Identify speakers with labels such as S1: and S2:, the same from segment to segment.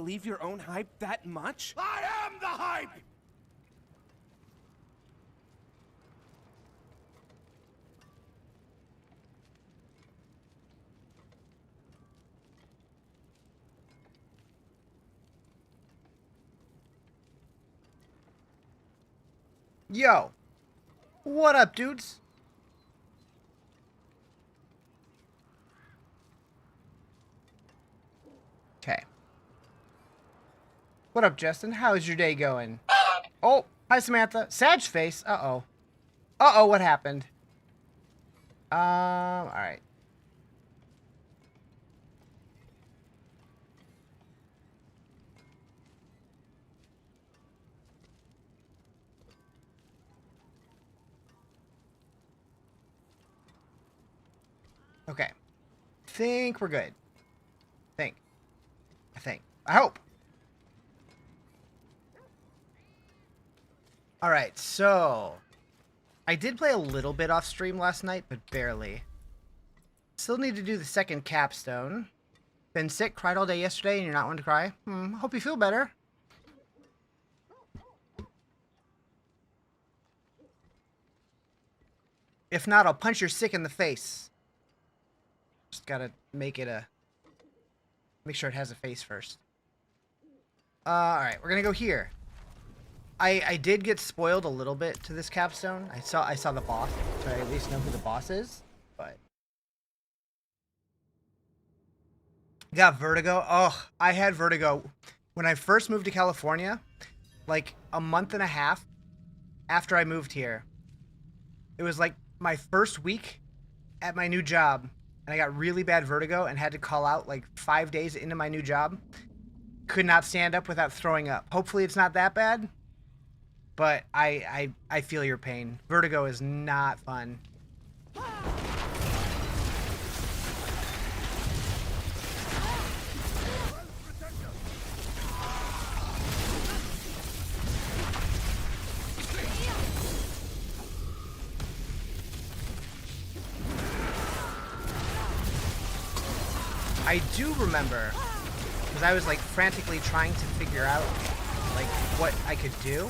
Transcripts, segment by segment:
S1: believe your own hype that much?
S2: I am the hype!
S3: Yo, what up, dudes? Okay. What up, Justin? How's your day going? Oh, hi, Samantha. Sag's face. Uh-oh. Uh-oh, what happened? Alright. Okay. Think we're good. I think. I hope. Alright, so I did play a little bit off stream last night, but barely. Still need to do the second capstone. Been sick, cried all day yesterday, and you're not one to cry? Hope you feel better. If not, I'll punch your sick in the face. Just gotta make it a... Make sure it has a face first. Alright, we're gonna go here. I did get spoiled a little bit to this capstone. I saw the boss, so I at least know who the boss is, but... Got vertigo. Oh, I had vertigo when I first moved to California, like a month and a half after I moved here. It was like my first week at my new job, and I got really bad vertigo and had to call out like 5 days into my new job. Could not stand up without throwing up. Hopefully it's not that bad, but I feel your pain. Vertigo is not fun. I do remember, because I was like frantically trying to figure out like what I could do,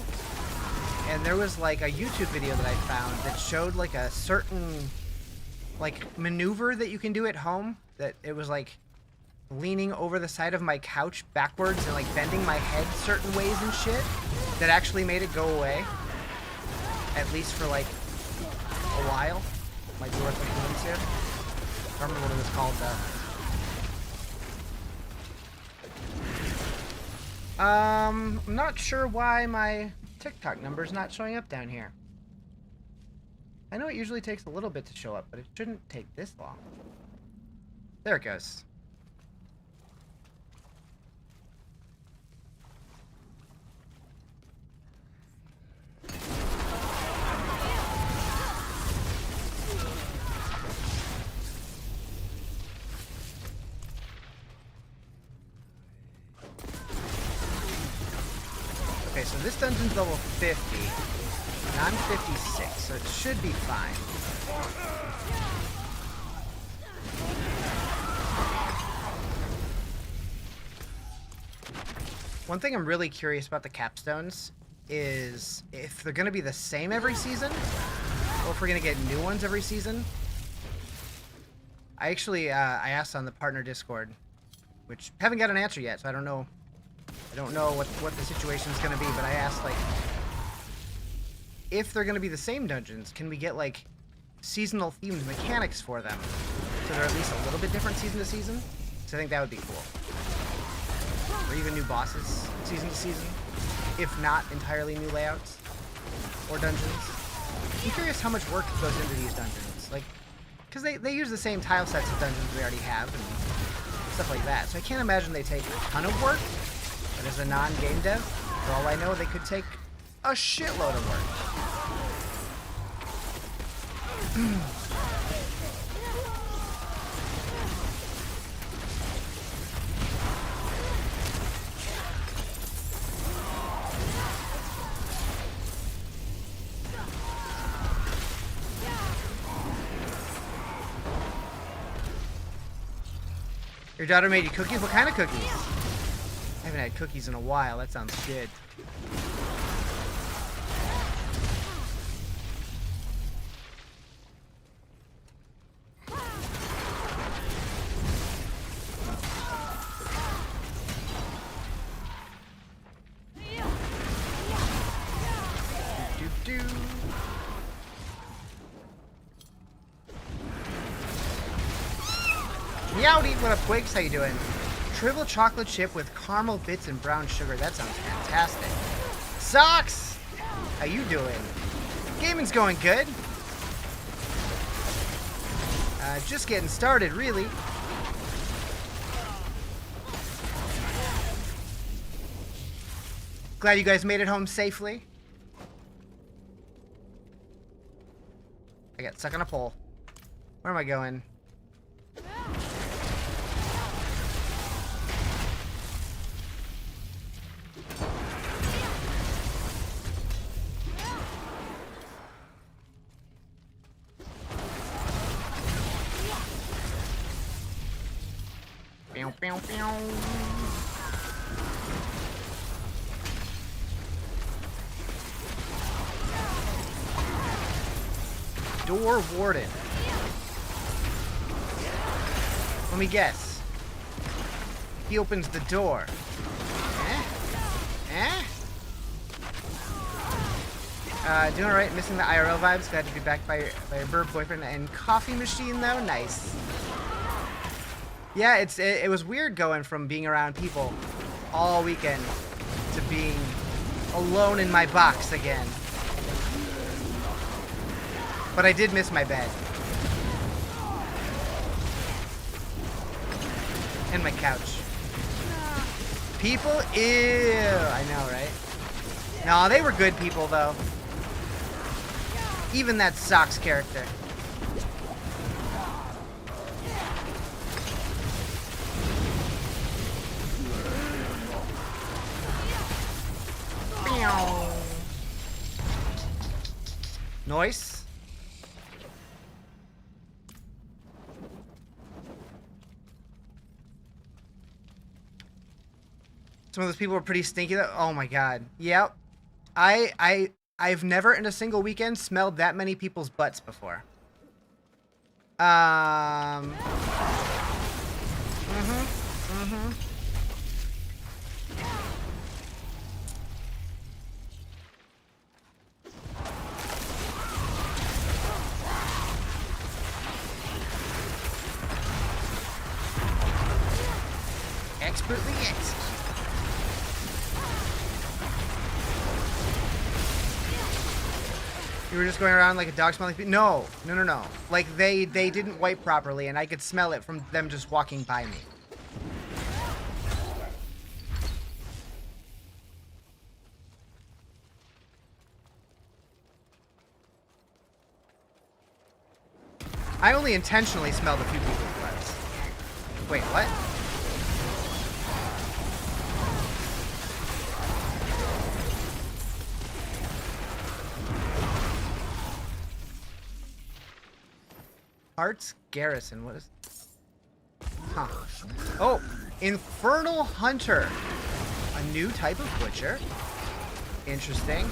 S3: and there was like a YouTube video that I found that showed like a certain like maneuver that you can do at home, that it was like leaning over the side of my couch backwards and like bending my head certain ways and shit, that actually made it go away, at least for like a while. Might be worth looking into. I don't remember what it was called though. I'm not sure why my TikTok number's not showing up down here. I know it usually takes a little bit to show up, but it shouldn't take this long. There it goes. Okay, so this dungeon's level 50, and I'm 56, so it should be fine. One thing I'm really curious about the capstones is if they're going to be the same every season, or if we're going to get new ones every season. I actually, I asked on the partner Discord, which haven't got an answer yet, so I don't know what the situation's gonna be, but I asked, like, if they're gonna be the same dungeons, can we get, like, seasonal themed mechanics for them? So they're at least a little bit different season to season? So I think that would be cool. Or even new bosses season to season, if not entirely new layouts or dungeons. I'm curious how much work goes into these dungeons, like, because they use the same tile sets of dungeons we already have and stuff like that, so I can't imagine they take a ton of work. But as a non-game dev, for all I know, they could take a shitload of work. Your daughter made you cookies? What kind of cookies? I haven't had cookies in a while. That sounds good. Meowdy, what up, Twigs? How you doing? Triple chocolate chip with caramel bits and brown sugar. That sounds fantastic. Socks! How you doing? Gaming's going good. Just getting started, really. Glad you guys made it home safely. I got stuck on a pole. Where am I going? Pew, pew, pew. Door warden. Let me guess. He opens the door. Doing alright, missing the IRL vibes. Glad to be back by your bird boyfriend and coffee machine though. Nice. Yeah, it was weird going from being around people all weekend to being alone in my box again. But I did miss my bed. And my couch. People? Ew. I know, right? No, they were good people, though. Even that Socks character. Noise. Some of those people were pretty stinky though. Oh my god. Yep. I've never in a single weekend smelled that many people's butts before. Expertly executed. You were just going around like a dog smelling people? No. Like they didn't wipe properly and I could smell it from them just walking by me. I only intentionally smelled a few people's butts. Wait, what? Hearts Garrison, what is... Huh. Oh, Infernal Hunter. A new type of butcher. Interesting.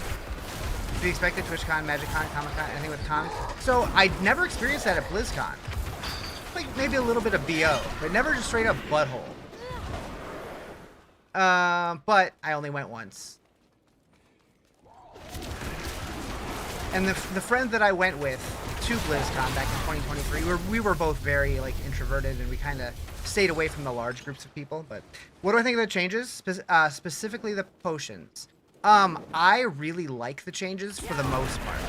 S3: Do you expect it? TwitchCon, MagicCon, Comic-Con, anything with con? So, I'd never experienced that at BlizzCon. Like, maybe a little bit of BO, but never just straight up butthole. But I only went once. And the friend that I went with to BlizzCon back in 2023, we were both very like introverted and we kind of stayed away from the large groups of people. But what do I think of the changes? Specifically the potions. I really like the changes for the most part.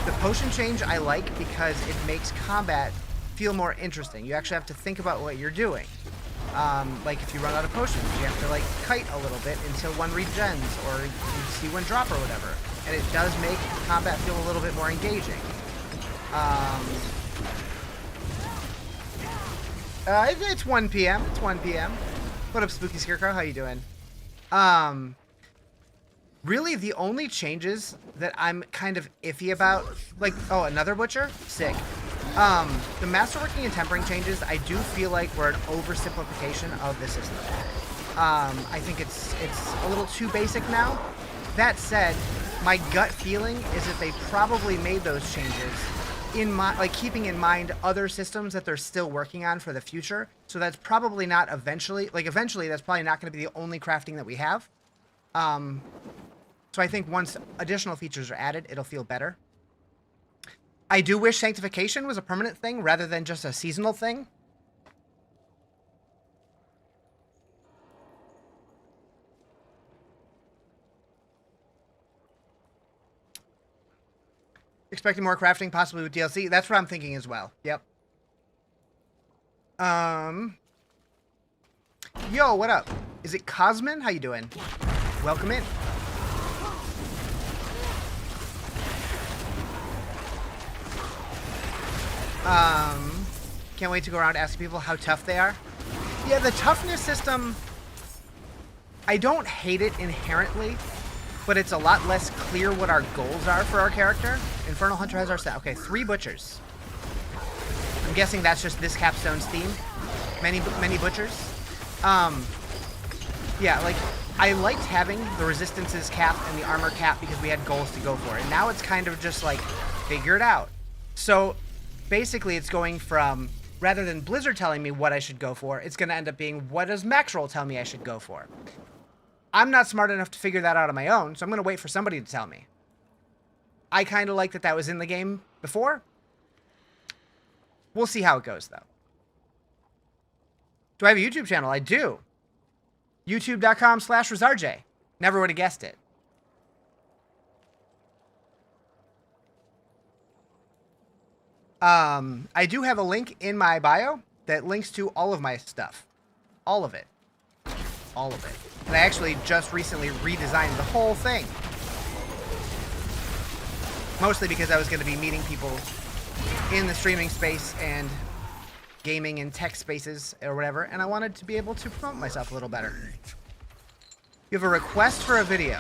S3: The potion change I like because it makes combat feel more interesting. You actually have to think about what you're doing. Like if you run out of potions, you have to like kite a little bit until one regens or you see one drop or whatever. And it does make combat feel a little bit more engaging. It's 1 p.m. It's 1 p.m. What up, Spooky Scarecrow? How you doing? Really, the only changes that I'm kind of iffy about, like, oh, another butcher? Sick. The Masterworking and Tempering changes, I do feel like were an oversimplification of the system. I think it's a little too basic now. That said, my gut feeling is that they probably made those changes keeping in mind other systems that they're still working on for the future. So that's probably not eventually that's probably not going to be the only crafting that we have. So I think once additional features are added, it'll feel better. I do wish Sanctification was a permanent thing rather than just a seasonal thing. Expecting more crafting, possibly with DLC. That's what I'm thinking as well. Yep. Yo, what up? Is it Cosmin? How you doing? Welcome in. Can't wait to go around asking people how tough they are. Yeah, the toughness system, I don't hate it inherently, but it's a lot less clear what our goals are for our character. Infernal Hunter has our set. Okay, 3 butchers. I'm guessing that's just this capstone's theme. Many butchers. Yeah, like, I liked having the resistances cap and the armor cap because we had goals to go for. And now it's kind of just like, figure it out. So, basically it's going from, rather than Blizzard telling me what I should go for, it's going to end up being, what does Maxroll tell me I should go for? I'm not smart enough to figure that out on my own, so I'm going to wait for somebody to tell me. I kind of like that was in the game before. We'll see how it goes, though. Do I have a YouTube channel? I do. YouTube.com/Rizarjay. Never would have guessed it. I do have a link in my bio that links to all of my stuff. All of it. All of it. And I actually just recently redesigned the whole thing. Mostly because I was going to be meeting people in the streaming space and gaming and tech spaces or whatever, and I wanted to be able to promote myself a little better. You have a request for a video.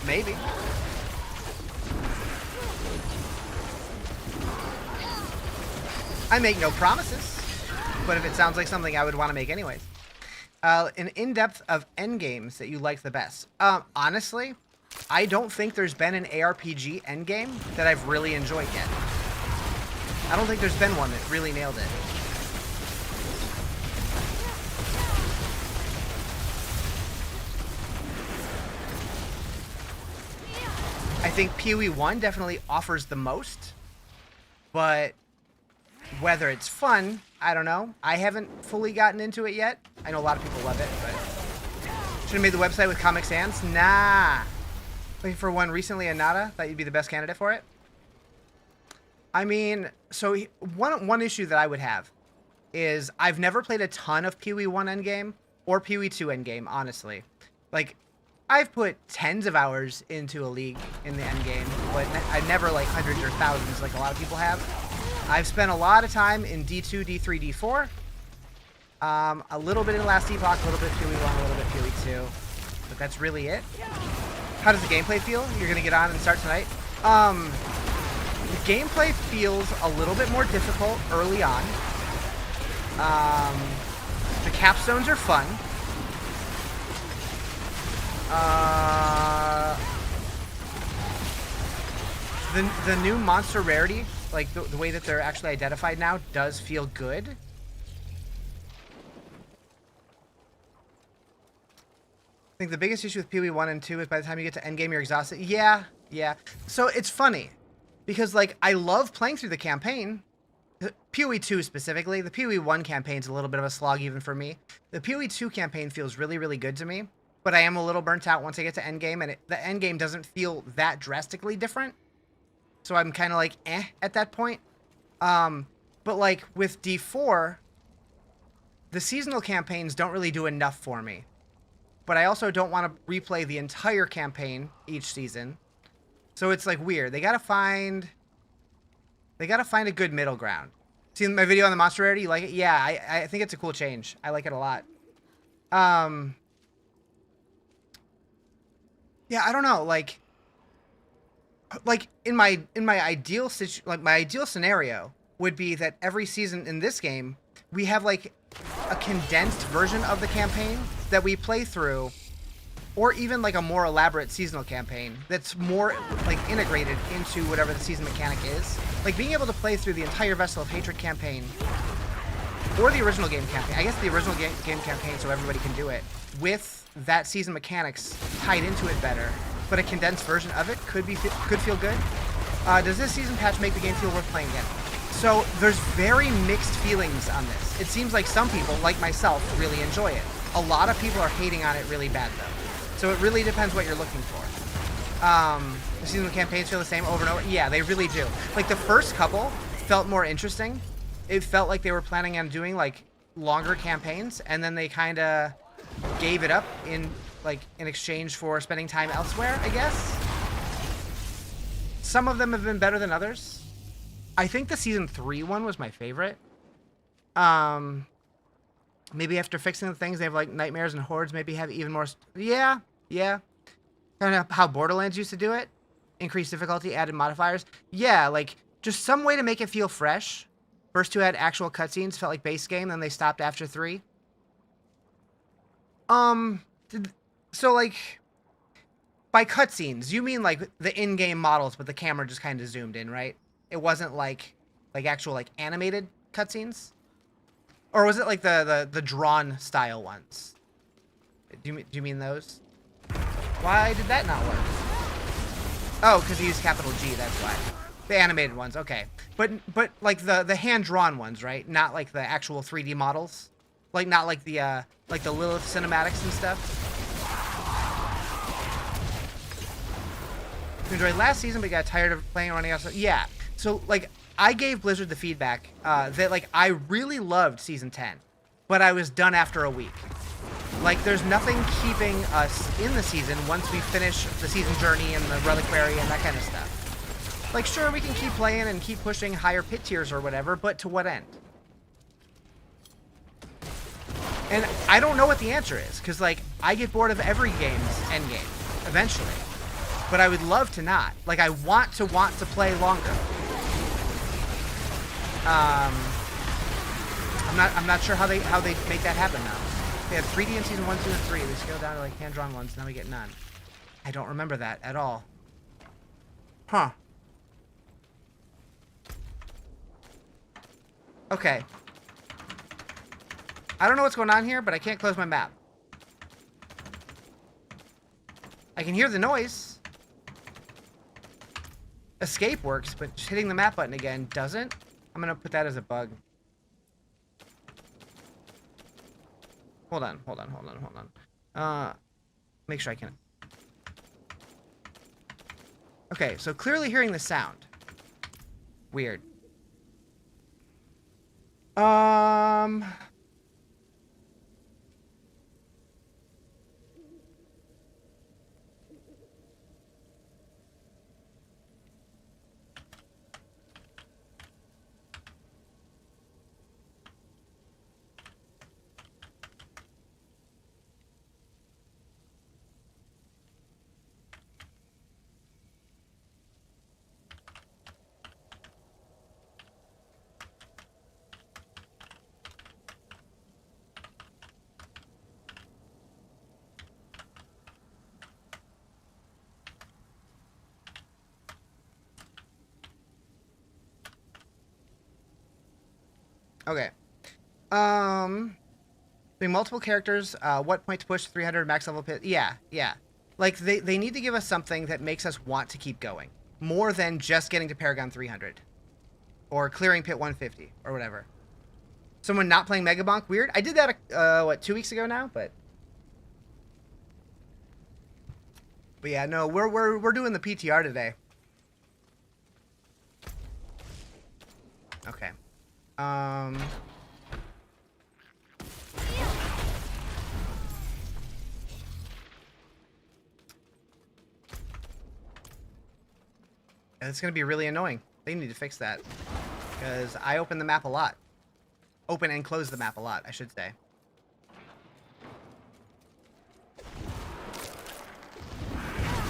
S3: Maybe. I make no promises, but if it sounds like something I would want to make anyways. An in-depth of endgames that you like the best. Honestly, I don't think there's been an ARPG endgame that I've really enjoyed yet. I don't think there's been one that really nailed it. I think PoE 1 definitely offers the most, but whether it's fun, I don't know. I haven't fully gotten into it yet. I know a lot of people love it, but should have made the website with Comic Sans? Nah. Looking for one recently and nada? Thought you'd be the best candidate for it? I mean, so one issue that I would have is I've never played a ton of PoE 1 endgame or PoE 2 endgame, honestly. Like, I've put tens of hours into a league in the endgame, but I never like hundreds or thousands like a lot of people have. I've spent a lot of time in D2, D3, D4. A little bit in Last Epoch, a little bit PoE 1, a little bit PoE 2. But that's really it. How does the gameplay feel? You're going to get on and start tonight? The gameplay feels a little bit more difficult early on. The capstones are fun. The new monster rarity, like the way that they're actually identified now, does feel good. I think the biggest issue with PoE 1 and 2 is by the time you get to endgame, you're exhausted. Yeah. So it's funny, because like I love playing through the campaign. PoE 2 specifically. The PoE 1 campaign's a little bit of a slog even for me. The PoE 2 campaign feels really, really good to me, but I am a little burnt out once I get to endgame, and the endgame doesn't feel that drastically different. So I'm kind of like, at that point. But like with D4, the seasonal campaigns don't really do enough for me. But I also don't want to replay the entire campaign each season. So it's like weird. They gotta find a good middle ground. See my video on the monster rarity? You like it? Yeah, I think it's a cool change. I like it a lot. Yeah, I don't know, like in my ideal scenario would be that every season in this game we have like a condensed version of the campaign that we play through, or even like a more elaborate seasonal campaign that's more like integrated into whatever the season mechanic is. Like being able to play through the entire Vessel of Hatred campaign, or the original game campaign. I guess the original game campaign, so everybody can do it with that season mechanics tied into it better. But a condensed version of it could feel good. Does this season patch make the game feel worth playing again? So there's very mixed feelings on this. It seems like some people, like myself, really enjoy it. A lot of people are hating on it really bad though. So it really depends what you're looking for. The seasonal campaigns feel the same over and over. Yeah, they really do. Like the first couple felt more interesting. It felt like they were planning on doing like longer campaigns, and then they kind of gave it up in exchange for spending time elsewhere, I guess. Some of them have been better than others. I think the season 3 one was my favorite. Maybe after fixing the things, they have like nightmares and hordes, maybe have even more. Yeah. Kind of how Borderlands used to do it. Increased difficulty, added modifiers. Yeah, like just some way to make it feel fresh. First 2 had actual cutscenes, felt like base game, then they stopped after 3. So like, by cutscenes, you mean like the in-game models, but the camera just kind of zoomed in, right? It wasn't like actual like animated cutscenes? Or was it like the drawn style ones? Do you mean those? Why did that not work? Oh, because he used capital G, that's why. The animated ones, okay. But like the hand-drawn ones, right? Not like the actual 3D models? Like not like the Lilith cinematics and stuff? You enjoyed last season, but you got tired of playing or running out. Yeah. So like I gave Blizzard the feedback that like I really loved season 10, but I was done after a week. Like there's nothing keeping us in the season once we finish the season journey and the reliquary and that kind of stuff. Like sure, we can keep playing and keep pushing higher pit tiers or whatever, but to what end? And I don't know what the answer is, because like I get bored of every game's endgame eventually. But I would love to not. Like I want to play longer. I'm not sure how they make that happen now. They had 3D in season 1, 2, and 3. They scaled down to like hand-drawn ones. Now we get none. I don't remember that at all. Huh. Okay. I don't know what's going on here, but I can't close my map. I can hear the noise. Escape works, but just hitting the map button again doesn't. I'm gonna put that as a bug. Hold on. Make sure I can. Okay, so clearly hearing the sound. Weird. Okay. Being multiple characters, what point to push 300 max level pit? Yeah. Like, they need to give us something that makes us want to keep going. More than just getting to Paragon 300. Or clearing pit 150, or whatever. Someone not playing Mega Bonk? Weird. I did that, 2 weeks ago now, but yeah, no, we're doing the PTR today. Okay. It's going to be really annoying. They need to fix that. Because I open the map a lot. Open and close the map a lot, I should say.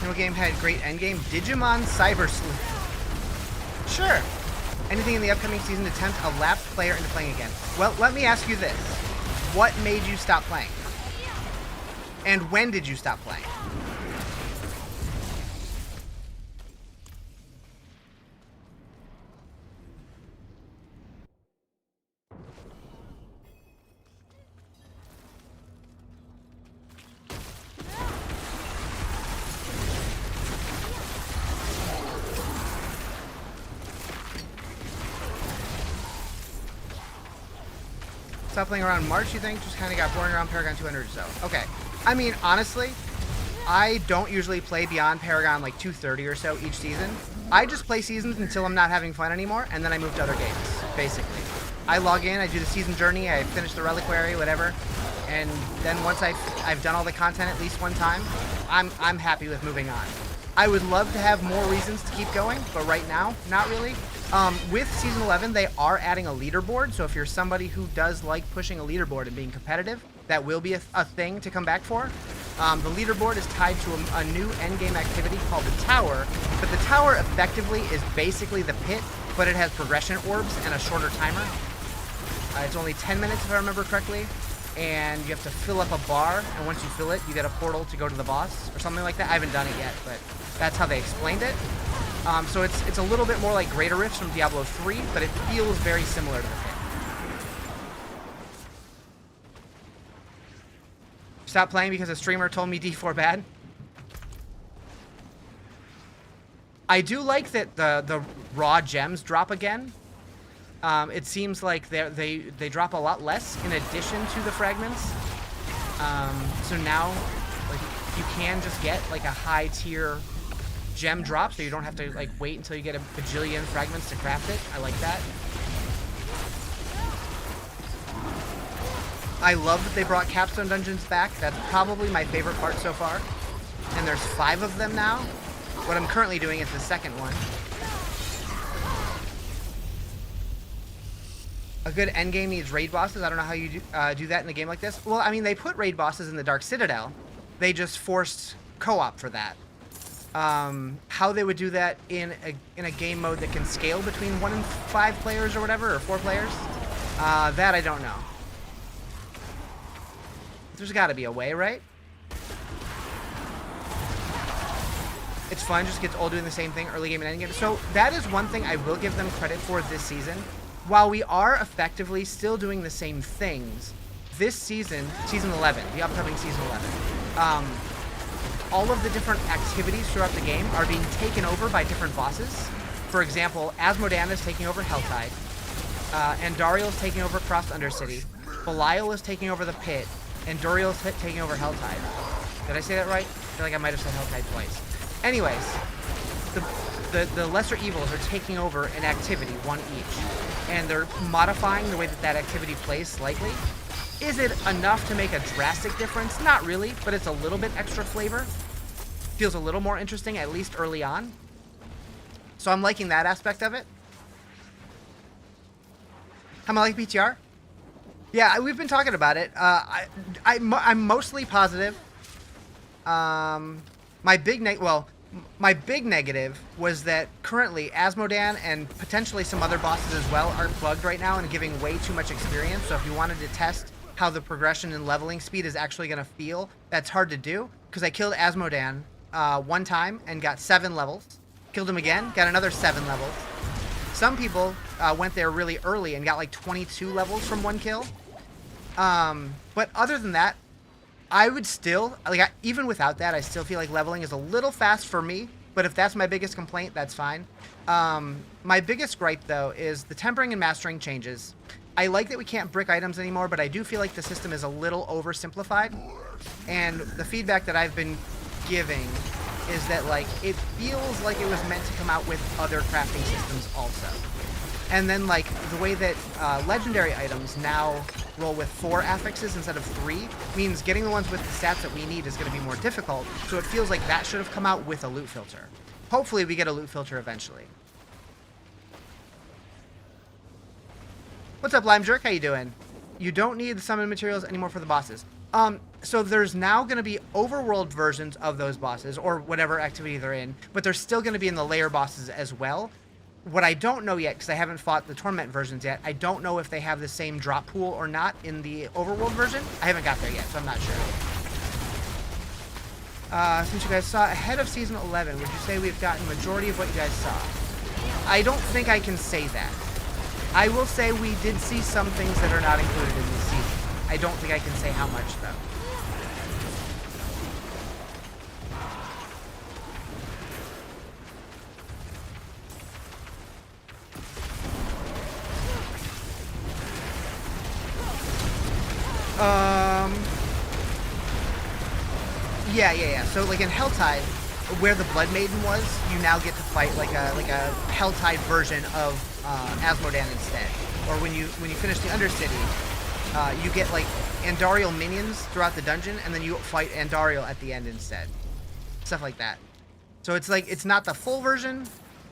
S3: No game had great endgame. Digimon Cyber Sleuth. Sure. Anything in the upcoming season to tempt a lapsed player into playing again? Well, let me ask you this. What made you stop playing? And when did you stop playing? Stop playing around March, you think? Just kind of got boring around Paragon 200 or so. Okay. I mean, honestly, I don't usually play beyond Paragon like 230 or so each season. I just play seasons until I'm not having fun anymore, and then I move to other games, basically. I log in, I do the season journey, I finish the reliquary, whatever, and then once I've done all the content at least one time, I'm happy with moving on. I would love to have more reasons to keep going, but right now, not really. With Season 11, they are adding a leaderboard, so if you're somebody who does like pushing a leaderboard and being competitive, that will be a thing to come back for. The leaderboard is tied to a new endgame activity called the Tower, but the Tower effectively is basically the pit, but it has progression orbs and a shorter timer. It's only 10 minutes if I remember correctly, and you have to fill up a bar, and once you fill it, you get a portal to go to the boss, or something like that. I haven't done it yet, but that's how they explained it. So it's a little bit more like Greater Rifts from Diablo 3, but it feels very similar to the pit. Stop playing because a streamer told me D4 bad. I do like that the raw gems drop again. It seems like they drop a lot less in addition to the fragments. So now, like, you can just get like a high tier gem drop, so you don't have to like wait until you get a bajillion fragments to craft it. I like that. I love that they brought Capstone Dungeons back. That's probably my favorite part so far. And there's 5 of them now. What I'm currently doing is the second one. A good endgame needs raid bosses. I don't know how you do that in a game like this. Well, I mean, they put raid bosses in the Dark Citadel. They just forced co-op for that. How they would do that in a game mode that can scale between 1 and 5 players or whatever, or 4 players, that I don't know. There's got to be a way, right? It's fun, just gets old doing the same thing, early game and end game. So that is one thing I will give them credit for this season. While we are effectively still doing the same things, this season, Season 11, the upcoming Season 11, all of the different activities throughout the game are being taken over by different bosses. For example, Azmodan is taking over Helltide, Andariel is taking over Crossed Undercity, Belial is taking over the Pit, and Duriel is taking over Helltide. Did I say that right? I feel like I might have said Helltide twice. Anyways, the lesser evils are taking over an activity, one each, and they're modifying the way that activity plays slightly. Is it enough to make a drastic difference? Not really, but it's a little bit extra flavor. Feels a little more interesting, at least early on. So I'm liking that aspect of it. How am I like PTR? Yeah, we've been talking about it. I'm mostly positive. My big negative was that currently Azmodan and potentially some other bosses as well are bugged right now and giving way too much experience. So if you wanted to test how the progression and leveling speed is actually going to feel, that's hard to do, because I killed Azmodan one time and got 7 levels. Killed him again, got another 7 levels. Some people went there really early and got like 22 levels from one kill. But other than that, I would still, like, even without that, I still feel like leveling is a little fast for me. But if that's my biggest complaint, that's fine. My biggest gripe, though, is the tempering and mastering changes. I like that we can't brick items anymore, but I do feel like the system is a little oversimplified. And the feedback that I've been giving is that, like, it feels like it was meant to come out with other crafting systems also. And then, like, the way that legendary items now roll with 4 affixes instead of 3 means getting the ones with the stats that we need is going to be more difficult. So it feels like that should have come out with a loot filter. Hopefully we get a loot filter eventually. What's up, Lime Jerk? How you doing? You don't need the summon materials anymore for the bosses. So there's now going to be overworld versions of those bosses, or whatever activity they're in, but they're still going to be in the layer bosses as well. what I don't know yet, because I haven't fought the Torment versions yet, I don't know if they have the same drop pool or not in the Overworld version. I haven't got there yet, so I'm not sure. Since you guys saw ahead of Season 11, would you say we've gotten majority of what you guys saw? I don't think I can say that. I will say we did see some things that are not included in this season. I don't think I can say how much, though. Yeah. So, like, in Helltide, where the Blood Maiden was, you now get to fight like a Helltide version of Azmodan instead. Or when you finish the Undercity, you get, like, Andariel minions throughout the dungeon, and then you fight Andariel at the end instead. Stuff like that. So it's like, it's not the full version,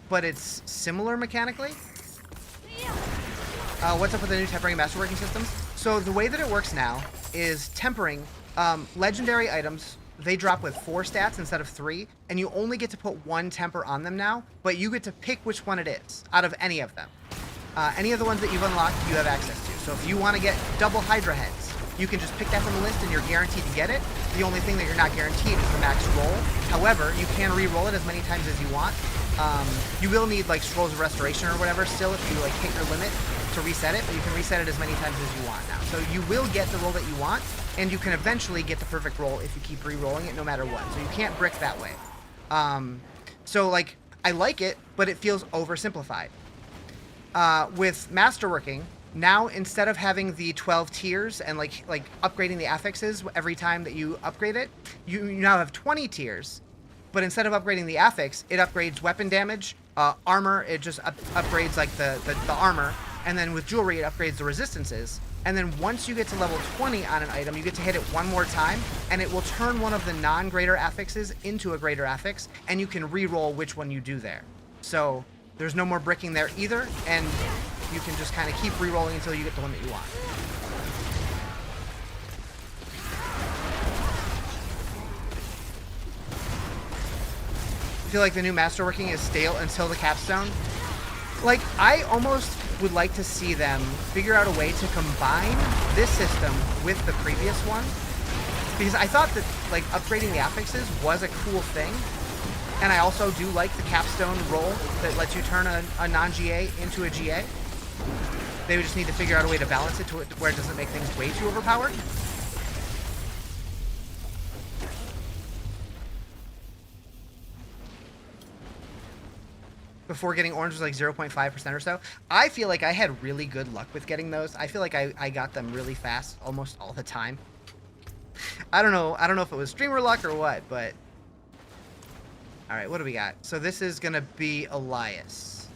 S3: but it's similar mechanically. What's up with the new tempering and masterworking systems? So the way that it works now is tempering, legendary items, they drop with 4 stats instead of 3, and you only get to put 1 temper on them now, but you get to pick which one it is out of any of them. Any of the ones that you've unlocked, you have access to. So if you want to get double Hydra heads, you can just pick that from the list and you're guaranteed to get it. The only thing that you're not guaranteed is the max roll. However, you can re-roll it as many times as you want. You will need, like, Scrolls of Restoration or whatever still if you, like, hit your limit to reset it, but you can reset it as many times as you want now. So you will get the roll that you want, and you can eventually get the perfect roll if you keep re-rolling it no matter what. So you can't brick that way. So, like, I like it, but it feels oversimplified. With Masterworking, now instead of having the 12 tiers and like upgrading the affixes every time that you upgrade it, you now have 20 tiers. But instead of upgrading the affix, it upgrades weapon damage, armor, it just upgrades like the armor, and then with jewelry it upgrades the resistances. And then once you get to level 20 on an item, you get to hit it one more time, and it will turn one of the non-greater affixes into a greater affix, and you can re-roll which one you do there. So there's no more bricking there either, and you can just kind of keep re-rolling until you get the one that you want. I feel like the new Masterworking is stale until the Capstone. Like, I almost would like to see them figure out a way to combine this system with the previous one, because I thought that, like, upgrading the affixes was a cool thing, and I also do like the Capstone roll that lets you turn a non-GA into a GA. They would just need to figure out a way to balance it to where it doesn't make things way too overpowered. Before getting orange was like 0.5% or so. I feel like I had really good luck with getting those. I feel like I got them really fast almost all the time. I don't know if it was streamer luck or what, but all right, what do we got? So this is gonna be Elias.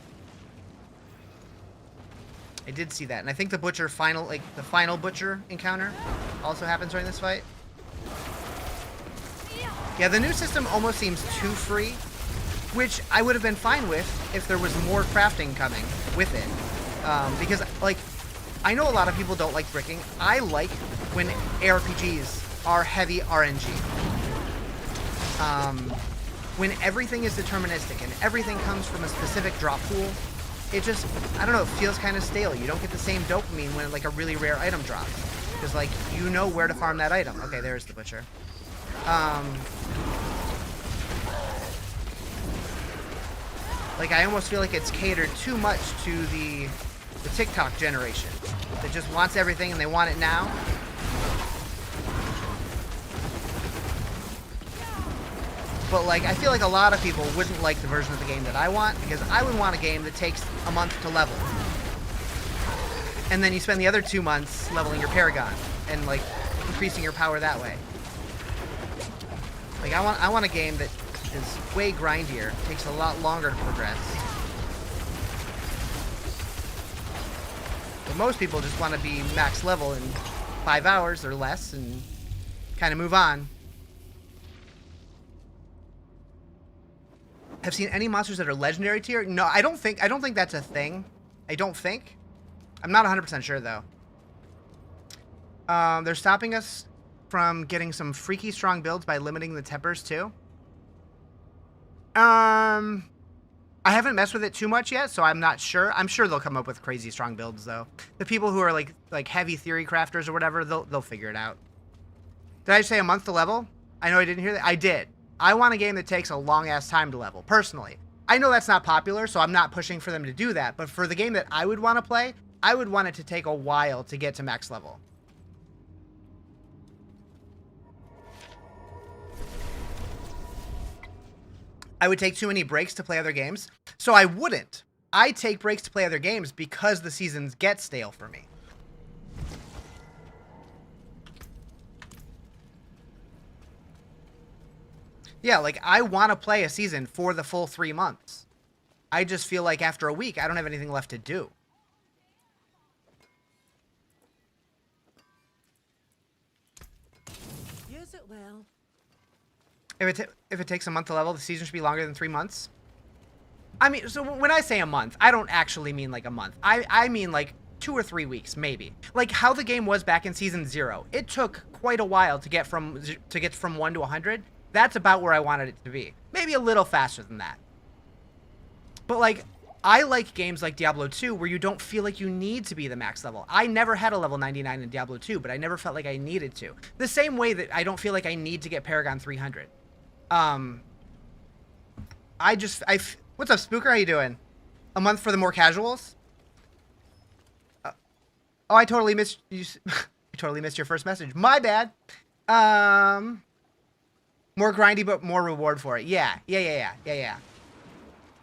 S3: I did see that, and I think the butcher the final butcher encounter also happens during this fight. Yeah, the new system almost seems too free, which I would have been fine with if there was more crafting coming with it. Because, like, I know a lot of people don't like bricking. I like when ARPGs are heavy RNG. When everything is deterministic and everything comes from a specific drop pool, it just, I don't know, it feels kind of stale. You don't get the same dopamine when, like, a really rare item drops. Because, like, you know where to farm that item. Okay, there's the butcher. Like, I almost feel like it's catered too much to the TikTok generation that just wants everything and they want it now. But, like, I feel like a lot of people wouldn't like the version of the game that I want, because I would want a game that takes a month to level. And then you spend the other 2 months leveling your Paragon and, like, increasing your power that way. Like, I want a game that is way grindier, takes a lot longer to progress. But most people just want to be max level in 5 hours or less and kind of move on. Have seen any monsters that are legendary tier? No, I don't think that's a thing. I don't think. I'm not 100% sure though. They're stopping us from getting some freaky strong builds by limiting the tempers too. I I haven't messed with it too much yet, so I'm not sure. I'm sure they'll come up with crazy strong builds, though. The people who are like heavy theory crafters or whatever, they'll figure it out. Did I say a month to level? I know I didn't hear that. I did. I want a game that takes a long-ass time to level, personally. I know that's not popular, so I'm not pushing for them to do that, but for the game that I would want to play, I would want it to take a while to get to max level. I would take too many breaks to play other games, so I wouldn't. I take breaks to play other games because the seasons get stale for me. Yeah, like, I want to play a season for the full 3 months. I just feel like after a week, I don't have anything left to do.
S2: Use it well.
S3: If it takes a month to level, the season should be longer than 3 months. I mean, so when I say a month, I don't actually mean like a month. I mean like 2 or 3 weeks, maybe. Like how the game was back in season 0. It took quite a while to get from 1 to 100. That's about where I wanted it to be. Maybe a little faster than that. But like, I like games like Diablo 2 where you don't feel like you need to be the max level. I never had a level 99 in Diablo 2, but I never felt like I needed to. The same way that I don't feel like I need to get Paragon 300. What's up, Spooker? How you doing? A month for the more casuals? Oh, I totally missed you. I totally missed your first message. My bad. More grindy, but more reward for it. Yeah.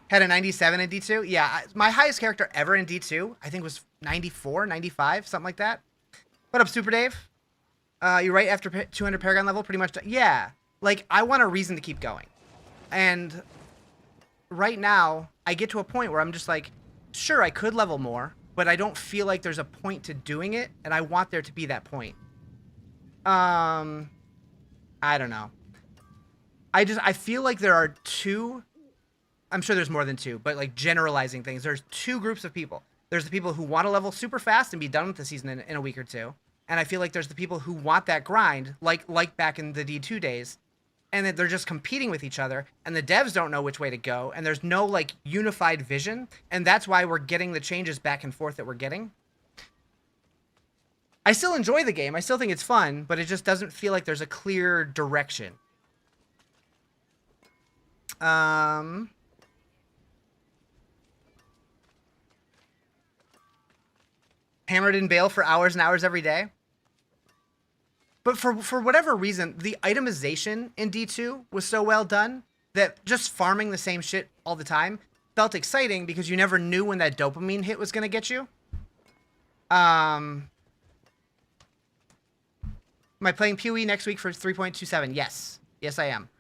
S3: Had a 97 in D2. Yeah, my highest character ever in D2, I think was 94, 95, something like that. What up, Super Dave? You're right after 200 Paragon level, pretty much. Yeah, like, I want a reason to keep going. And right now, I get to a point where I'm just like, sure, I could level more, but I don't feel like there's a point to doing it, and I want there to be that point. I don't know. I feel like there are two, I'm sure there's more than two, but like generalizing things, there's two groups of people. There's the people who want to level super fast and be done with the season in a week or two. And I feel like there's the people who want that grind, like back in the D2 days, and that they're just competing with each other, and the devs don't know which way to go, and there's no like unified vision, and that's why we're getting the changes back and forth that we're getting. I still enjoy the game, I still think it's fun, but it just doesn't feel like there's a clear direction. Hammered in bail for hours and hours every day. But for whatever reason, the itemization in D2 was so well done that just farming the same shit all the time felt exciting because you never knew when that dopamine hit was going to get you. Am I playing PoE next week for 3.27? Yes. Yes, I am.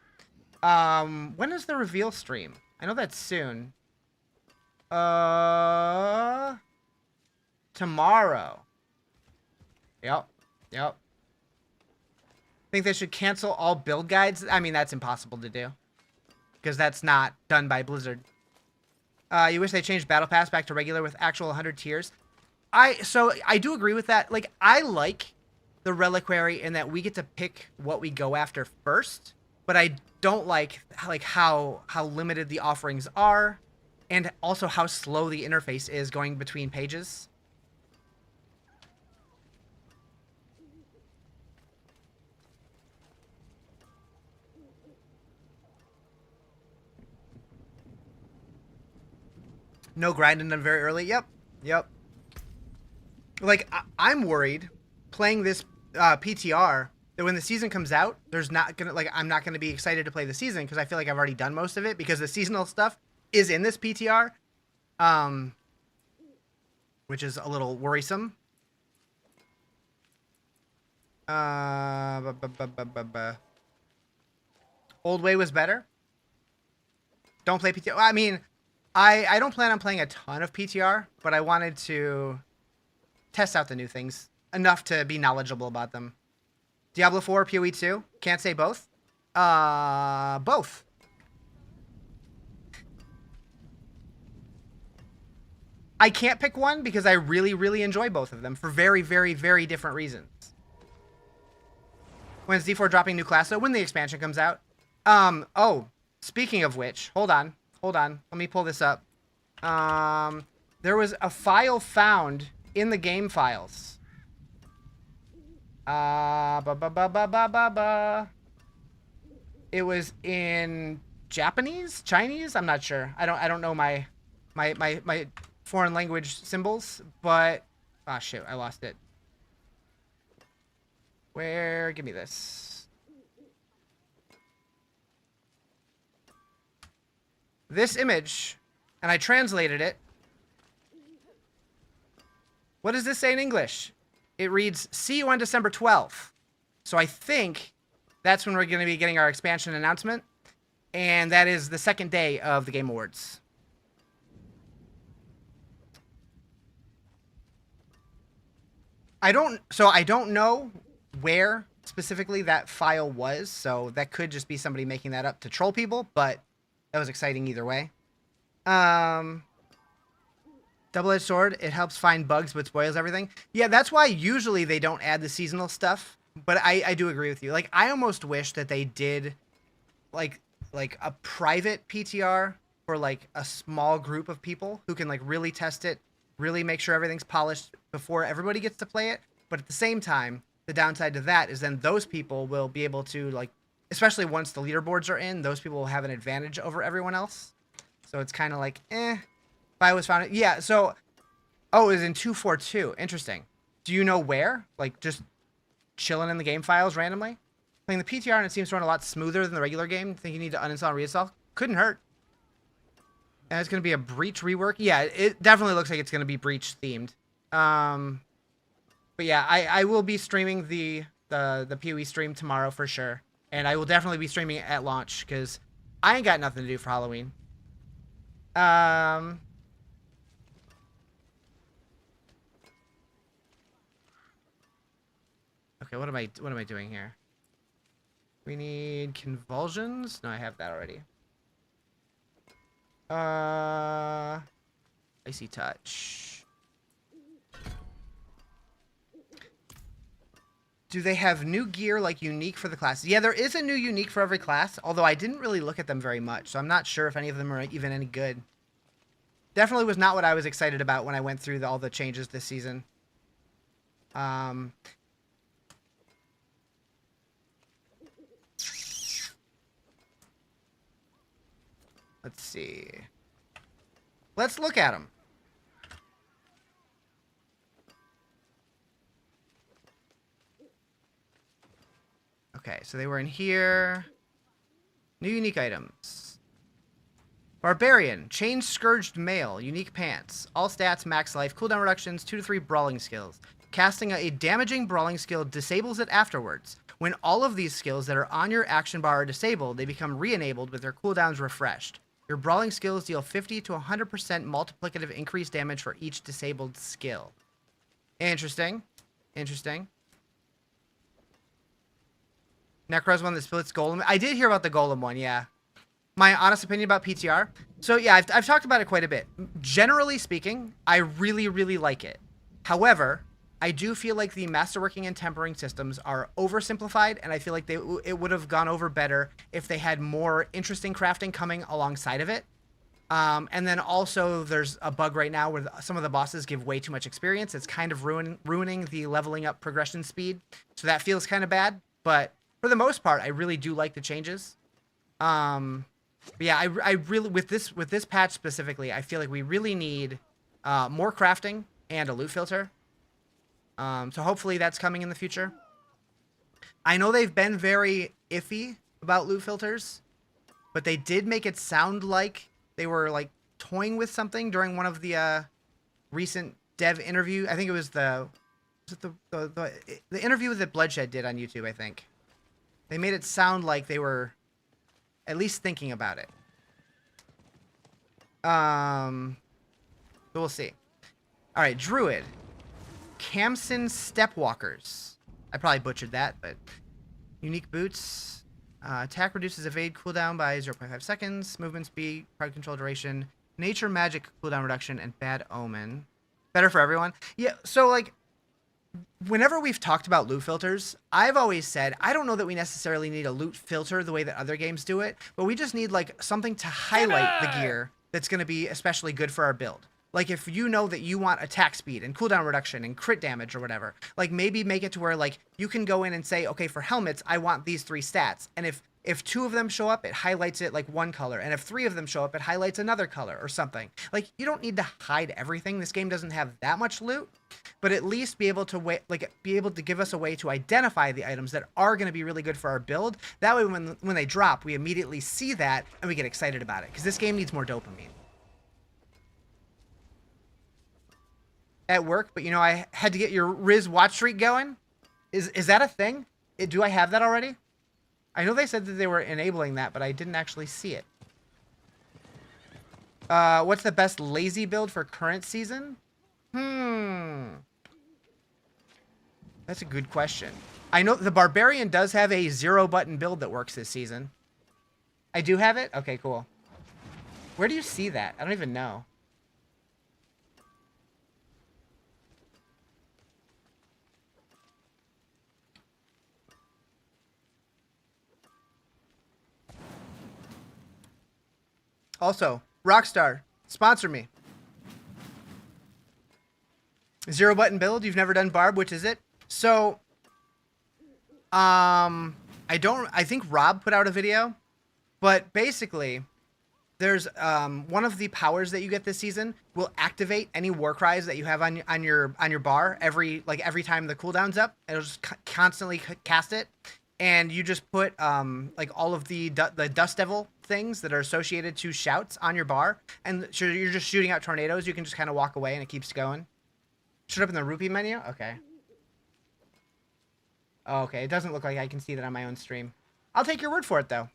S3: When is the reveal stream? I know that's soon. Tomorrow. Yep. Think they should cancel all build guides? I mean, that's impossible to do. Because that's not done by Blizzard. You wish they changed Battle Pass back to regular with actual 100 tiers? So I do agree with that. Like, I like the Reliquary in that we get to pick what we go after first. But I don't like how limited the offerings are. And also how slow the interface is going between pages. No grinding them very early. Yep. Like, I'm worried playing this PTR that when the season comes out, I'm not gonna be excited to play the season because I feel like I've already done most of it because the seasonal stuff is in this PTR, which is a little worrisome. Old way was better. Don't play PTR. I mean, I don't plan on playing a ton of PTR, but I wanted to test out the new things enough to be knowledgeable about them. Diablo 4, PoE 2? Can't say both. Both. I can't pick one because I really, really enjoy both of them for very, very, very different reasons. When's D4 dropping new class? So when the expansion comes out. Oh, speaking of which, hold on. Hold on. Let me pull this up. There was a file found in the game files. It was in Japanese? Chinese? I'm not sure. I don't know my foreign language symbols, but... Ah, shoot. I lost it. Where? Give me this. This image, and I translated it. What does this say in English? It reads, see you on December 12th. So I think that's when we're going to be getting our expansion announcement. And that is the second day of the Game Awards. I don't know where specifically that file was. So that could just be somebody making that up to troll people, but that was exciting either way. Double-edged sword, it helps find bugs but spoils everything. Yeah, that's why usually they don't add the seasonal stuff. But I do agree with you. Like, I almost wish that they did like a private PTR for like a small group of people who can like really test it, really make sure everything's polished before everybody gets to play it. But at the same time, the downside to that is then those people will be able to, like, especially once the leaderboards are in, those people will have an advantage over everyone else. So it's kind of like, if I was found it. Yeah, so, oh, it was in 242. Interesting. Do you know where? Like, just chilling in the game files randomly? Playing the PTR and it seems to run a lot smoother than the regular game. Think you need to uninstall and reinstall? Couldn't hurt. And it's going to be a Breach rework. Yeah, it definitely looks like it's going to be Breach themed. But yeah, I will be streaming the PoE stream tomorrow for sure. And I will definitely be streaming it at launch because I ain't got nothing to do for Halloween. Okay, what am I doing here? We need convulsions. No, I have that already. Icy touch. Do they have new gear, like, unique for the classes? Yeah, there is a new unique for every class, although I didn't really look at them very much, so I'm not sure if any of them are even any good. Definitely was not what I was excited about when I went through all the changes this season. Let's see. Let's look at them. Okay, so they were in here. New unique items. Barbarian, Chain Scourged Mail, unique pants. All stats, max life, cooldown reductions, 2 to 3 brawling skills. Casting a damaging brawling skill disables it afterwards. When all of these skills that are on your action bar are disabled, they become re-enabled with their cooldowns refreshed. Your brawling skills deal 50 to 100% multiplicative increased damage for each disabled skill. Interesting. Interesting. Necro's one that splits Golem. I did hear about the Golem one, yeah. My honest opinion about PTR. So yeah, I've talked about it quite a bit. Generally speaking, I really, really like it. However, I do feel like the Masterworking and Tempering systems are oversimplified, and I feel like it would have gone over better if they had more interesting crafting coming alongside of it. And then also there's a bug right now where some of the bosses give way too much experience. It's kind of ruining the leveling up progression speed. So that feels kind of bad, but for the most part, I really do like the changes. But yeah, I really, with this patch specifically, I feel like we really need more crafting and a loot filter. So hopefully that's coming in the future. I know they've been very iffy about loot filters, but they did make it sound like they were like toying with something during one of the recent dev interview. I think it was the interview that Bloodshed did on YouTube, I think. They made it sound like they were at least thinking about it. So we'll see. All right, Druid. Kamsin Stepwalkers. I probably butchered that, but unique boots. Attack reduces evade cooldown by 0.5 seconds. Movement speed, crowd control duration. Nature magic cooldown reduction, and bad omen. Better for everyone. Yeah, so like, whenever we've talked about loot filters, I've always said, I don't know that we necessarily need a loot filter the way that other games do it, but we just need like something to highlight the gear that's going to be especially good for our build. Like if you know that you want attack speed and cooldown reduction and crit damage or whatever, like maybe make it to where like you can go in and say, okay, for helmets, I want these 3 stats. And if 2 of them show up, it highlights it like one color. And if 3 of them show up, it highlights another color or something. Like you don't need to hide everything. This game doesn't have that much loot, but at least be able to be able to give us a way to identify the items that are going to be really good for our build. That way, when they drop, we immediately see that and we get excited about it because this game needs more dopamine. At work, but you know, I had to get your Riz watch streak going. Is that a thing? Do I have that already? I know they said that they were enabling that, but I didn't actually see it. What's the best lazy build for current season? That's a good question. I know the Barbarian does have a 0-button build that works this season. I do have it? Okay, cool. Where do you see that? I don't even know. Also, Rockstar, sponsor me. 0-button build. You've never done Barb. Which is it? So, I think Rob put out a video, but basically, there's one of the powers that you get this season will activate any war cries that you have on your bar every time the cooldown's up. It'll just constantly cast it, and you just put like all of the Dust Devil things that are associated to shouts on your bar, and so you're just shooting out tornadoes. You can just kind of walk away and it keeps going. Showed up in the rupee menu. Okay. Oh, okay, it doesn't look like I can see that on my own stream. I'll take your word for it though.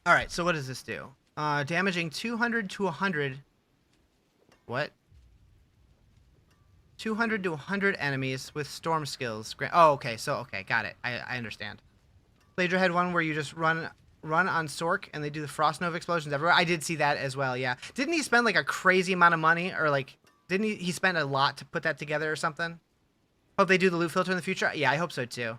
S3: All right, so what does this do? Damaging 200 to 100. What? 200 to 100 enemies with storm skills. Oh, okay. So, okay. Got it. I understand. Phaedra had one where you just run on Sork and they do the Frost Nova explosions everywhere. I did see that as well, yeah. Didn't he spend like a crazy amount of money or like, didn't he spend a lot to put that together or something? Hope they do the loot filter in the future. Yeah, I hope so too.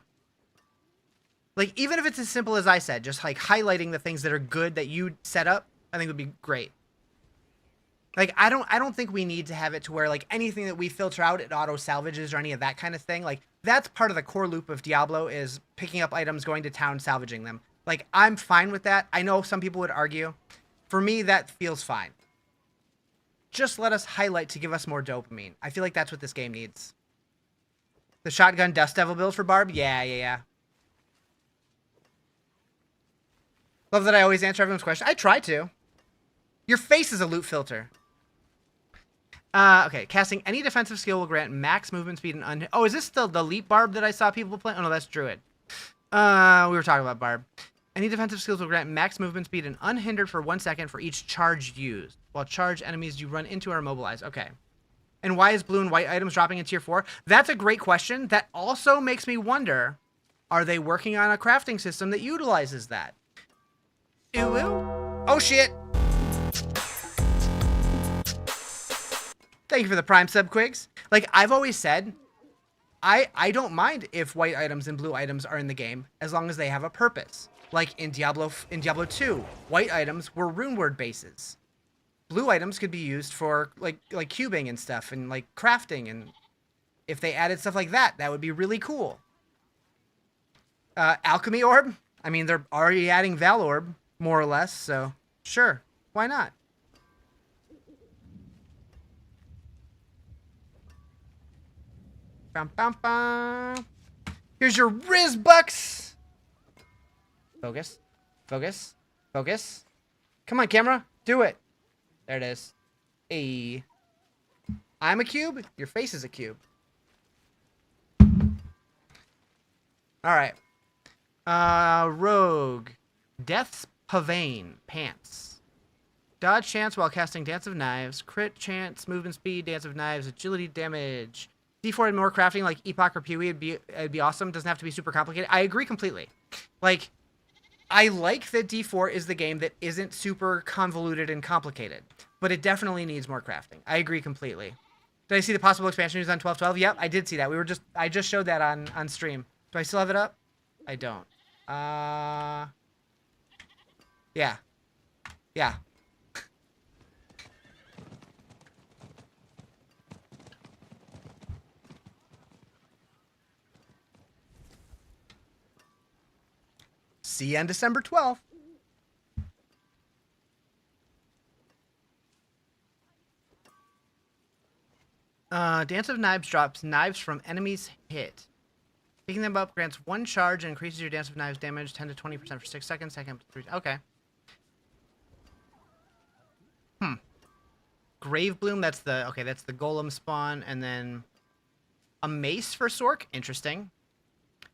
S3: Like, even if it's as simple as I said, just like highlighting the things that are good that you set up, I think would be great. Like, I don't think we need to have it to where, like, anything that we filter out, it auto-salvages or any of that kind of thing. Like, that's part of the core loop of Diablo is picking up items, going to town, salvaging them. Like, I'm fine with that. I know some people would argue. For me, that feels fine. Just let us highlight to give us more dopamine. I feel like that's what this game needs. The shotgun Dust Devil build for Barb? Yeah. Love that I always answer everyone's question. I try to. Your face is a loot filter. Okay, casting any defensive skill will grant max movement speed and oh, is this the leap Barb that I saw people play? Oh no, that's Druid. We were talking about Barb. Any defensive skills will grant max movement speed and unhindered for 1 second for each charge used. While charged enemies you run into are immobilized. Okay. And why is blue and white items dropping in tier 4? That's a great question. That also makes me wonder, are they working on a crafting system that utilizes that? Ew. Oh shit. Thank you for the Prime sub, Quigs. Like, I've always said, I don't mind if white items and blue items are in the game, as long as they have a purpose. Like, in Diablo 2, white items were rune word bases. Blue items could be used for, like cubing and stuff, and, like, crafting, and if they added stuff like that, that would be really cool. Alchemy Orb? I mean, they're already adding Val Orb, more or less, so sure, why not? Bum, bum, bum. Here's your Riz Bucks. Focus. Focus. Focus. Come on, camera. Do it. There it is. Hey. I'm a cube. Your face is a cube. Alright. Rogue. Death's Pavane. Pants. Dodge chance while casting Dance of Knives. Crit chance, movement speed, Dance of Knives, agility damage. D4 and more crafting like Epoch or PoE, it'd be awesome. Doesn't have to be super complicated. I agree completely. Like, I like that D4 is the game that isn't super convoluted and complicated, but it definitely needs more crafting. I agree completely. Did I see the possible expansion news on 12.12? Yep, I did see that. I just showed that on stream. Do I still have it up? I don't. Yeah. Yeah. See you on December 12th. Dance of Knives drops knives from enemies hit. Picking them up grants 1 charge and increases your Dance of Knives damage 10 to 20% for 6 seconds. Second, 3. Okay. Grave Bloom, that's the golem spawn, and then a mace for Sork. Interesting.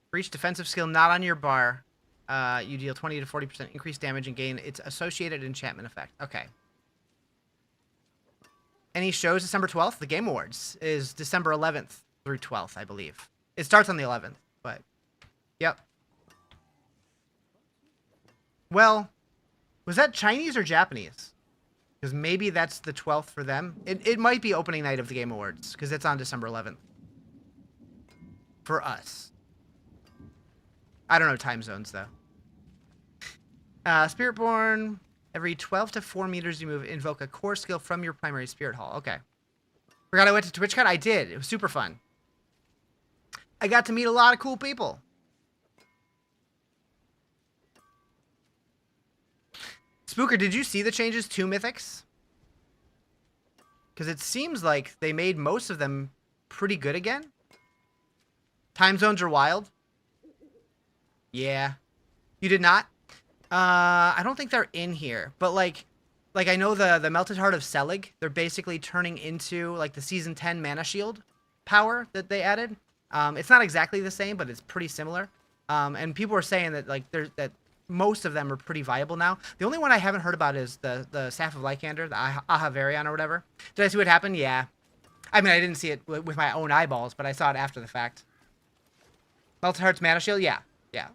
S3: For each defensive skill not on your bar, you deal 20 to 40% increased damage and gain its associated enchantment effect. Okay. Any shows December 12th? The Game Awards is December 11th through 12th, I believe. It starts on the 11th, but yep. Well, was that Chinese or Japanese? Because maybe that's the 12th for them. It might be opening night of the Game Awards, because it's on December 11th. For us. I don't know time zones, though. Spiritborn. Every 12 to 4 meters you move, invoke a core skill from your primary spirit hall. Okay. Forgot I went to TwitchCon? I did. It was super fun. I got to meet a lot of cool people. Spooker, did you see the changes to Mythics? Because it seems like they made most of them pretty good again. Time zones are wild. Yeah. You did not? I don't think they're in here, but like I know the Melted Heart of Selig, they're basically turning into like the Season 10 Mana Shield power that they added. It's not exactly the same, but it's pretty similar. And people are saying that like that most of them are pretty viable now. The only one I haven't heard about is the Staff of Lycander, the Ahavarion or whatever. Did I see what happened? Yeah. I mean, I didn't see it with my own eyeballs, but I saw it after the fact. Melted Heart's Mana Shield? Yeah. Yeah.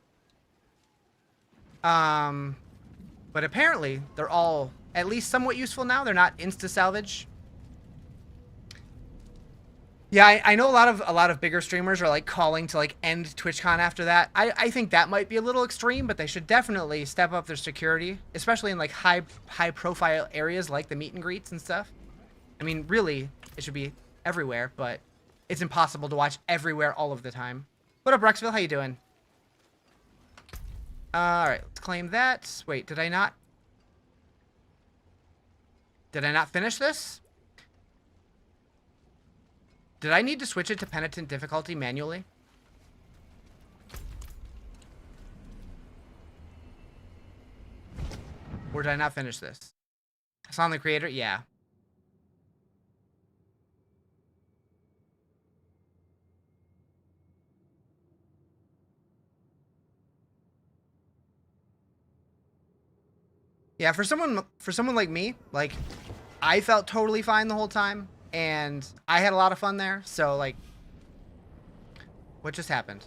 S3: But apparently they're all at least somewhat useful now. They're not insta-salvage. Yeah, I know a lot of bigger streamers are like calling to like end TwitchCon after that. I think that might be a little extreme, but they should definitely step up their security, especially in like high profile areas like the meet and greets and stuff. I mean, really, it should be everywhere, but it's impossible to watch everywhere all of the time. What up, Ruxville? How you doing? Alright, let's claim that. Wait, did I not finish this? Did I need to switch it to Penitent difficulty manually? Or did I not finish this? I saw on the creator? Yeah. Yeah, for someone like me, like I felt totally fine the whole time and I had a lot of fun there. So like what just happened?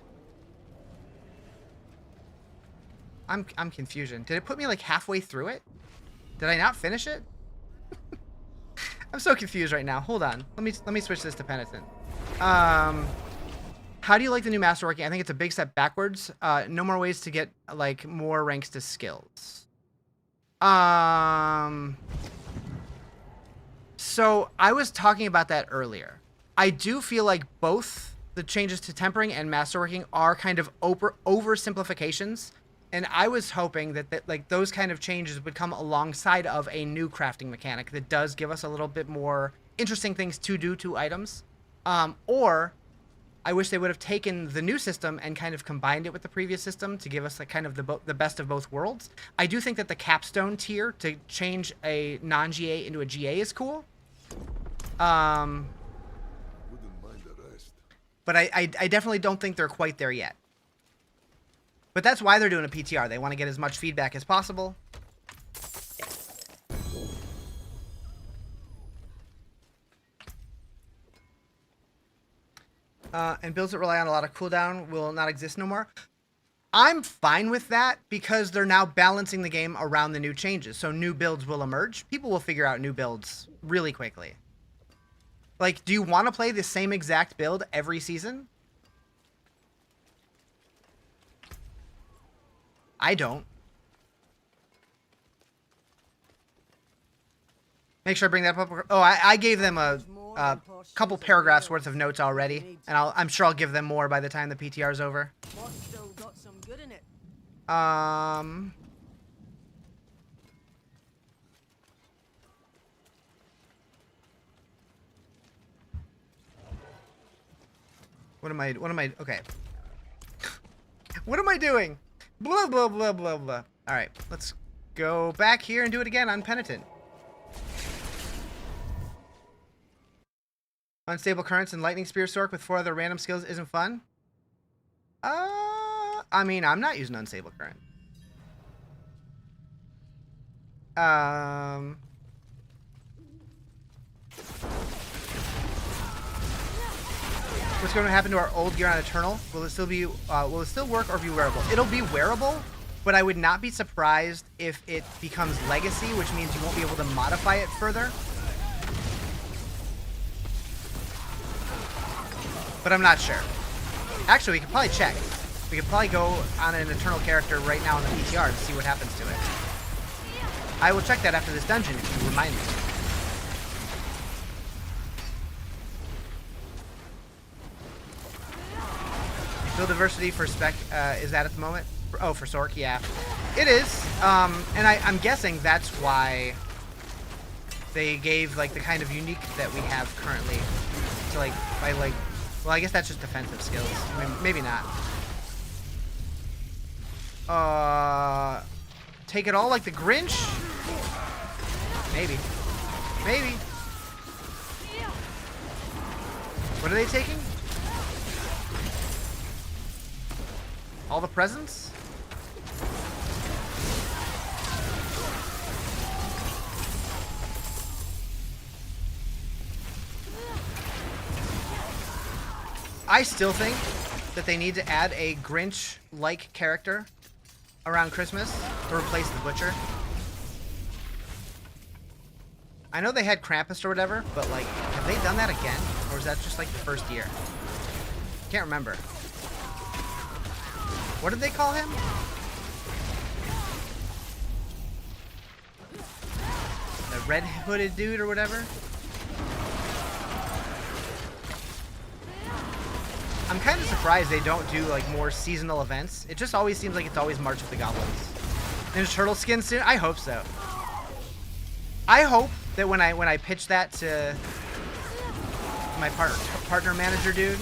S3: I'm confusion. Did it put me like halfway through it? Did I not finish it? I'm so confused right now. Hold on. Let me switch this to Penitent. How do you like the new Masterworking? I think it's a big step backwards. No more ways to get like more ranks to skills. So I was talking about that earlier. I do feel like both the changes to Tempering and Masterworking are kind of oversimplifications. And I was hoping that like those kind of changes would come alongside of a new crafting mechanic that does give us a little bit more interesting things to do to items. Or I wish they would have taken the new system and kind of combined it with the previous system to give us like kind of the best of both worlds. I do think that the Capstone tier to change a non-GA into a GA is cool. Wouldn't mind the rest. But I definitely don't think they're quite there yet. But that's why they're doing a PTR. They want to get as much feedback as possible. And builds that rely on a lot of cooldown will not exist no more. I'm fine with that because they're now balancing the game around the new changes. So new builds will emerge. People will figure out new builds really quickly. Like, do you want to play the same exact build every season? I don't. Make sure I bring that up. Oh, I gave them a couple paragraphs worth of notes already, and I'm sure I'll give them more by the time the PTR is over. What am I, okay. What am I doing? Blah, blah, blah, blah, blah. Alright, let's go back here and do it again on Penitent. Unstable currents and lightning spear sork with 4 other random skills isn't fun? I mean, I'm not using unstable current. What's going to happen to our old gear on Eternal? Will it still be, will it still work or be wearable? It'll be wearable, but I would not be surprised if it becomes legacy, which means you won't be able to modify it further. But I'm not sure. Actually, we could probably check. We could probably go on an Eternal character right now in the PTR to see what happens to it. I will check that after this dungeon if you remind me. Build diversity for spec, is that at the moment? Oh, for Sork, yeah. It is, and I'm guessing that's why they gave, like, the kind of unique that we have currently to, like, by, like, well, I guess that's just defensive skills. I mean, maybe not. Take it all like the Grinch? Maybe. Maybe. What are they taking? All the presents? I still think that they need to add a Grinch-like character around Christmas to replace the Butcher. I know they had Krampus or whatever, but, like, have they done that again? Or is that just, like, the first year? Can't remember. What did they call him? The red-hooded dude or whatever? I'm kind of surprised they don't do, like, more seasonal events. It just always seems like it's always March of the Goblins. Ninja Turtle skin soon? I hope so. I hope that when I pitch that to my partner manager dude,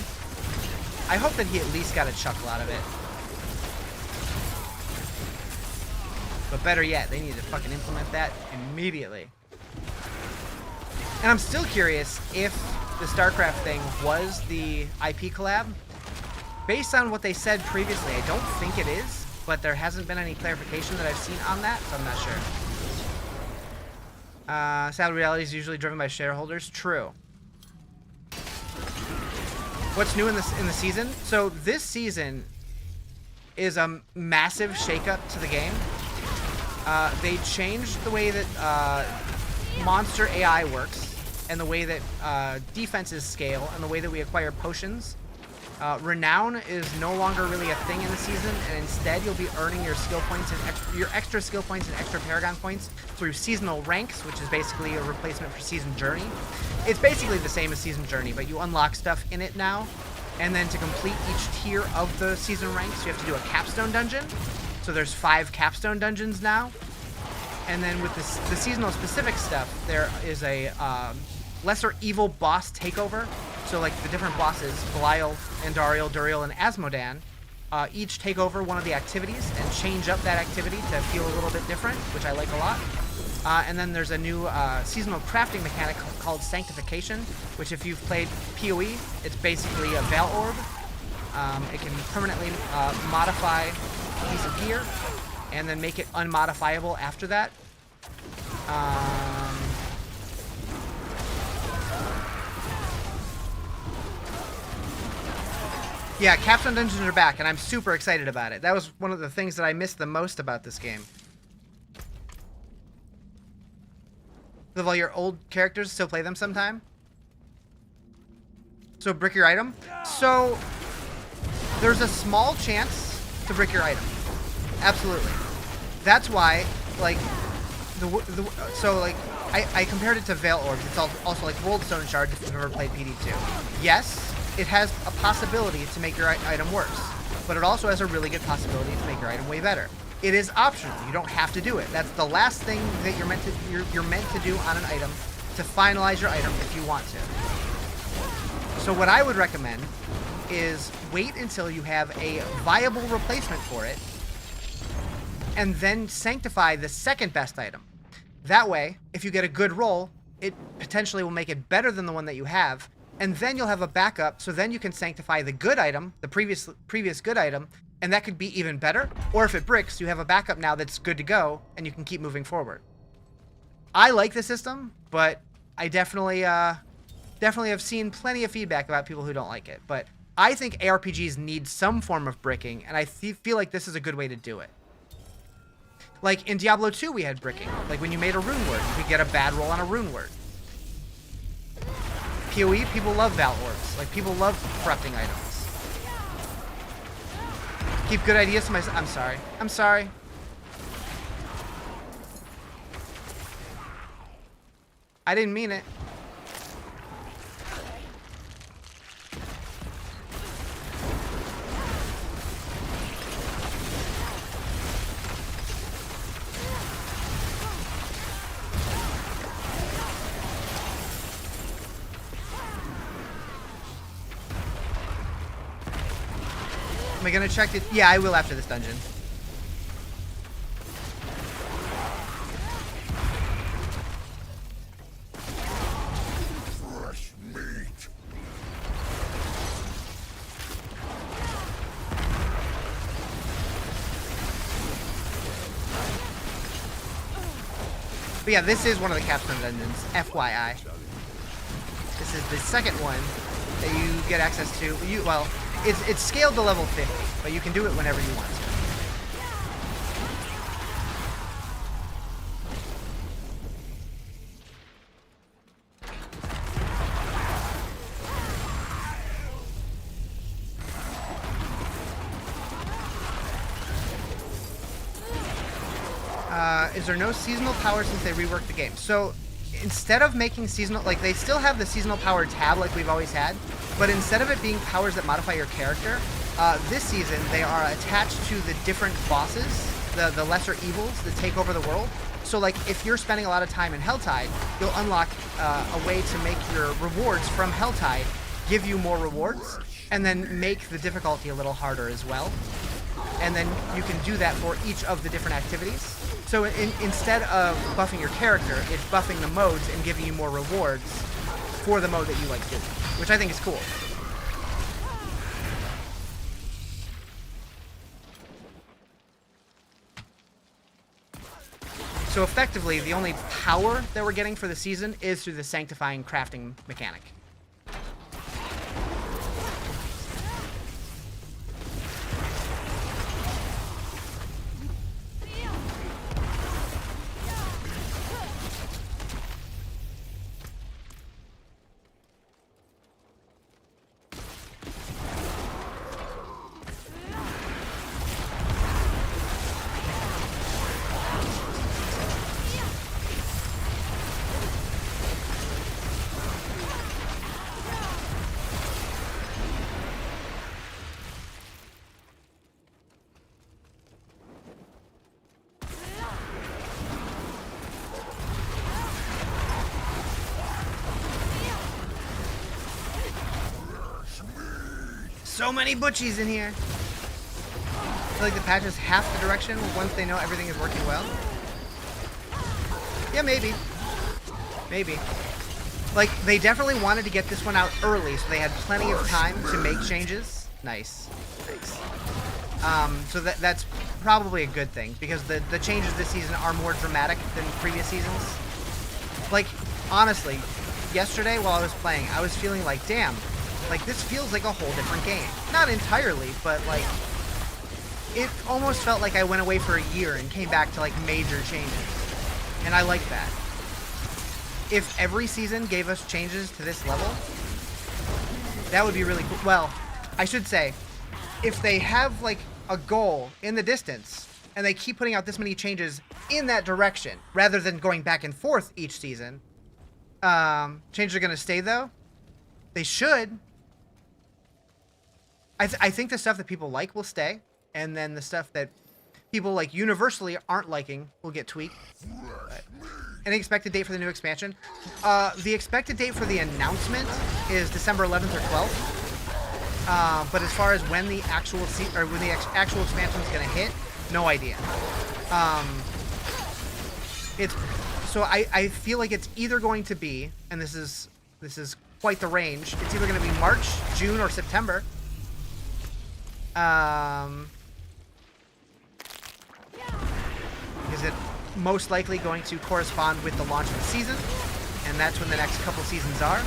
S3: I hope that he at least got a chuckle out of it. But better yet, they need to fucking implement that immediately. And I'm still curious if the StarCraft thing was the IP collab. Based on what they said previously, I don't think it is, but there hasn't been any clarification that I've seen on that, so I'm not sure. Sad reality is usually driven by shareholders. True. What's new in the season? So this season is a massive shakeup to the game. They changed the way that monster AI works, and the way that defenses scale, and the way that we acquire potions. Renown is no longer really a thing in the season, and instead you'll be earning your skill points and your extra skill points and extra Paragon points through seasonal ranks, which is basically a replacement for Season Journey. It's basically the same as Season Journey, but you unlock stuff in it now, and then to complete each tier of the season ranks, you have to do a Capstone Dungeon. So there's 5 Capstone Dungeons now. And then with the seasonal specific stuff, there is a lesser evil boss takeover. So like the different bosses, Belial, Andariel, Duriel, and Azmodan, each take over one of the activities and change up that activity to feel a little bit different, which I like a lot. And then there's a new seasonal crafting mechanic called Sanctification, which if you've played PoE, it's basically a Veil Orb. It can permanently modify a piece of gear and then make it unmodifiable after that. Yeah, Capstone Dungeons are back, and I'm super excited about it. That was one of the things that I missed the most about this game. Live all your old characters, still play them sometime? So brick your item? So there's a small chance to brick your item. Absolutely. That's why, like, I compared it to Veil Orbs. It's also like World Stone Shards if you've ever played PD2. Yes, it has a possibility to make your item worse, but it also has a really good possibility to make your item way better. It is optional. You don't have to do it. That's the last thing that you're meant to do on an item to finalize your item if you want to. So what I would recommend is wait until you have a viable replacement for it, and then sanctify the second best item. That way, if you get a good roll, it potentially will make it better than the one that you have, and then you'll have a backup, so then you can sanctify the good item, the previous good item, and that could be even better. Or if it bricks, you have a backup now that's good to go, and you can keep moving forward. I like the system, but I definitely have seen plenty of feedback about people who don't like it. But I think ARPGs need some form of bricking, and I feel like this is a good way to do it. Like in Diablo 2, we had bricking. Like when you made a rune word, you could get a bad roll on a rune word. PoE, people love Val Orbs. Like people love corrupting items. Keep good ideas to myself. I'm sorry. I'm sorry. I didn't mean it. Am I gonna check it? Yeah, I will after this dungeon.
S2: Fresh meat.
S3: But yeah, this is one of the Capstone Dungeons, FYI. This is the second one that you get access to. Well, it's scaled to level 50, but you can do it whenever you want to. Is there no seasonal power since they reworked the game? So instead of making seasonal, like they still have the seasonal power tab like we've always had, but instead of it being powers that modify your character, this season they are attached to the different bosses, the lesser evils that take over the world. So like if you're spending a lot of time in Helltide, you'll unlock a way to make your rewards from Helltide give you more rewards, and then make the difficulty a little harder as well. And then you can do that for each of the different activities. So instead of buffing your character, it's buffing the modes and giving you more rewards for the mode that you like doing, which I think is cool. So effectively, the only power that we're getting for the season is through the Sanctifying crafting mechanic. So many butchies in here. I feel like the patch is half the direction once they know everything is working well. Yeah, maybe. Maybe. Like, they definitely wanted to get this one out early, so they had plenty of time to make changes. Nice. Nice. So that's probably a good thing, because the changes this season are more dramatic than previous seasons. Like, honestly, yesterday while I was playing, I was feeling like, damn, Like, this feels like a whole different game. Not entirely, but, like, it almost felt like I went away for a year and came back to, like, major changes. And I like that. If every season gave us changes to this level, that would be really cool. Well, I should say, if they have, like, a goal in the distance, and they keep putting out this many changes in that direction, rather than going back and forth each season, changes are going to stay, though. They should. I think the stuff that people like will stay, and then the stuff that people like universally aren't liking will get tweaked. Any expected date for the new expansion? The expected date for the announcement is December 11th or 12th. But as far as when the actual actual expansion is going to hit, no idea. I feel like it's either going to be, and this is quite the range. It's either going to be March, June, or September. Is it most likely going to correspond with the launch of the season? And that's when the next couple seasons are.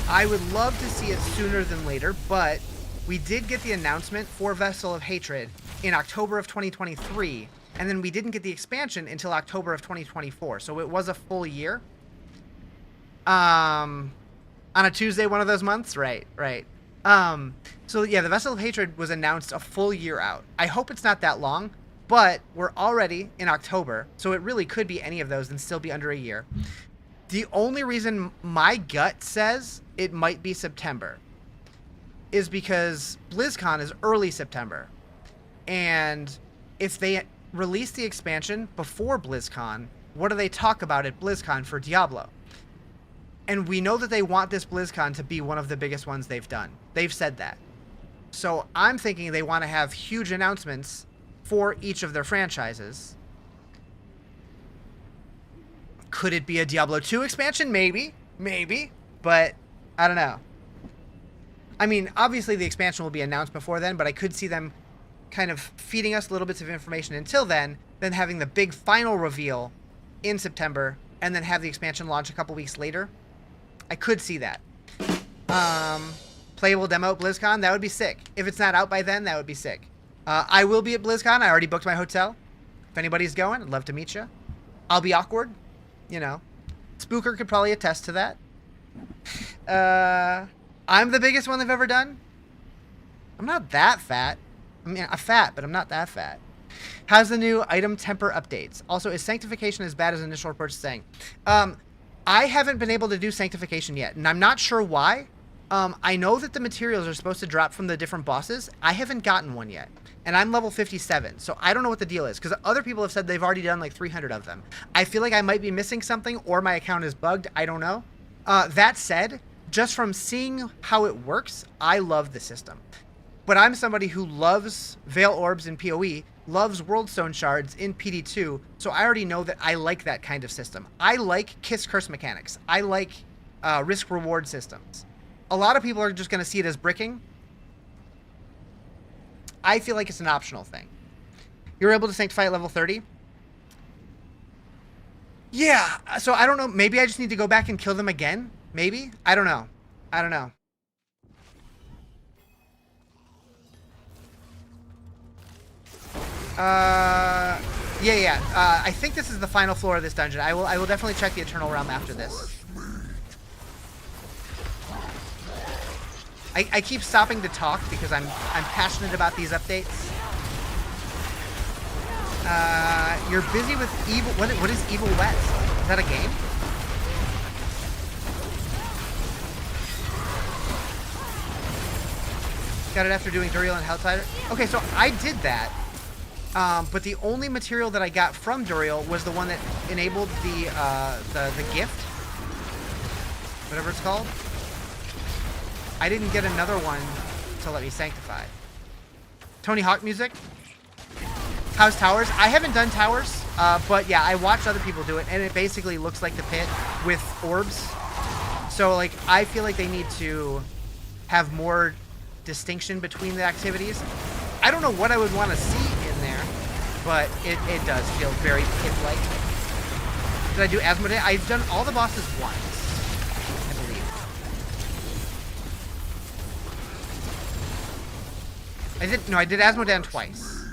S3: I would love to see it sooner than later, but we did get the announcement for Vessel of Hatred in October of 2023, and then we didn't get the expansion until October of 2024, so it was a full year. On a Tuesday, one of those months? Right. So yeah, the Vessel of Hatred was announced a full year out. I hope it's not that long, but we're already in October, so it really could be any of those and still be under a year. The only reason my gut says it might be September is because BlizzCon is early September. And if they release the expansion before BlizzCon, what do they talk about at BlizzCon for Diablo? And we know that they want this BlizzCon to be one of the biggest ones they've done. They've said that. So I'm thinking they want to have huge announcements for each of their franchises. Could it be a Diablo 2 expansion? Maybe. But I don't know. I mean, obviously the expansion will be announced before then, but I could see them kind of feeding us little bits of information until then having the big final reveal in September, and then have the expansion launch a couple weeks later. I could see that. Playable demo at BlizzCon, that would be sick. If it's not out by then, that would be sick. I will be at BlizzCon. I already booked my hotel. If anybody's going, I'd love to meet you. I'll be awkward. You know. Spooker could probably attest to that. I'm the biggest one they've ever done. I'm not that fat. I mean, I'm fat, but I'm not that fat. How's the new item temper updates? Also, is Sanctification as bad as initial reports saying? I haven't been able to do Sanctification yet, and I'm not sure why. I know that the materials are supposed to drop from the different bosses. I haven't gotten one yet, and I'm level 57, so I don't know what the deal is, because other people have said they've already done like 300 of them. I feel like I might be missing something, or my account is bugged. I don't know. That said, just from seeing how it works, I love the system. But I'm somebody who loves Veil Orbs in PoE, loves World Stone Shards in PD2, so I already know that I like that kind of system. I like Kiss Curse mechanics. I like risk-reward systems. A lot of people are just going to see it as bricking. I feel like it's an optional thing. You're able to sanctify at level 30? Yeah, so I don't know. Maybe I just need to go back and kill them again? Maybe? I don't know. Yeah. I think this is the final floor of this dungeon. I will definitely check the Eternal Realm after this. I keep stopping to talk because I'm passionate about these updates. You're busy with Evil... What is Evil West? Is that a game? Got it after doing Duriel and Helltider? Okay, so I did that. But the only material that I got from Duriel was the one that enabled the gift. Whatever it's called. I didn't get another one to let me sanctify. Tony Hawk music. How's Towers? I haven't done Towers, but yeah, I watched other people do it, and it basically looks like the pit with orbs. So, like, I feel like they need to have more distinction between the activities. I don't know what I would want to see in there, but it does feel very pit-like. Did I do Azmodan? I've done all the bosses once, I believe. I did Azmodan twice.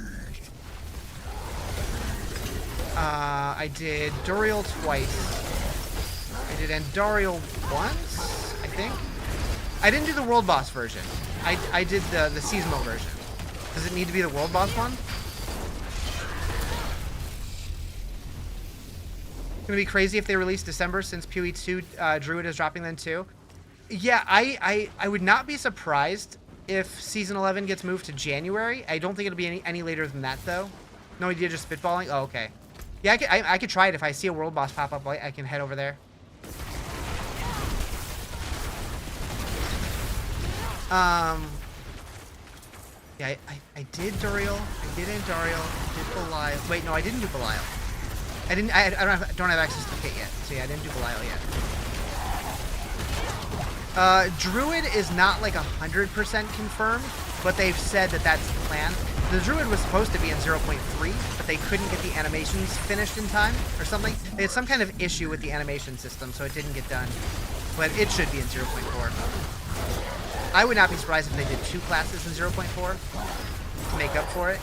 S3: I did Duriel twice. I did Andariel once, I think. I didn't do the world boss version. I did the seasonal version. Does it need to be the world boss one? It's gonna be crazy if they release December, since PoE 2 Druid is dropping then too. Yeah, I would not be surprised if Season 11 gets moved to January. I don't think it'll be any later than that, though. No idea, just spitballing? Oh, okay. Yeah, I could try it. If I see a world boss pop up, I can head over there. Yeah, I did Duriel, I did Andariel, I did Belial. Wait, no, I didn't do Belial. I don't have access to the kit yet, so yeah, I didn't do Belial yet. Druid is not like 100% confirmed, but they've said that that's the plan. The Druid was supposed to be in 0.3, but they couldn't get the animations finished in time or something. They had some kind of issue with the animation system, so it didn't get done. But it should be in 0.4. I would not be surprised if they did 2 classes in 0.4 to make up for it.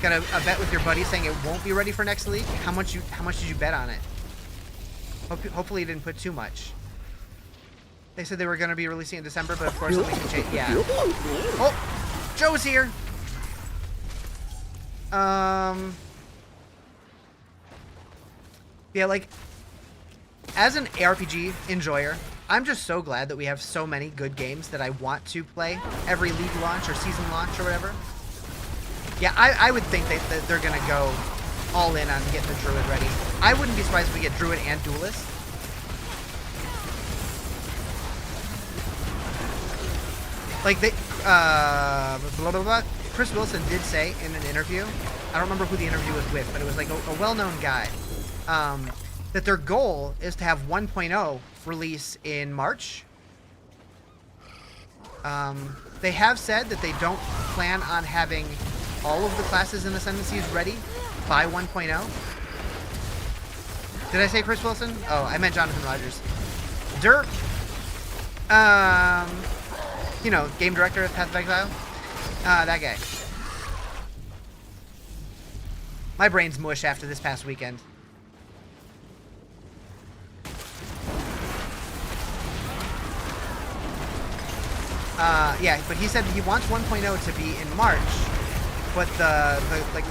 S3: Got a bet with your buddy saying it won't be ready for next league. How much did you bet on it? Hopefully you didn't put too much. They said they were going to be releasing in December, but of course we can change. Yeah. Oh, Joe's here. Yeah, like, as an RPG enjoyer, I'm just so glad that we have so many good games that I want to play every league launch or season launch or whatever. Yeah, I would think that they're going to go all in on getting the Druid ready. I wouldn't be surprised if we get Druid and Duelist. Like, they, blah, blah, blah. Chris Wilson did say in an interview, I don't remember who the interview was with, but it was like a well-known guy, that their goal is to have 1.0 release in March. They have said that they don't plan on having all of the classes and ascendancies ready by 1.0. Did I say Chris Wilson? Oh, I meant Jonathan Rogers. Derp. You know, game director of Path of Exile. That guy. My brain's mush after this past weekend. Yeah, but he said he wants 1.0 to be in March, but the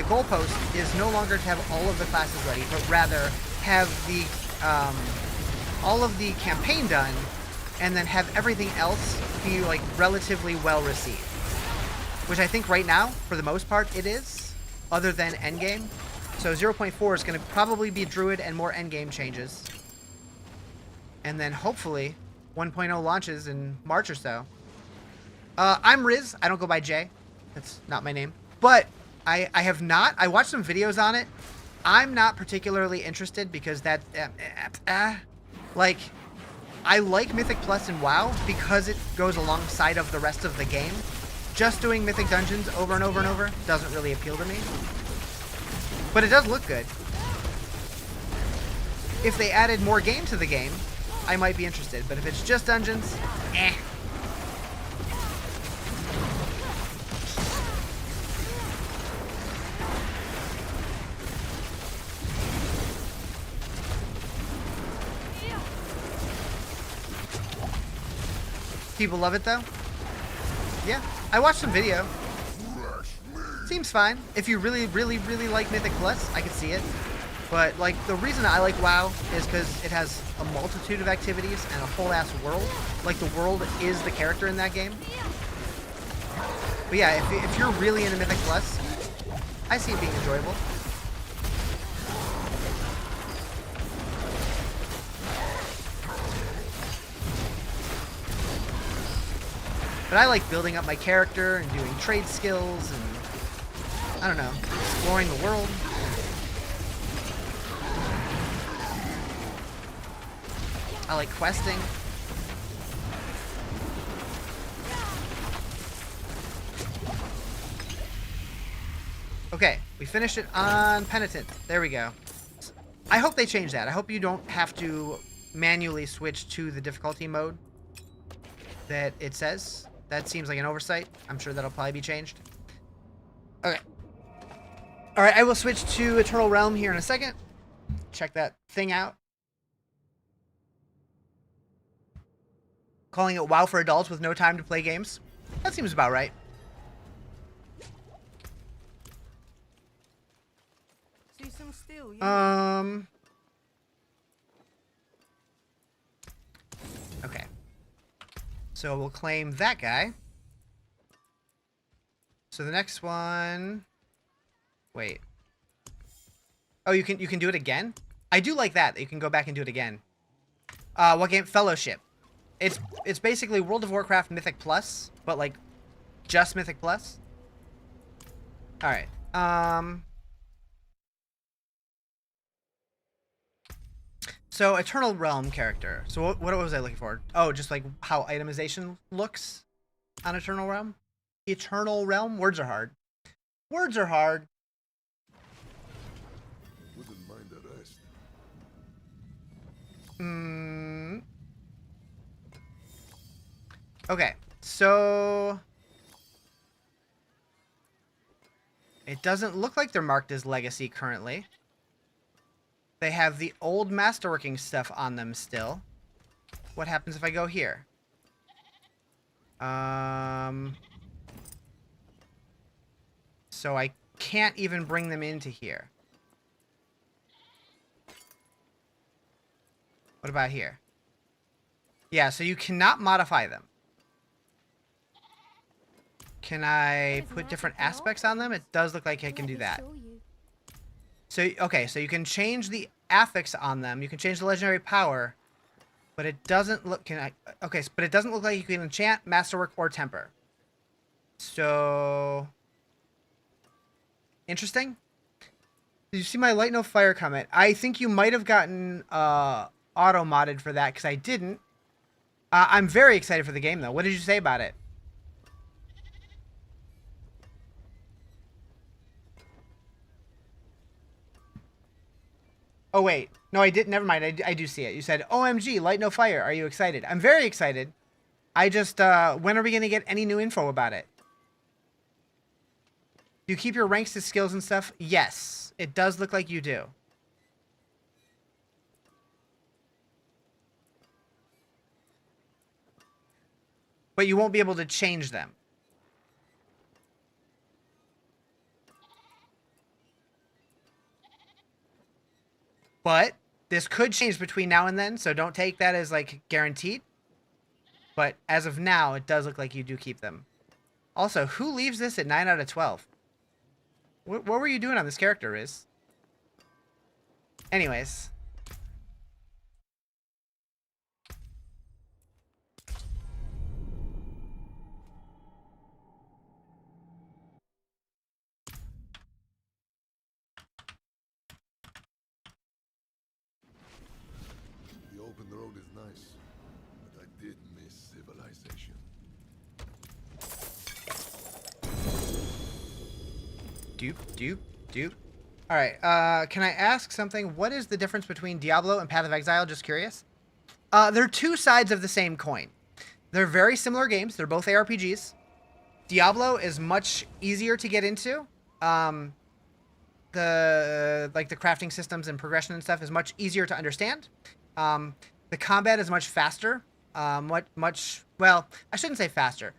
S3: goalpost is no longer to have all of the classes ready, but rather have the all of the campaign done, and then have everything else be like relatively well received. Which I think right now, for the most part, it is, other than Endgame. So 0.4 is going to probably be Druid and more Endgame changes. And then hopefully 1.0 launches in March or so. I'm Riz. I don't go by Jay. That's not my name. But I have not. I watched some videos on it. I'm not particularly interested because that... like, I like Mythic Plus and WoW because it goes alongside of the rest of the game. Just doing Mythic Dungeons over and over and over doesn't really appeal to me. But it does look good. If they added more game to the game, I might be interested. But if it's just dungeons, eh. People love it though? Yeah. I watched some video. Seems fine. If you really, really, really like Mythic Plus, I could see it. But, like, the reason I like WoW is because it has a multitude of activities and a whole-ass world. Like, the world is the character in that game. But yeah, if you're really into Mythic Plus, I see it being enjoyable. But I like building up my character and doing trade skills and, I don't know, exploring the world. I like questing. Okay, we finished it on Penitent. There we go. I hope they change that. I hope you don't have to manually switch to the difficulty mode that it says. That seems like an oversight. I'm sure that'll probably be changed. Okay. Alright, I will switch to Eternal Realm here in a second. Check that thing out. Calling it WoW for adults with no time to play games. That seems about right.
S1: See some steel, yeah.
S3: Okay. So we'll claim that guy. So the next one... Wait. Oh, you can do it again? I do like that you can go back and do it again. What game? Fellowship. It's basically World of Warcraft Mythic Plus, but like just Mythic Plus. All right. So Eternal Realm character. So what was I looking for? Oh, just like how itemization looks on Eternal Realm. Eternal Realm. Words are hard. Words are hard.
S2: Wouldn't mind the rest.
S3: Okay, so it doesn't look like they're marked as legacy currently. They have the old Masterworking stuff on them still. What happens if I go here? So I can't even bring them into here. What about here? Yeah, so you cannot modify them. Can I put different aspects on them? It does look like I can do that. So, okay, so you can change the affix on them. You can change the legendary power, but it doesn't look... Okay, but it doesn't look like you can enchant, masterwork, or temper. So... Interesting. Did you see my light no fire comment? I think you might have gotten auto-modded for that, because I didn't. I'm very excited for the game, though. What did you say about it? Oh, wait. No, I didn't. Never mind. I do see it. You said, OMG, light no fire. Are you excited? I'm very excited. I just, when are we going to get any new info about it? Do you keep your ranks to skills and stuff? Yes. It does look like you do. But you won't be able to change them. But this could change between now and then, so don't take that as, like, guaranteed. But as of now, it does look like you do keep them. Also, who leaves this at 9 out of 12? What were you doing on this character, Riz? Anyways.
S2: The open road is nice, but I did miss civilization.
S3: Dupe. Alright, can I ask something? What is the difference between Diablo and Path of Exile? Just curious. They're two sides of the same coin. They're very similar games. They're both ARPGs. Diablo is much easier to get into. The crafting systems and progression and stuff is much easier to understand. The combat is much faster. Well, I shouldn't say faster.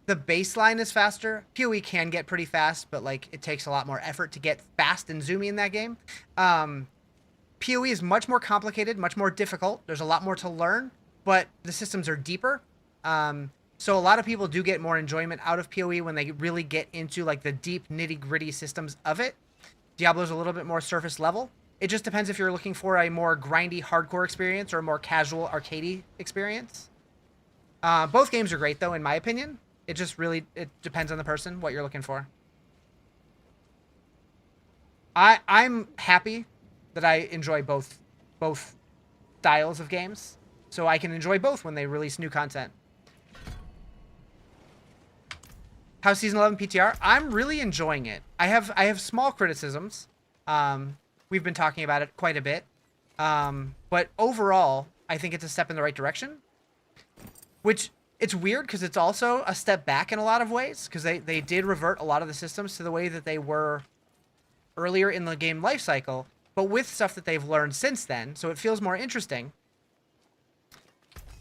S3: The baseline is faster. PoE can get pretty fast, but like it takes a lot more effort to get fast and zoomy in that game. PoE is much more complicated, much more difficult. There's a lot more to learn, but the systems are deeper. So a lot of people do get more enjoyment out of PoE when they really get into like the deep nitty-gritty systems of it. Diablo's a little bit more surface level. It just depends if you're looking for a more grindy, hardcore experience or a more casual, arcadey experience. Both games are great, though, in my opinion. It just really, it depends on the person, what you're looking for. I'm happy that I enjoy both styles of games, so I can enjoy both when they release new content. How's season 11 PTR? I'm really enjoying it. I have small criticisms. We've been talking about it quite a bit. But overall, I think it's a step in the right direction. Which, it's weird because it's also a step back in a lot of ways. Because they did revert a lot of the systems to the way that they were earlier in the game life cycle. But with stuff that they've learned since then. So it feels more interesting.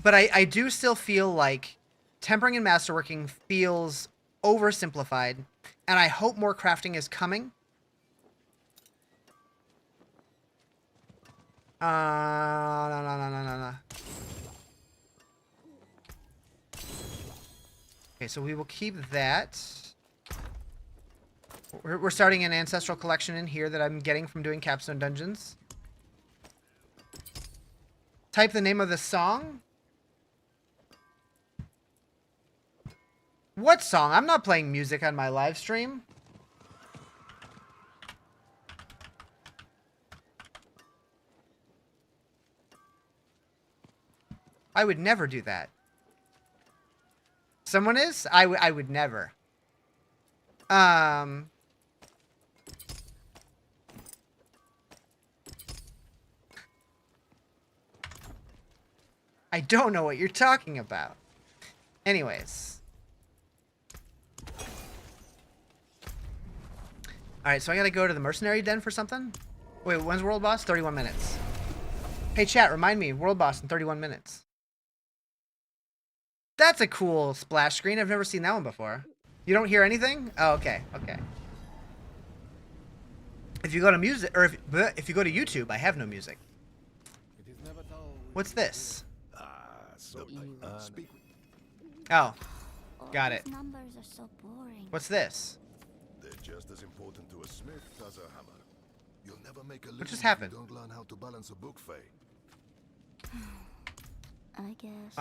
S3: But I do still feel like Tempering and Masterworking feels oversimplified, and I hope more crafting is coming. No. Okay, so we will keep that. We're starting an ancestral collection in here that I'm getting from doing Capstone Dungeons. Type the name of the song. What song? I'm not playing music on my live stream. I would never do that. Someone is? I would never. I don't know what you're talking about. Anyways. Alright, so I gotta go to the mercenary den for something? Wait, when's World Boss? 31 minutes. Hey chat, remind me, World Boss in 31 minutes. That's a cool splash screen. I've never seen that one before. You don't hear anything? Oh, okay, okay. If you go to music, or if you go to YouTube, I have no music. What's this? Oh, got it.
S4: Numbers are so boring.
S3: What's this?
S2: They're just as important to a smith as a hammer. You'll never make a living
S3: What just
S2: if you
S3: happened?
S2: don't learn how to balance a book, Faye.
S4: I guess.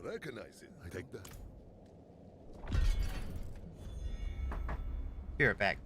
S2: Recognize it. I take that.
S3: Be right back.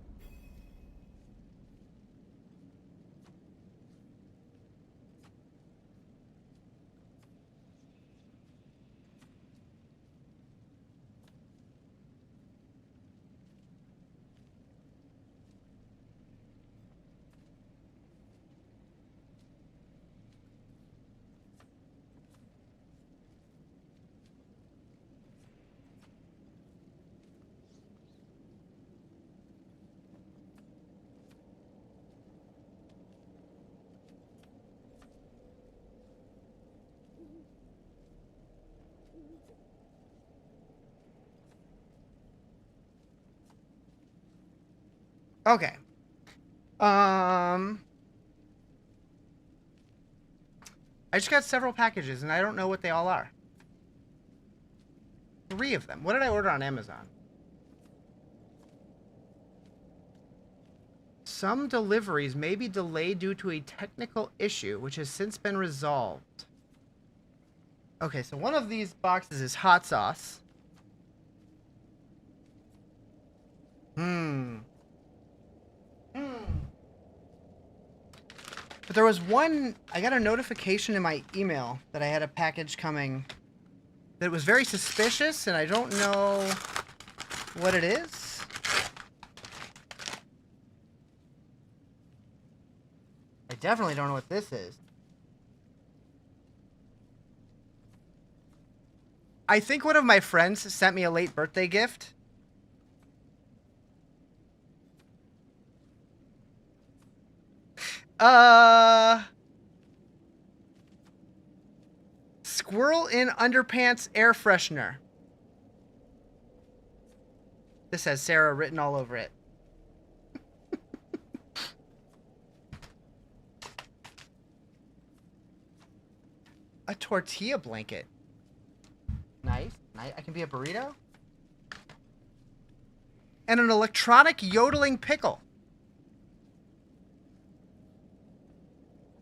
S3: Okay. I just got several packages, and I don't know what they all are. 3 of them. What did I order on Amazon? Some deliveries may be delayed due to a technical issue, which has since been resolved. Okay, so one of these boxes is hot sauce. But there was one, I got a notification in my email that I had a package coming that was very suspicious, and I don't know what it is. I definitely don't know what this is. I think one of my friends sent me a late birthday gift. Squirrel in underpants air freshener. This has Sarah written all over it. A tortilla blanket. Nice. I can be a burrito. And an electronic yodeling pickle.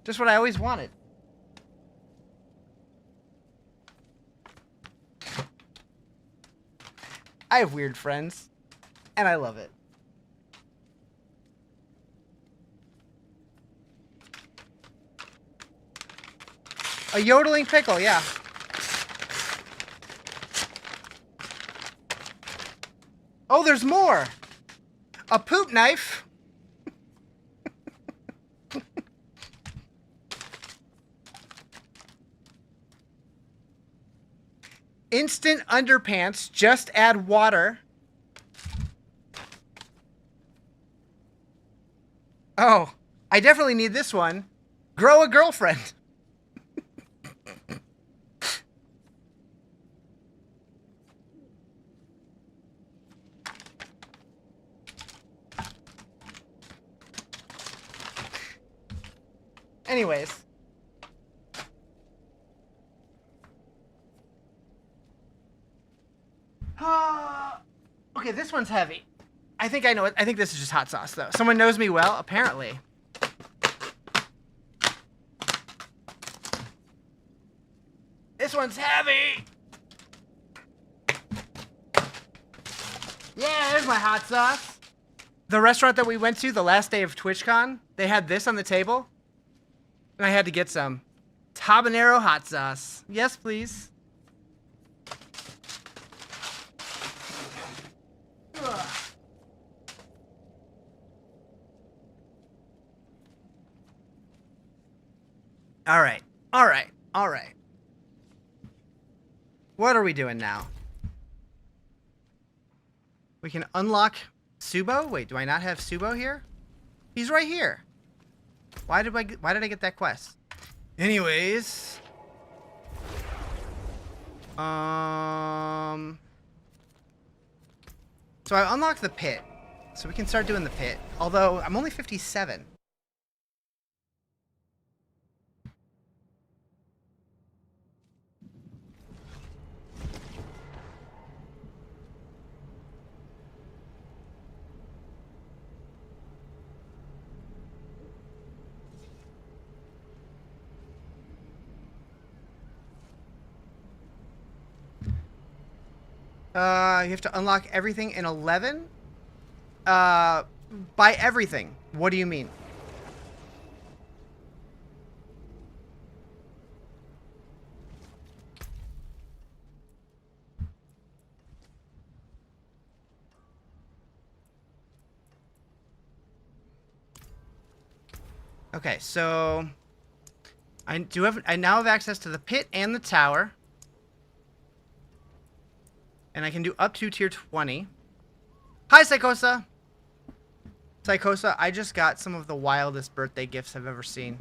S3: Just what I always wanted. I have weird friends, and I love it. A yodeling pickle, yeah. Oh, there's more. A poop knife. Instant underpants. Just add water. Oh, I definitely need this one. Grow a girlfriend. Anyways. Okay, this one's heavy. I think I know it. I think this is just hot sauce, though. Someone knows me well, apparently. This one's heavy. Yeah, there's my hot sauce. The restaurant that we went to the last day of TwitchCon, they had this on the table. And I had to get some. Habanero hot sauce. Yes, please. Ugh. All right. All right. All right. What are we doing now? We can unlock Subo? Wait, do I not have Subo here? He's right here. Why did I get that quest? Anyways. So I unlocked the pit. So we can start doing the pit. Although I'm only 57. You have to unlock everything in 11? By everything. What do you mean? Okay, so I now have access to the pit and the tower. And I can do up to tier 20. Hi, Psychosa! Psychosa, I just got some of the wildest birthday gifts I've ever seen.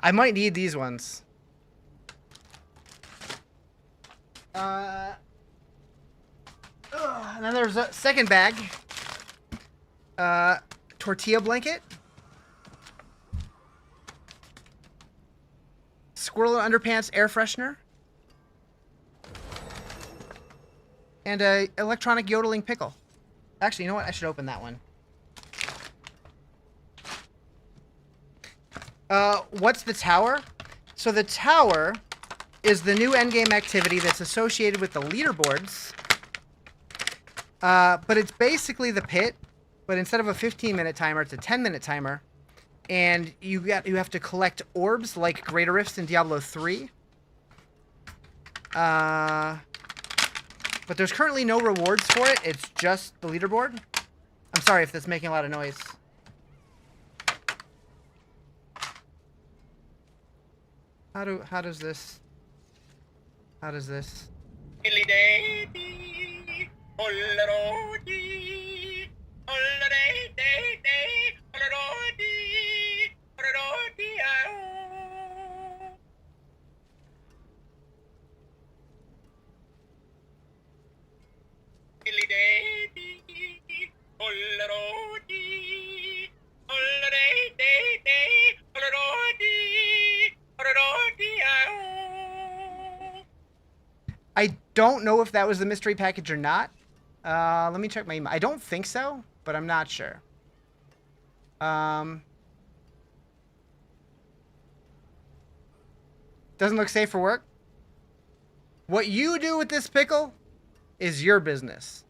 S3: I might need these ones. And then there's a second bag. Tortilla blanket. Squirrel and underpants air freshener. And a electronic yodeling pickle. Actually, you know what? I should open that one. What's the tower? So the tower is the new endgame activity that's associated with the leaderboards. But it's basically the pit, but instead of a 15-minute timer, it's a 10-minute timer. And you have to collect orbs like Greater Rifts in Diablo 3. But there's currently no rewards for it. It's just the leaderboard. I'm sorry if that's making a lot of noise. How does this? I don't know if that was the mystery package or not. Let me check my email. I don't think so, but I'm not sure. Doesn't look safe for work. What you do with this pickle is your business.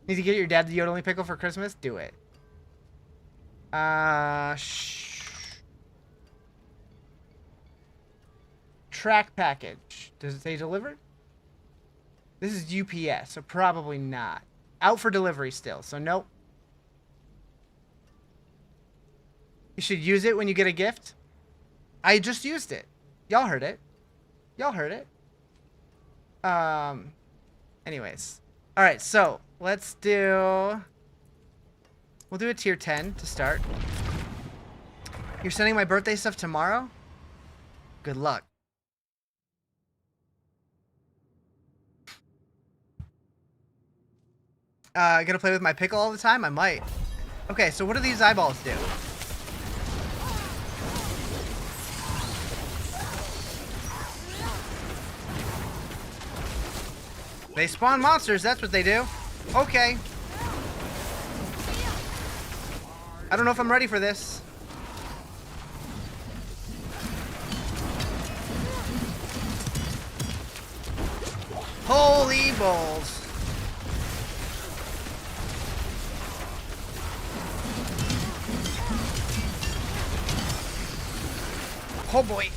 S3: Need to get your dad the yodeling pickle for Christmas? Do it. Track package. Does it say delivered? This is UPS, so probably not. Out for delivery still, so nope. You should use it when you get a gift. I just used it. Y'all heard it. Y'all heard it. Anyways. Alright, so let's do... We'll do a tier 10 to start. You're sending my birthday stuff tomorrow? Good luck. Gonna play with my pickle all the time? I might. Okay, so what do these eyeballs do? They spawn monsters, that's what they do. Okay. I don't know if I'm ready for this. Holy balls. Oh boy.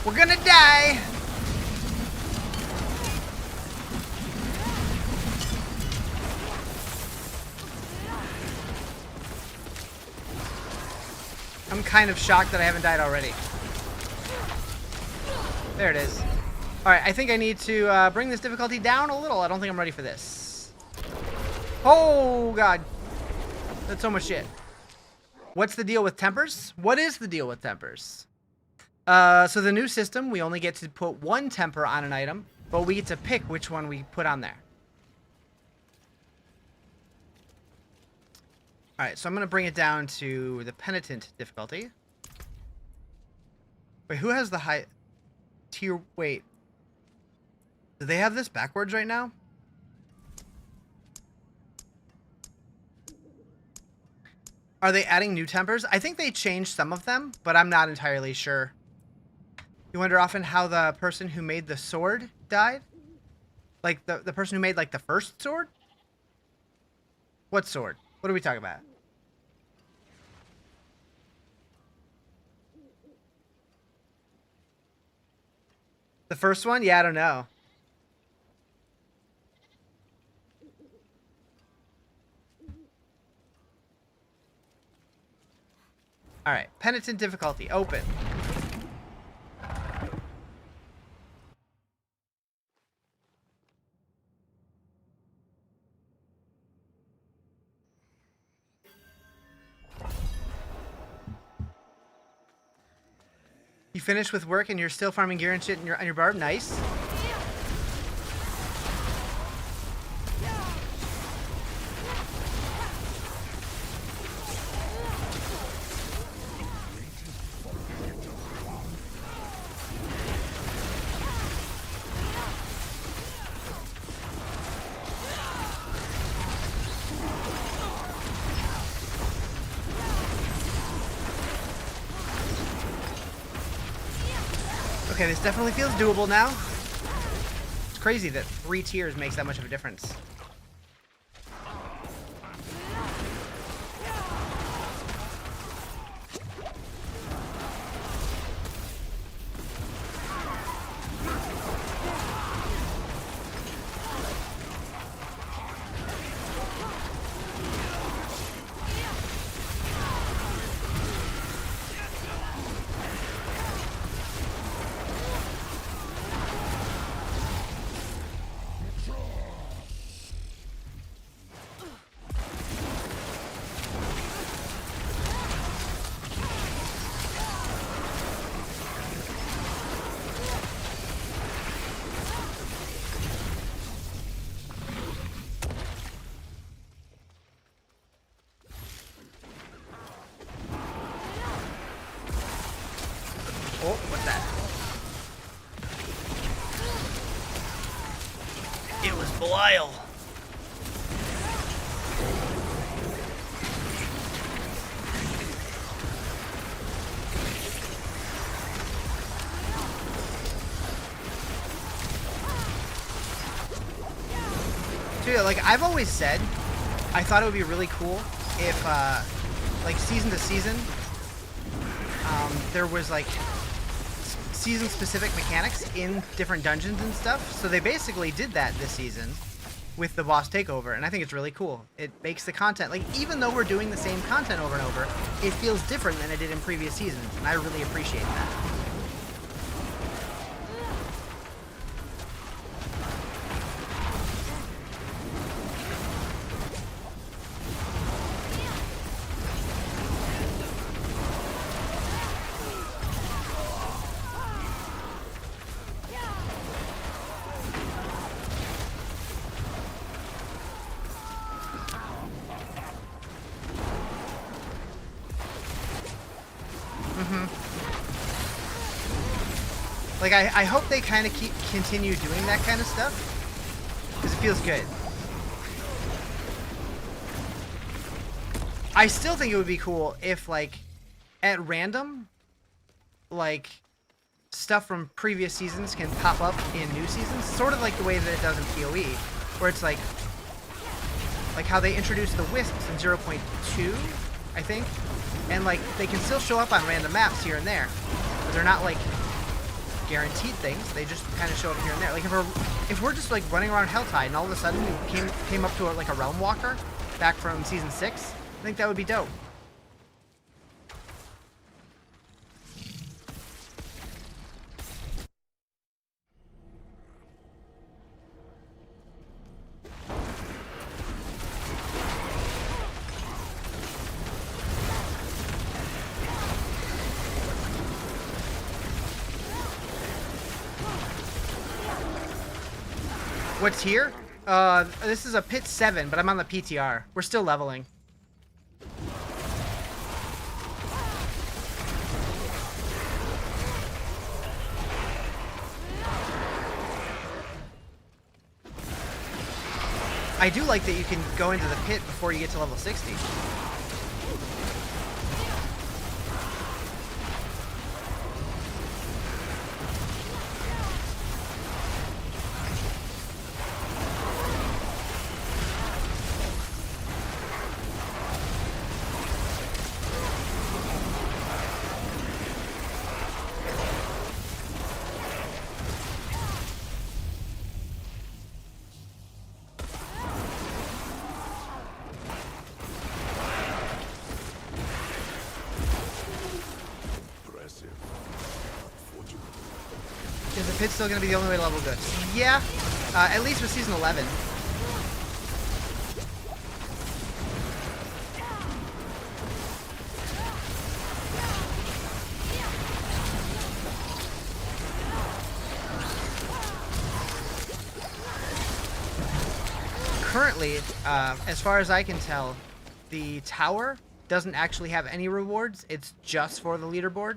S3: We're gonna die. I'm kind of shocked that I haven't died already. There it is. Alright, I think I need to bring this difficulty down a little. I don't think I'm ready for this. Oh, God. That's so much shit. What's the deal with tempers? What is the deal with tempers? So the new system, we only get to put one temper on an item, but we get to pick which one we put on there. Alright, so I'm going to bring it down to the penitent difficulty. Wait, who has the high tier? Wait. Do they have this backwards right now? Are they adding new tempers? I think they changed some of them, but I'm not entirely sure. You wonder often how the person who made the sword died? Like the person who made like the first sword? What sword? What are we talking about? The first one? Yeah, I don't know. Alright, penitent difficulty, open. You finished with work and you're still farming gear and shit on your barb? Nice. Okay, this definitely feels doable now. It's crazy that 3 tiers makes that much of a difference. like I've always said, I thought it would be really cool if, like season to season, there was like season-specific mechanics in different dungeons and stuff. So they basically did that this season with the boss takeover, and I think it's really cool. It makes the content, like, even though we're doing the same content over and over, it feels different than it did in previous seasons, and I really appreciate that. Like, I hope they kind of continue doing that kind of stuff, because it feels good. I still think it would be cool if, like, at random, like, stuff from previous seasons can pop up in new seasons, sort of like the way that it does in PoE, where it's like how they introduced the Wisps in 0.2, I think, and, like, they can still show up on random maps here and there, but they're not, like, guaranteed things. They just kind of show up here and there. Like if we're just like running around Helltide and all of a sudden we came up to like a Realm Walker back from season 6, I think that would be dope. What's here? This is a pit 7, but I'm on the PTR. We're still leveling. I do like that you can go into the pit before you get to level 60. Is the pit still going to be the only way to level good? Yeah, at least with season 11. Currently, as far as I can tell, the tower doesn't actually have any rewards. It's just for the leaderboard,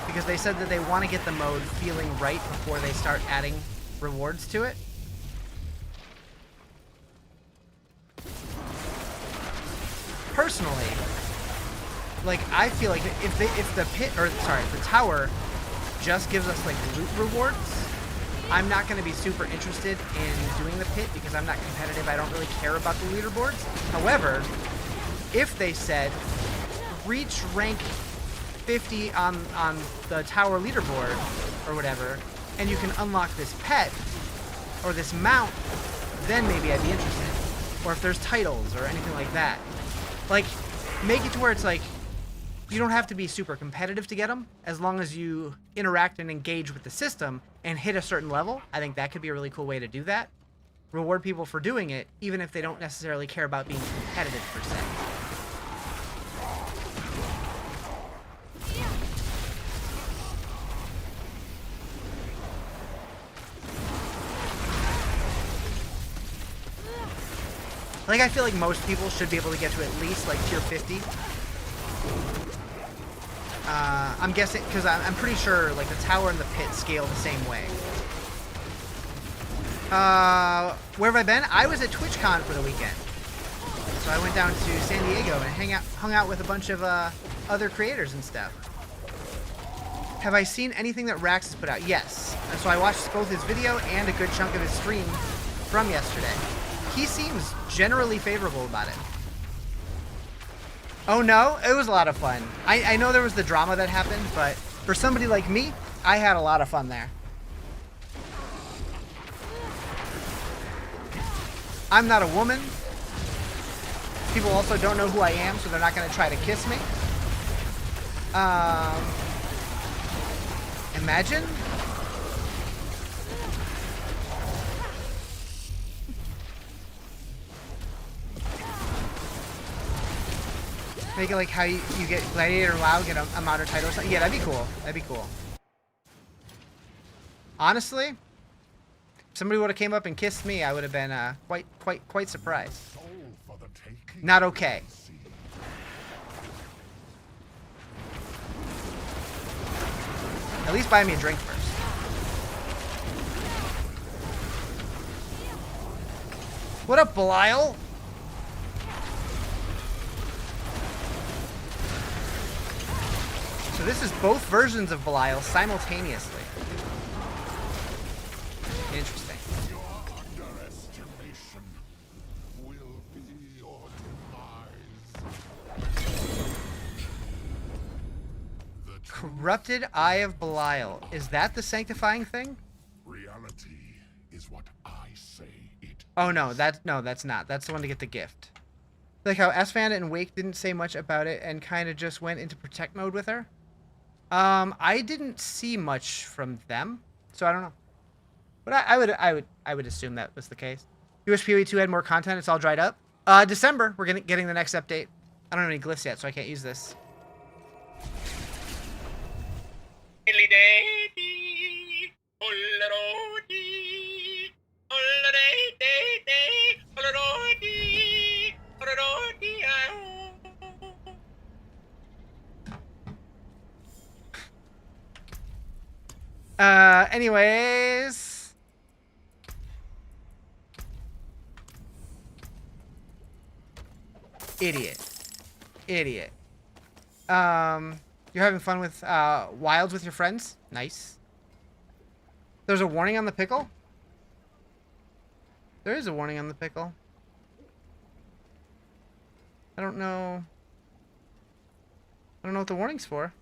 S3: because they said that they want to get the mode feeling right before they start adding rewards to it. Personally, like, I feel like if the tower just gives us like loot rewards, I'm not going to be super interested in doing the pit because I'm not competitive. I don't really care about the leaderboards. However, if they said reach rank 50 on the tower leaderboard or whatever, and you can unlock this pet or this mount, then maybe I'd be interested. Or if there's titles or anything like that. Like, make it to where it's like, you don't have to be super competitive to get them, as long as you interact and engage with the system and hit a certain level. I think that could be a really cool way to do that. Reward people for doing it, even if they don't necessarily care about being competitive per se. Like, I feel like most people should be able to get to at least, like, tier 50. I'm guessing, because I'm pretty sure, like, the tower and the pit scale the same way. Where have I been? I was at TwitchCon for the weekend. So I went down to San Diego and hung out with a bunch of other creators and stuff. Have I seen anything that Rax has put out? Yes. So I watched both his video and a good chunk of his stream from yesterday. he seems generally favorable about it. Oh no, it was a lot of fun. I know there was the drama that happened, but for somebody like me, I had a lot of fun there. I'm not a woman. People also don't know who I am, so they're not going to try to kiss me. Imagine. Make it like how you get Gladiator WoW, get a modern title or something. Yeah, that'd be cool. That'd be cool. Honestly, if somebody would have came up and kissed me, I would have been quite surprised. Not okay. At least buy me a drink first. What up, Belial? So this is both versions of Belial simultaneously. Interesting.
S2: Your underestimation will be your demise.
S3: Corrupted Eye of Belial. Is that the sanctifying thing?
S2: Reality is what I say it.
S3: Oh no, that's not. That's the one to get the gift. Like how Esfand and Wake didn't say much about it and kind of just went into protect mode with her. I didn't see much from them, so I don't know. But I would assume that was the case. You wish PoE 2 had more content. It's all dried up. December, we're getting the next update. I don't have any glyphs yet, so I can't use this. Anyways. Idiot. You're having fun with wilds with your friends? Nice. There's a warning on the pickle? There is a warning on the pickle. I don't know what the warning's for.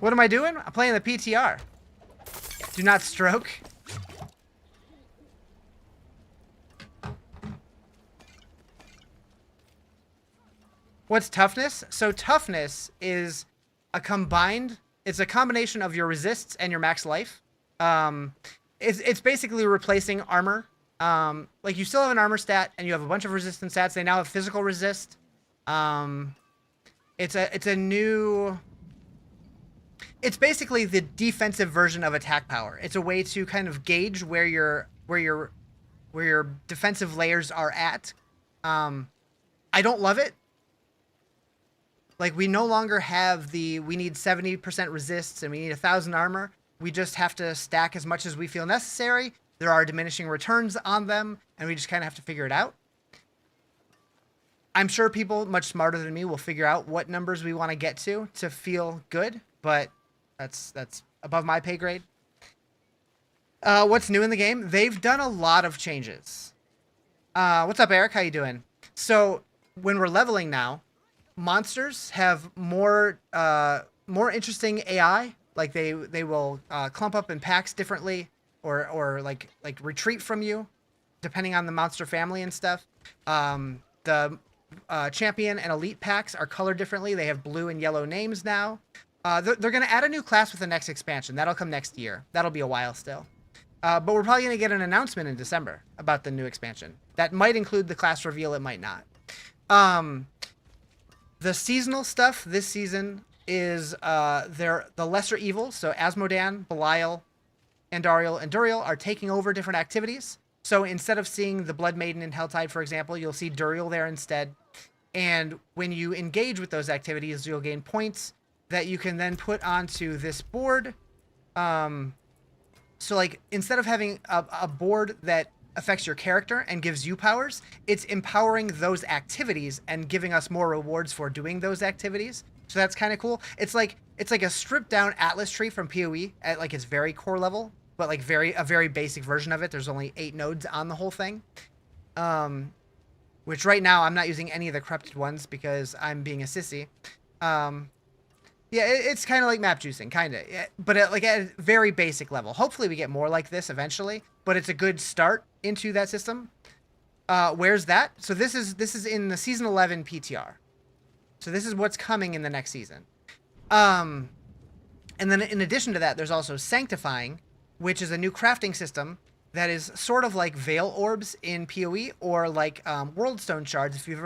S3: What am I doing? I'm playing the PTR. Do not stroke. What's toughness? So toughness is it's a combination of your resists and your max life. It's basically replacing armor. Like you still have an armor stat and you have a bunch of resistance stats. They now have physical resist. It's basically the defensive version of attack power. It's a way to kind of gauge where your defensive layers are at. I don't love it. Like we no longer have we need 70% resists and we need 1,000 armor. We just have to stack as much as we feel necessary. There are diminishing returns on them, and we just kind of have to figure it out. I'm sure people much smarter than me will figure out what numbers we want to get to feel good, but that's above my pay grade. What's new in the game? They've done a lot of changes. What's up, Eric? How you doing? So when we're leveling now, monsters have more interesting AI. Like they will clump up in packs differently, or like retreat from you, depending on the monster family and stuff. The champion and elite packs are colored differently. They have blue and yellow names now. They're going to add a new class with the next expansion. That'll come next year. That'll be a while still. But we're probably going to get an announcement in December about the new expansion. That might include the class reveal. It might not. The seasonal stuff this season is the lesser evils. So Azmodan, Belial, Andariel, and Duriel are taking over different activities. So instead of seeing the Blood Maiden in Helltide, for example, you'll see Duriel there instead. And when you engage with those activities, you'll gain points that you can then put onto this board. So like instead of having a board that affects your character and gives you powers, it's empowering those activities and giving us more rewards for doing those activities. So that's kind of cool. It's like a stripped down Atlas tree from PoE at like its very core level. but like a very basic version of it. There's only 8 nodes on the whole thing. Which right now I'm not using any of the corrupted ones because I'm being a sissy. Yeah, it's kind of like map juicing, kind of, but at a very basic level. Hopefully we get more like this eventually, but it's a good start into that system. Where's that? So this is in the season 11 PTR. So this is what's coming in the next season. And then in addition to that, there's also Sanctifying, which is a new crafting system that is sort of like Veil Orbs in PoE, or like World Stone Shards if you've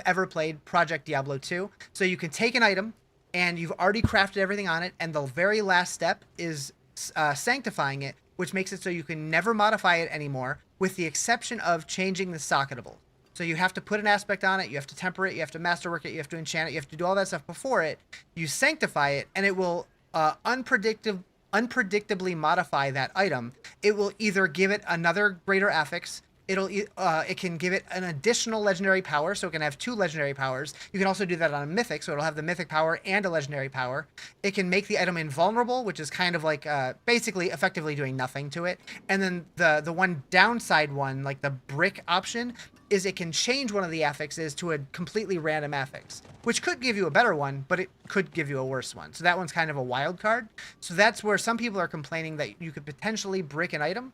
S3: ever played Project Diablo 2. So you can take an item and you've already crafted everything on it, and the very last step is sanctifying it, which makes it so you can never modify it anymore, with the exception of changing the socketable. So you have to put an aspect on it, you have to temper it, you have to masterwork it, you have to enchant it, you have to do all that stuff before it. You sanctify it, and it will unpredictably modify that item. It will either give it another greater affix, it can give it an additional legendary power, so it can have 2 legendary powers. You can also do that on a mythic, so it'll have the mythic power and a legendary power. It can make the item invulnerable, which is kind of like basically effectively doing nothing to it. And then the one downside one, like the brick option, is it can change one of the affixes to a completely random affix, which could give you a better one, but it could give you a worse one. So that one's kind of a wild card. So that's where some people are complaining that you could potentially brick an item,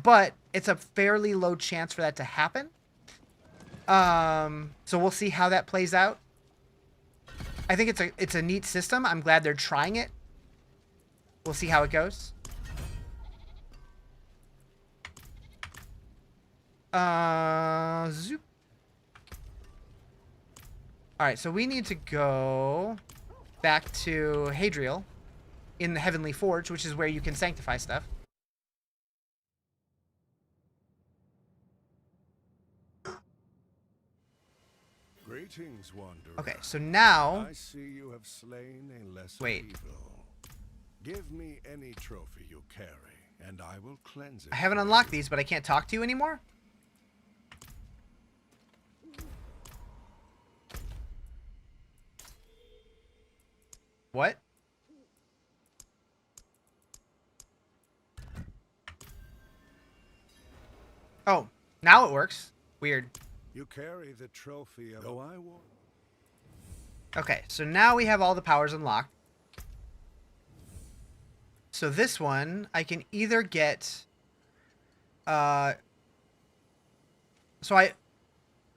S3: but it's a fairly low chance for that to happen. So we'll see how that plays out. I think it's a neat system. I'm glad they're trying it. We'll see how it goes. Zoop. Alright, so we need to go back to Hadriel in the Heavenly Forge, which is where you can sanctify stuff.
S2: Greetings, wanderer.
S3: Okay, so now...
S2: I see you have slain a lesser
S3: Wait.
S2: evil. Give me any trophy you carry, and I will cleanse it.
S3: I haven't unlocked these, but I can't talk to you anymore? What? Oh, now it works. Weird.
S2: You carry the trophy of... Though I won't...
S3: Okay, so now we have all the powers unlocked. So this one, I can either get... So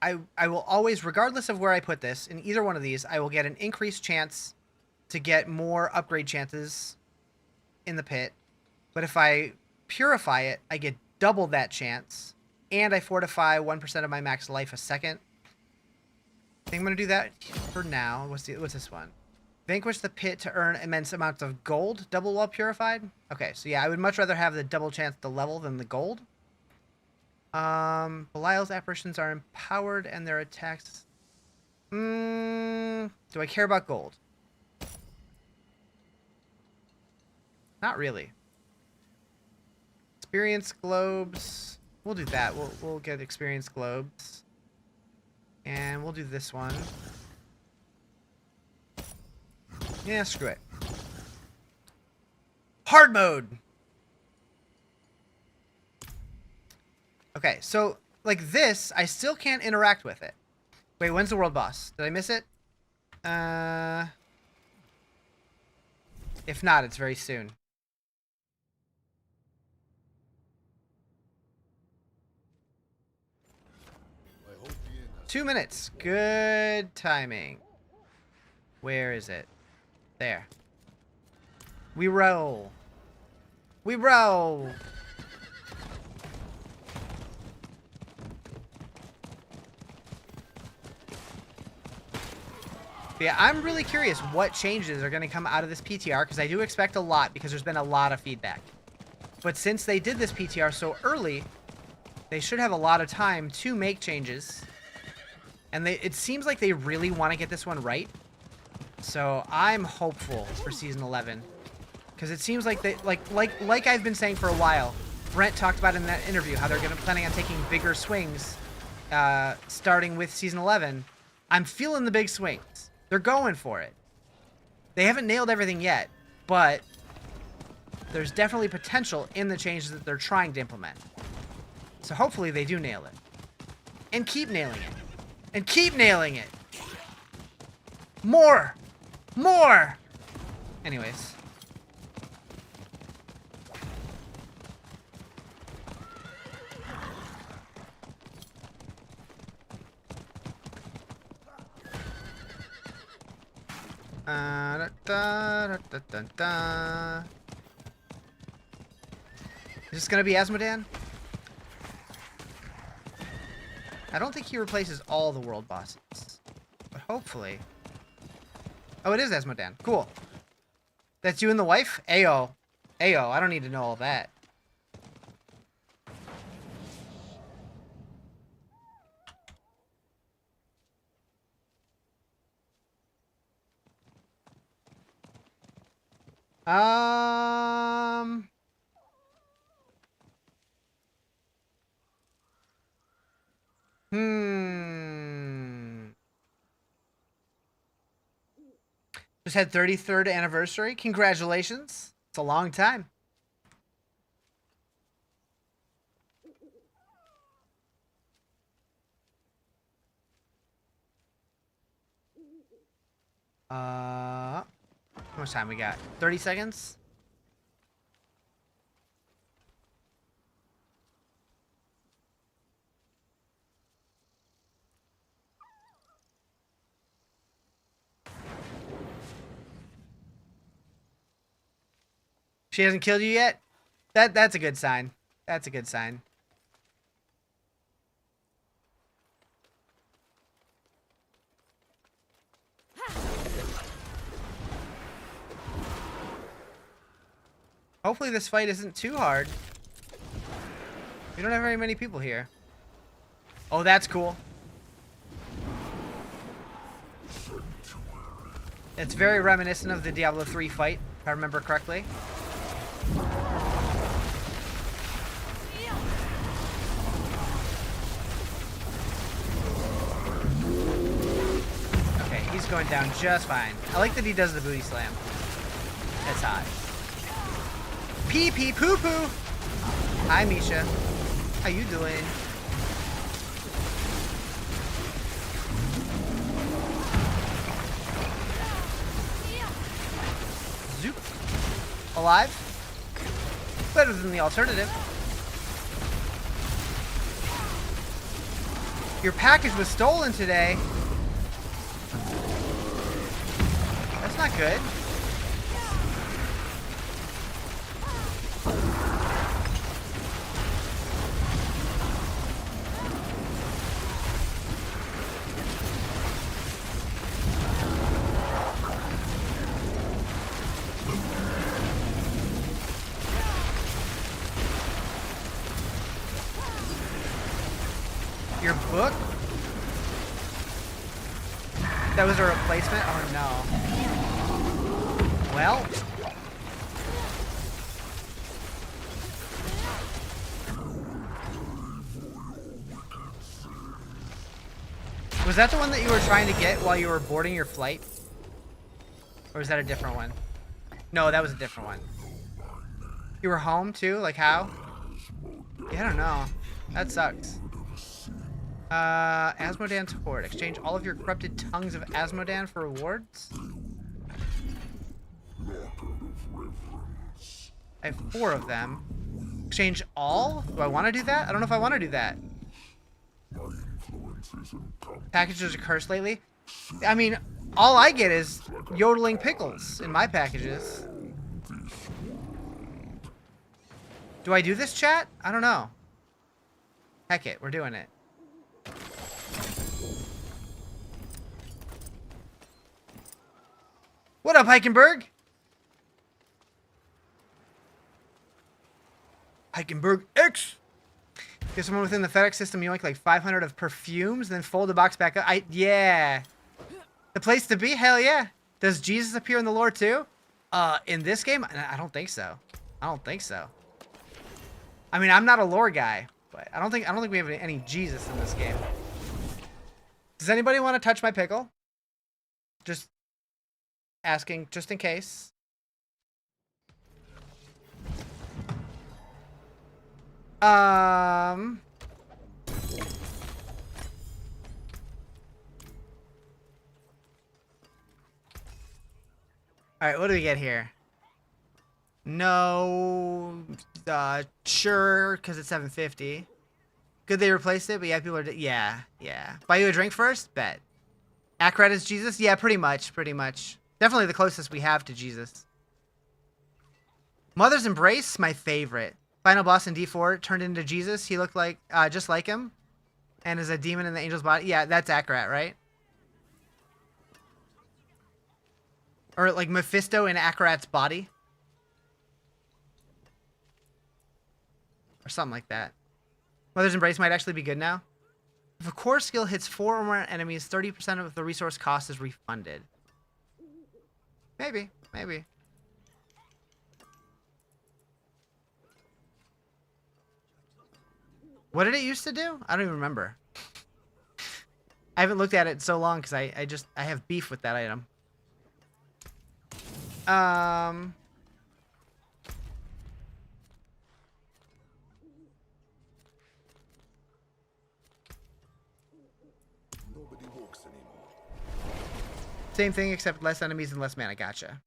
S3: I will always, regardless of where I put this, in either one of these, I will get an increased chance to get more upgrade chances in the pit. But if I purify it, I get double that chance, and I fortify 1% of my max life a second. I think I'm going to do that for now. What's this one? Vanquish the pit to earn immense amounts of gold, double while purified. Okay, so yeah, I would much rather have the double chance to level than the gold. Belial's apparitions are empowered and their attacks... do I care about gold? Not really. Experience globes. We'll do that. We'll get experience globes. And we'll do this one. Yeah, screw it. Hard mode! Okay, so, like this, I still can't interact with it. Wait, when's the world boss? Did I miss it? If not, it's very soon.
S2: I hope the end has...
S3: 2 minutes. Good timing. Where is it? There. We roll. We roll. But yeah, I'm really curious what changes are going to come out of this PTR, because I do expect a lot, because there's been a lot of feedback. But since they did this PTR so early, they should have a lot of time to make changes. And it seems like they really want to get this one right. So I'm hopeful for Season 11. Because it seems like they, like I've been saying for a while, Brent talked about in that interview how they're planning on taking bigger swings starting with Season 11. I'm feeling the big swings. They're going for it. They haven't nailed everything yet, but there's definitely potential in the changes that they're trying to implement. So hopefully they do nail it. And keep nailing it. And keep nailing it. More! More! Anyways. Is this gonna be Azmodan? I don't think he replaces all the world bosses, but hopefully. Oh, it is Azmodan. Cool. That's you and the wife? Ayo. Ayo, I don't need to know all that. Just had 33rd anniversary. Congratulations. It's a long time. How much time we got? 30 seconds? She hasn't killed you yet? That's a good sign. That's a good sign. Hopefully this fight isn't too hard. We don't have very many people here. Oh, that's cool. It's very reminiscent of the Diablo 3 fight, if I remember correctly. Okay, he's going down just fine. I like that he does the booty slam. That's hot. Pee pee poo poo. Hi, Misha. How you doing? Zoop. Alive? Better than the alternative. Your package was stolen today. That's not good. Your book? That was a replacement? Oh no. Well. Was that the one that you were trying to get while you were boarding your flight? Or was that a different one? No, that was a different one. You were home too? Like how? Yeah, I don't know. That sucks. Azmodan's Horde. Exchange all of your corrupted tongues of Azmodan for rewards? I have 4 of them. Exchange all? Do I want to do that? I don't know if I want to do that. Packages are cursed lately? I mean, all I get is yodeling pickles in my packages. Do I do this, chat? I don't know. Heck it, we're doing it. What up, Heikenberg? Heikenberg X! Get someone within the FedEx system, you like 500 of perfumes, then fold the box back up. Yeah. The place to be? Hell yeah. Does Jesus appear in the lore too? In this game? I don't think so. I don't think so. I mean, I'm not a lore guy, but I don't think we have any Jesus in this game. Does anybody want to touch my pickle? Just asking, just in case. All right, what do we get here? No, sure, because it's 750. Good they replaced it, but yeah, people are, yeah. Buy you a drink first? Bet. Akrat is Jesus? Yeah, pretty much. Definitely the closest we have to Jesus. Mother's Embrace, my favorite. Final boss in D4 turned into Jesus. He looked like, just like him. And is a demon in the angel's body. Yeah, that's Akrat, right? Or like Mephisto in Akrat's body. Or something like that. Mother's Embrace might actually be good now. If a core skill hits 4 or more enemies, 30% of the resource cost is refunded. Maybe. What did it used to do? I don't even remember. I haven't looked at it in so long because I have beef with that item.
S2: Nobody walks anymore.
S3: Same thing except less enemies and less mana. Gotcha.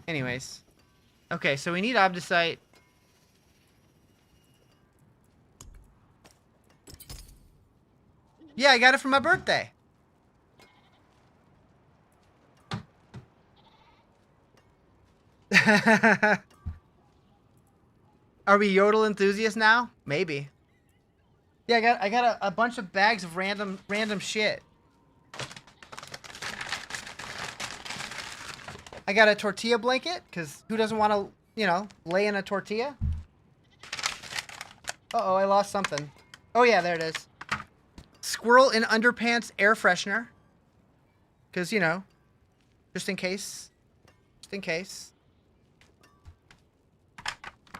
S3: Anyways. Okay, so we need Obdicite. Yeah, I got it for my birthday. Are we Yodel enthusiasts now? Maybe. Yeah, I got a bunch of bags of random shit. I got a tortilla blanket, because who doesn't want to, you know, lay in a tortilla? Uh-oh, I lost something. Oh yeah, there it is. Squirrel in underpants air freshener. Because, you know, just in case. Just in case.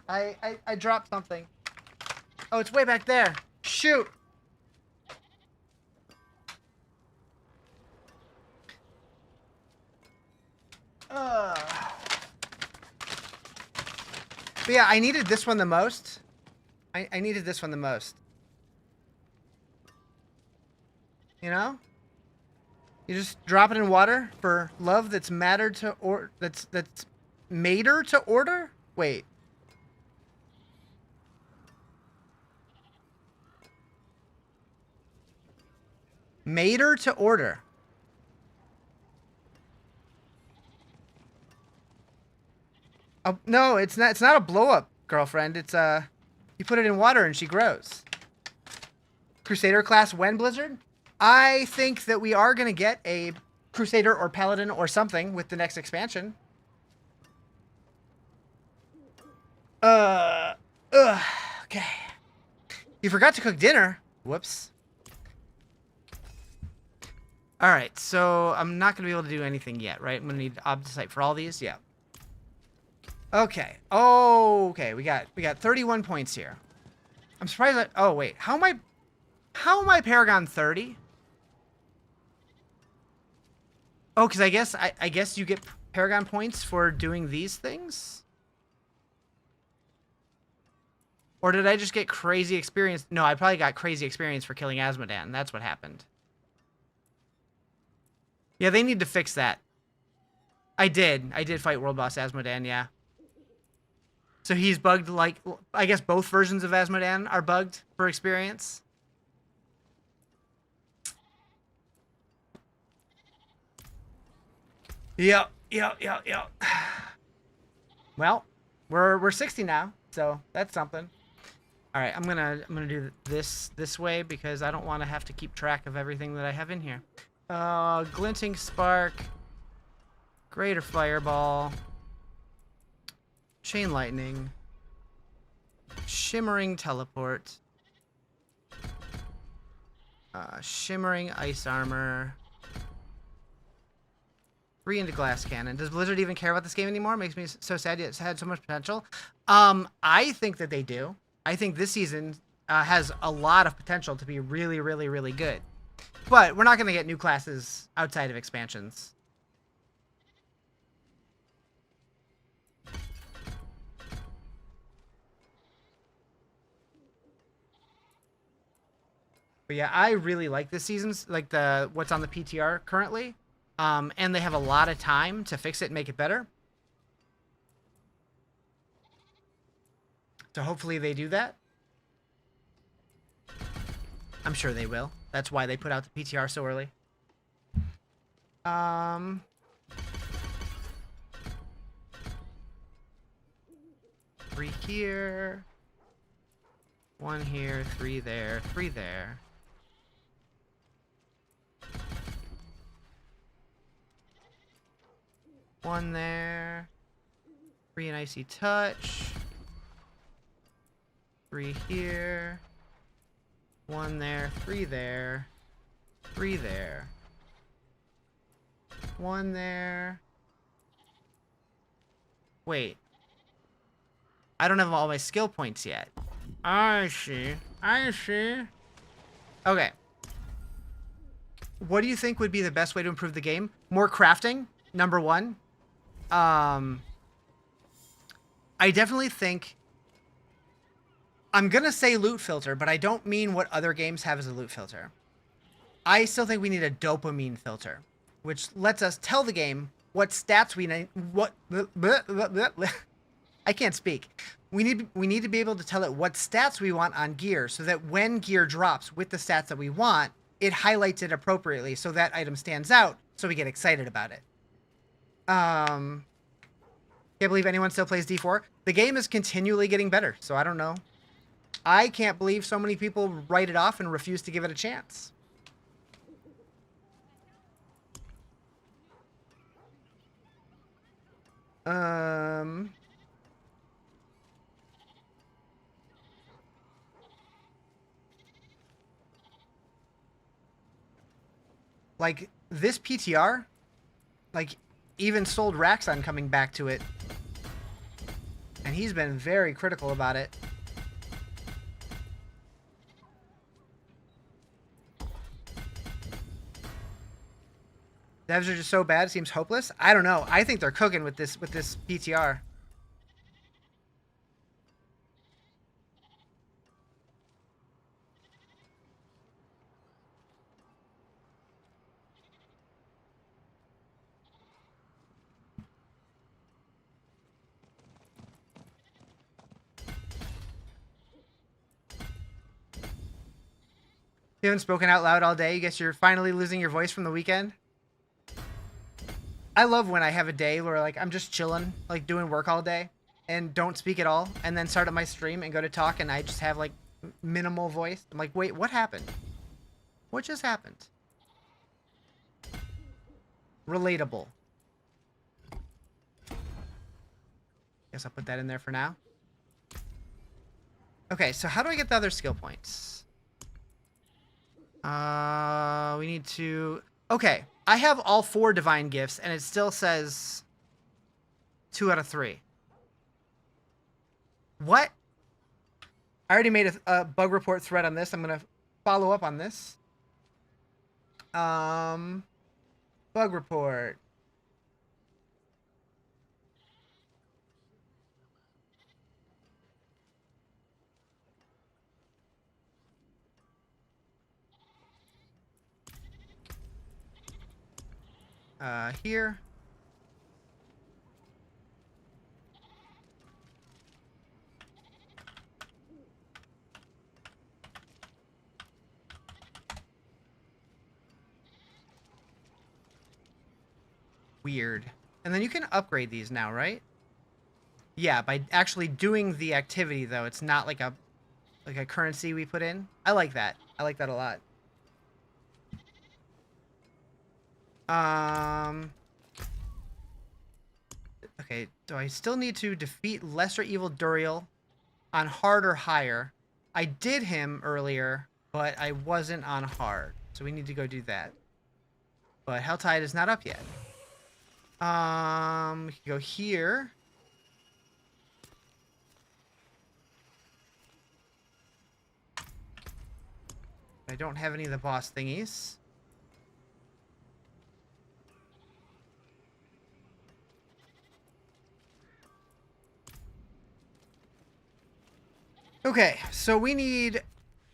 S3: I dropped something. Oh, it's way back there. Shoot. But yeah, I needed this one the most. I needed this one the most. You know? You just drop it in water for love that's mattered to or that's mater to order? Wait. Mater to order. Oh, no, it's not a blow up, girlfriend. It's you put it in water and she grows. Crusader class when Blizzard? I think that we are going to get a Crusader or Paladin or something with the next expansion. Okay. You forgot to cook dinner. Whoops. Alright, so I'm not going to be able to do anything yet, right? I'm going to need Obdicite for all these. Yeah. Okay. Okay, we got 31 points here. I'm surprised that... Oh, wait. How am I Paragon 30? Oh, because I guess you get Paragon points for doing these things? Or did I just get crazy experience? No, I probably got crazy experience for killing Azmodan. That's what happened. Yeah, they need to fix that. I did fight World Boss Azmodan, yeah. So he's bugged, like, I guess both versions of Azmodan are bugged for experience. Yep. Well, we're 60 now, so that's something. All right, I'm gonna do this way because I don't want to have to keep track of everything that I have in here. Glinting Spark, Greater Fireball, Chain Lightning, Shimmering Teleport, Shimmering Ice Armor, 3 into glass cannon. Does Blizzard even care about this game anymore? Makes me so sad. It's had so much potential. I think that they do. I think this season has a lot of potential to be really, really, really good. But we're not going to get new classes outside of expansions. But yeah, I really like this season's, like what's on the PTR currently. And they have a lot of time to fix it and make it better. So hopefully they do that. I'm sure they will. That's why they put out the PTR so early. 3 here. 1 here, 3 there, 3 there. One there. 3 an icy touch. 3 here. 1 there, 3 there. 3 there. 1 there. Wait. I don't have all my skill points yet. I see. I see. Okay. What do you think would be the best way to improve the game? More crafting, number 1. I definitely think... I'm going to say loot filter, but I don't mean what other games have as a loot filter. I still think we need a dopamine filter, which lets us tell the game what stats we need... I can't speak. We need to be able to tell it what stats we want on gear so that when gear drops with the stats that we want, it highlights it appropriately so that item stands out so we get excited about it. Can't believe anyone still plays D4. The game is continually getting better, so I don't know. I can't believe so many people write it off and refuse to give it a chance. Like, this PTR, like, even sold Raxon coming back to it. And he's been very critical about it. Devs are just so bad, it seems hopeless. I don't know. I think they're cooking with this PTR. You haven't spoken out loud all day. You guess you're finally losing your voice from the weekend. I love when I have a day where like I'm just chilling, like doing work all day and don't speak at all, and then start up my stream and go to talk and I just have like minimal voice. I'm like, wait, what happened? What just happened? Relatable. Guess I'll put that in there for now. Okay, so how do I get the other skill points? We need to... Okay, I have all 4 divine gifts, and it still says 2 out of 3. What? I already made a bug report thread on this. I'm going to follow up on this. Bug report. Here. Weird. And then you can upgrade these now, right? Yeah, by actually doing the activity though. It's not like a currency we put in. I like that. I like that a lot. Okay, do I still need to defeat Lesser Evil Duriel on hard or higher? I did him earlier, but I wasn't on hard. So we need to go do that. But Helltide is not up yet. We can go here. I don't have any of the boss thingies. Okay, so we need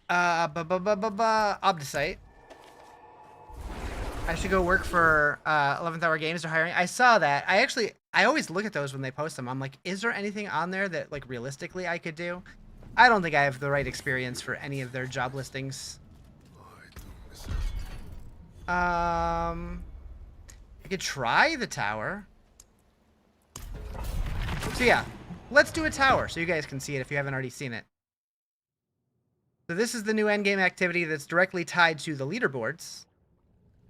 S3: Obdicite. I should go work for 11th Hour Games. They're hiring. I saw that. I always look at those when they post them. I'm like, is there anything on there that like realistically I could do? I don't think I have the right experience for any of their job listings. I could try the tower. So yeah, let's do a tower so you guys can see it if you haven't already seen it. So this is the new endgame activity that's directly tied to the leaderboards.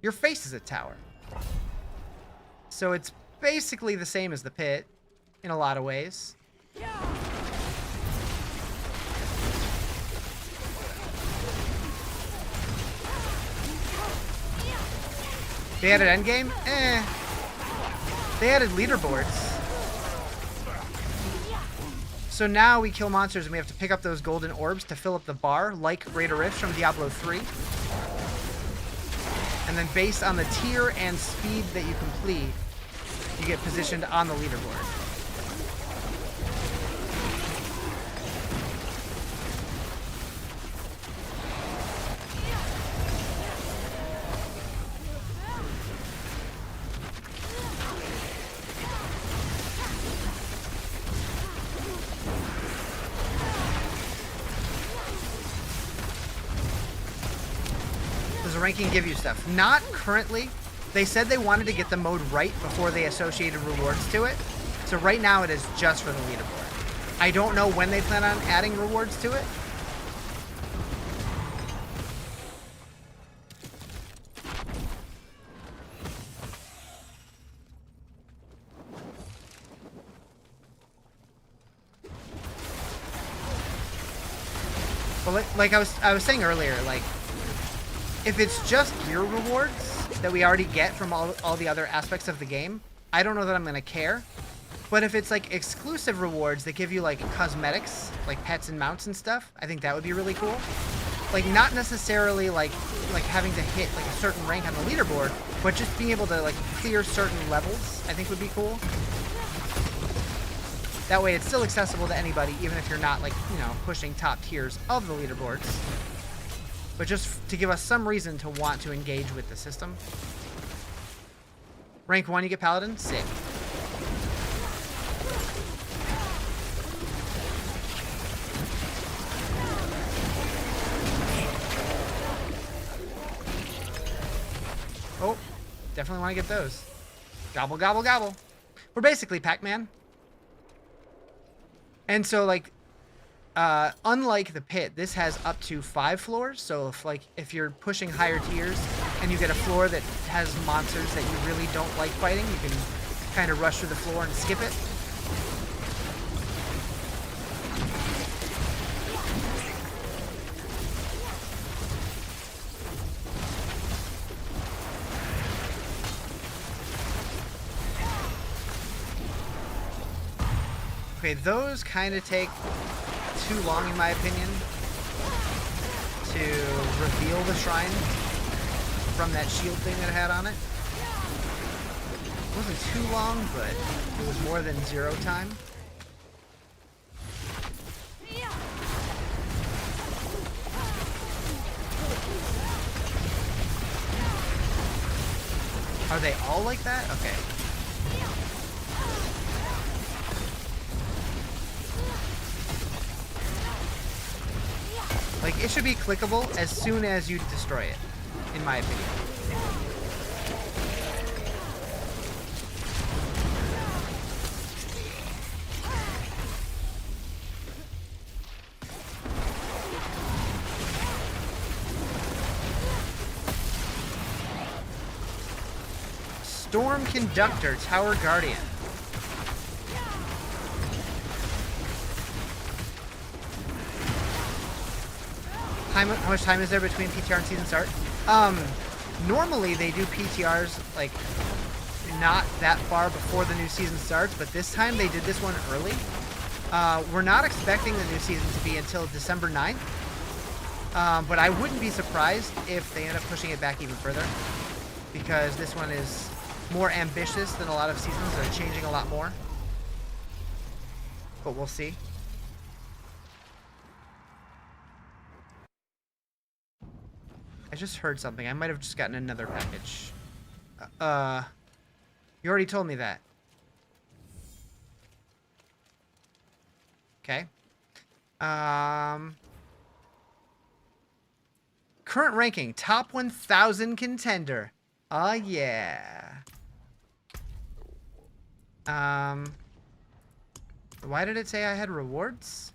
S3: Your face is a tower. So it's basically the same as the pit in a lot of ways. They added endgame? They added leaderboards. So now we kill monsters and we have to pick up those golden orbs to fill up the bar, like Greater Rifts from Diablo 3. And then based on the tier and speed that you complete, you get positioned on the leaderboard. Ranking give you stuff. Not currently. They said they wanted to get the mode right before they associated rewards to it. So right now it is just for the leaderboard. I don't know when they plan on adding rewards to it. But like I was saying earlier, like if it's just gear rewards that we already get from all the other aspects of the game, I don't know that I'm going to care. But if it's like exclusive rewards that give you like cosmetics, like pets and mounts and stuff, I think that would be really cool. Like not necessarily like having to hit like a certain rank on the leaderboard, but just being able to like clear certain levels, I think would be cool. That way it's still accessible to anybody, even if you're not like, you know, pushing top tiers of the leaderboards. But just to give us some reason to want to engage with the system. Rank 1, you get Paladin? Sick. Oh, definitely want to get those. Gobble, gobble, gobble. We're basically Pac-Man. And so, like, unlike the pit, this has up to 5 floors. So if you're pushing higher tiers and you get a floor that has monsters that you really don't like fighting, you can kind of rush through the floor and skip it. Okay, those kind of take too long, in my opinion, to reveal the shrine from that shield thing that it had on it. It wasn't too long, but it was more than 0 time. Are they all like that? Okay. Like, it should be clickable as soon as you destroy it, in my opinion. Storm Conductor, Tower Guardian. How much time is there between PTR and season start? Normally they do PTRs like not that far before the new season starts, but this time they did this one early. We're not expecting the new season to be until December 9th, but I wouldn't be surprised if they end up pushing it back even further, because this one is more ambitious than a lot of seasons. They're changing a lot more, but we'll see. I just heard something. I might have just gotten another package. You already told me that. Okay. Current ranking, top 1,000 contender. Oh, yeah. Why did it say I had rewards?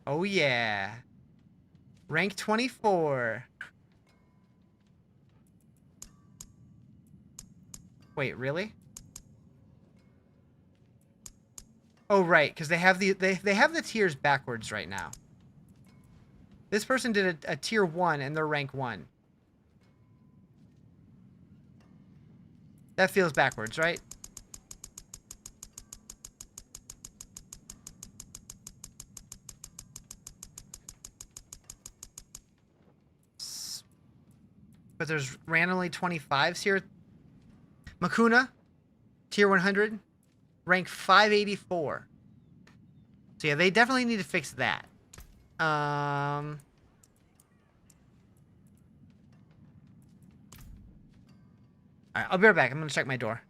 S3: Oh, yeah. Rank 24. Wait, really? Oh, right, because they have they have the tiers backwards right now. This person did a tier 1 and they're rank 1. That feels backwards, right? But there's randomly 25s here. Makuna, tier 100, rank 584. So yeah, they definitely need to fix that. Alright, I'll be right back. I'm gonna check my door.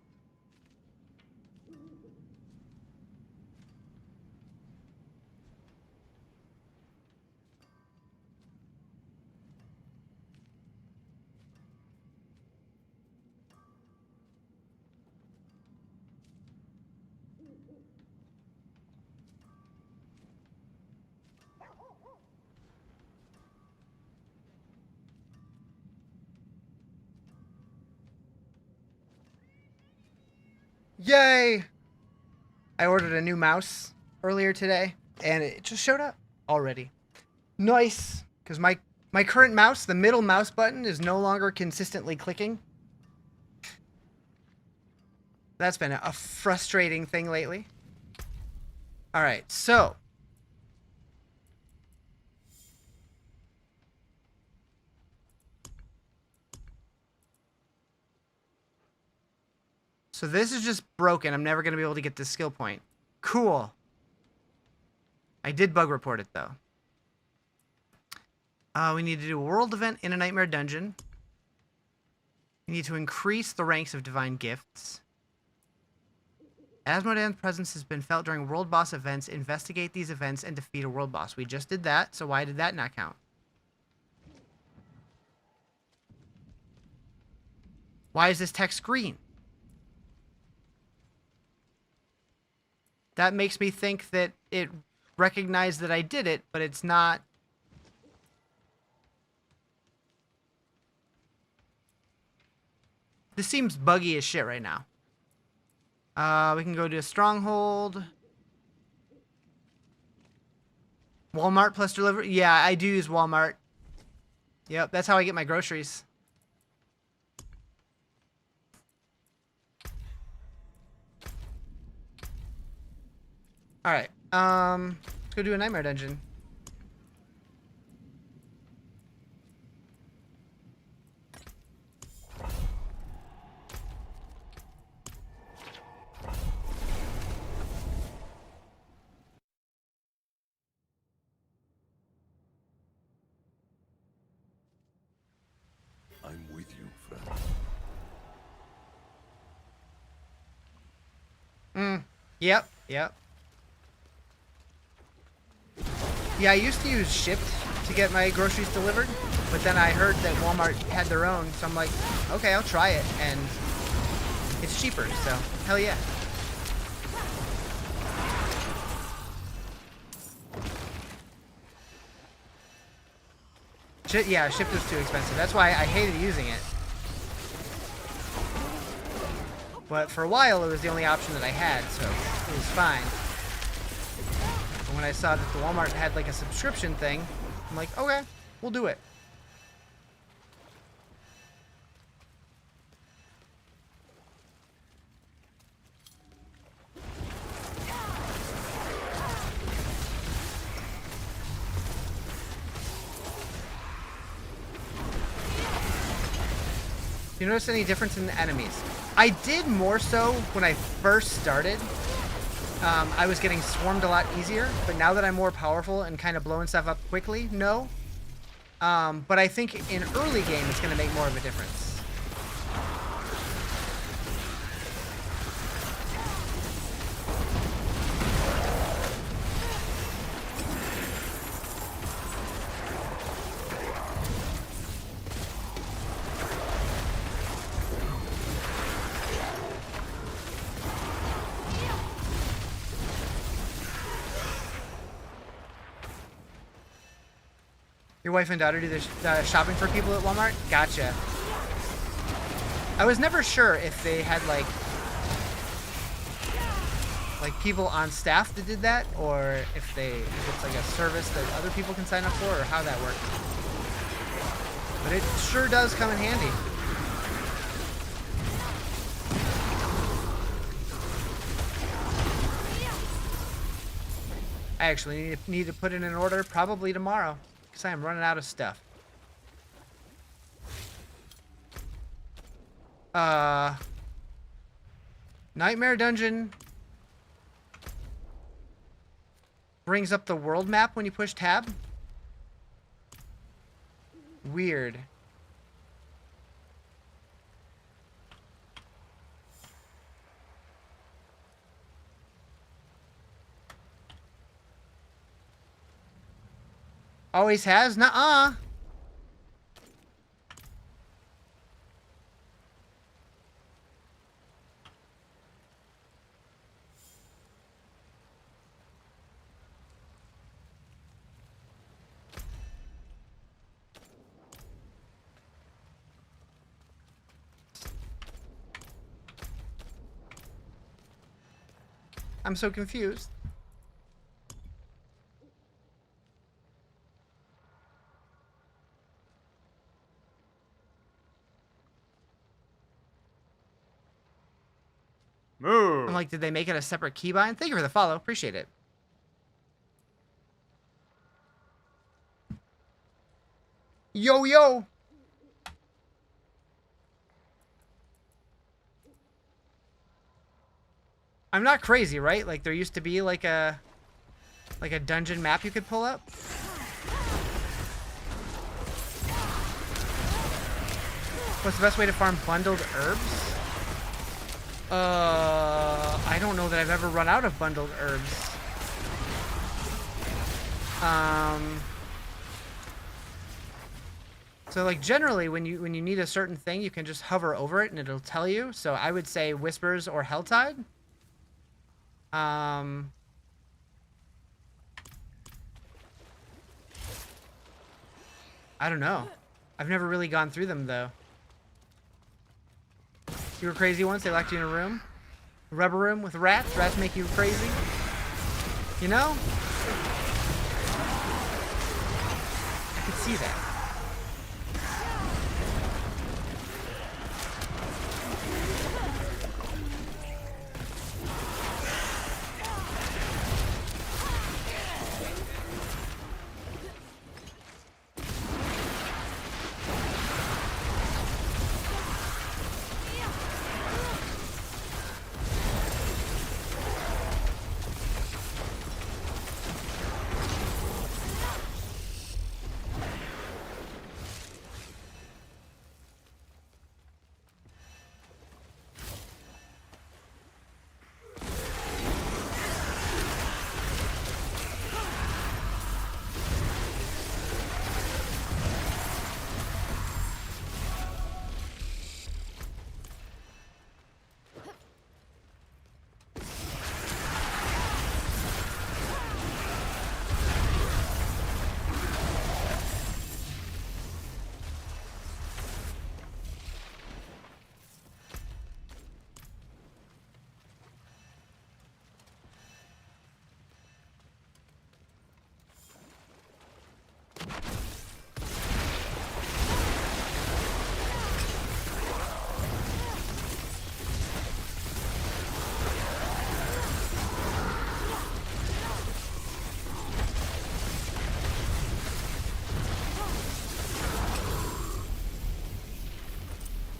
S3: Yay! I ordered a new mouse earlier today, and it just showed up already. Nice! Because my current mouse, the middle mouse button, is no longer consistently clicking. That's been a frustrating thing lately. Alright, so. So this is just broken. I'm never going to be able to get this skill point. Cool. I did bug report it, though. We need to do a world event in a nightmare dungeon. We need to increase the ranks of divine gifts. Azmodan's presence has been felt during world boss events. Investigate these events and defeat a world boss. We just did that, so why did that not count? Why is this text green? That makes me think that it recognized that I did it, but it's not. This seems buggy as shit right now. We can go to a stronghold. Walmart plus delivery. Yeah, I do use Walmart. Yep, that's how I get my groceries. Alright, let's go do a nightmare dungeon.
S2: I'm with you, friend.
S3: Yep. Yeah, I used to use Shipt to get my groceries delivered, but then I heard that Walmart had their own, so I'm like, okay, I'll try it, and it's cheaper, so hell yeah. Yeah, Shipt was too expensive. That's why I hated using it. But for a while, it was the only option that I had, so it was fine. And when I saw that the Walmart had like a subscription thing, I'm like, okay, we'll do it. Do you notice any difference in the enemies? I did more so when I first started. I was getting swarmed a lot easier, but now that I'm more powerful and kind of blowing stuff up quickly, no. But I think in early game, it's going to make more of a difference. Your wife and daughter do the shopping for people at Walmart? Gotcha. I was never sure if they had like people on staff that did that, or if it's like a service that other people can sign up for, or how that works. But it sure does come in handy. I actually need to put in an order probably tomorrow, because I am running out of stuff. Nightmare Dungeon brings up the world map when you push tab. Weird. Always has? Nuh-uh. I'm so confused.
S5: Move.
S3: I'm like, did they make it a separate keybind? Thank you for the follow. Appreciate it. Yo, yo. I'm not crazy, right? Like, there used to be like a dungeon map you could pull up. What's the best way to farm bundled herbs? I don't know that I've ever run out of bundled herbs. So like generally when you need a certain thing, you can just hover over it and it'll tell you. So I would say Whispers or Helltide. I don't know. I've never really gone through them though. You were crazy once, they locked you in a room. A rubber room with rats. Rats make you crazy. You know? I could see that.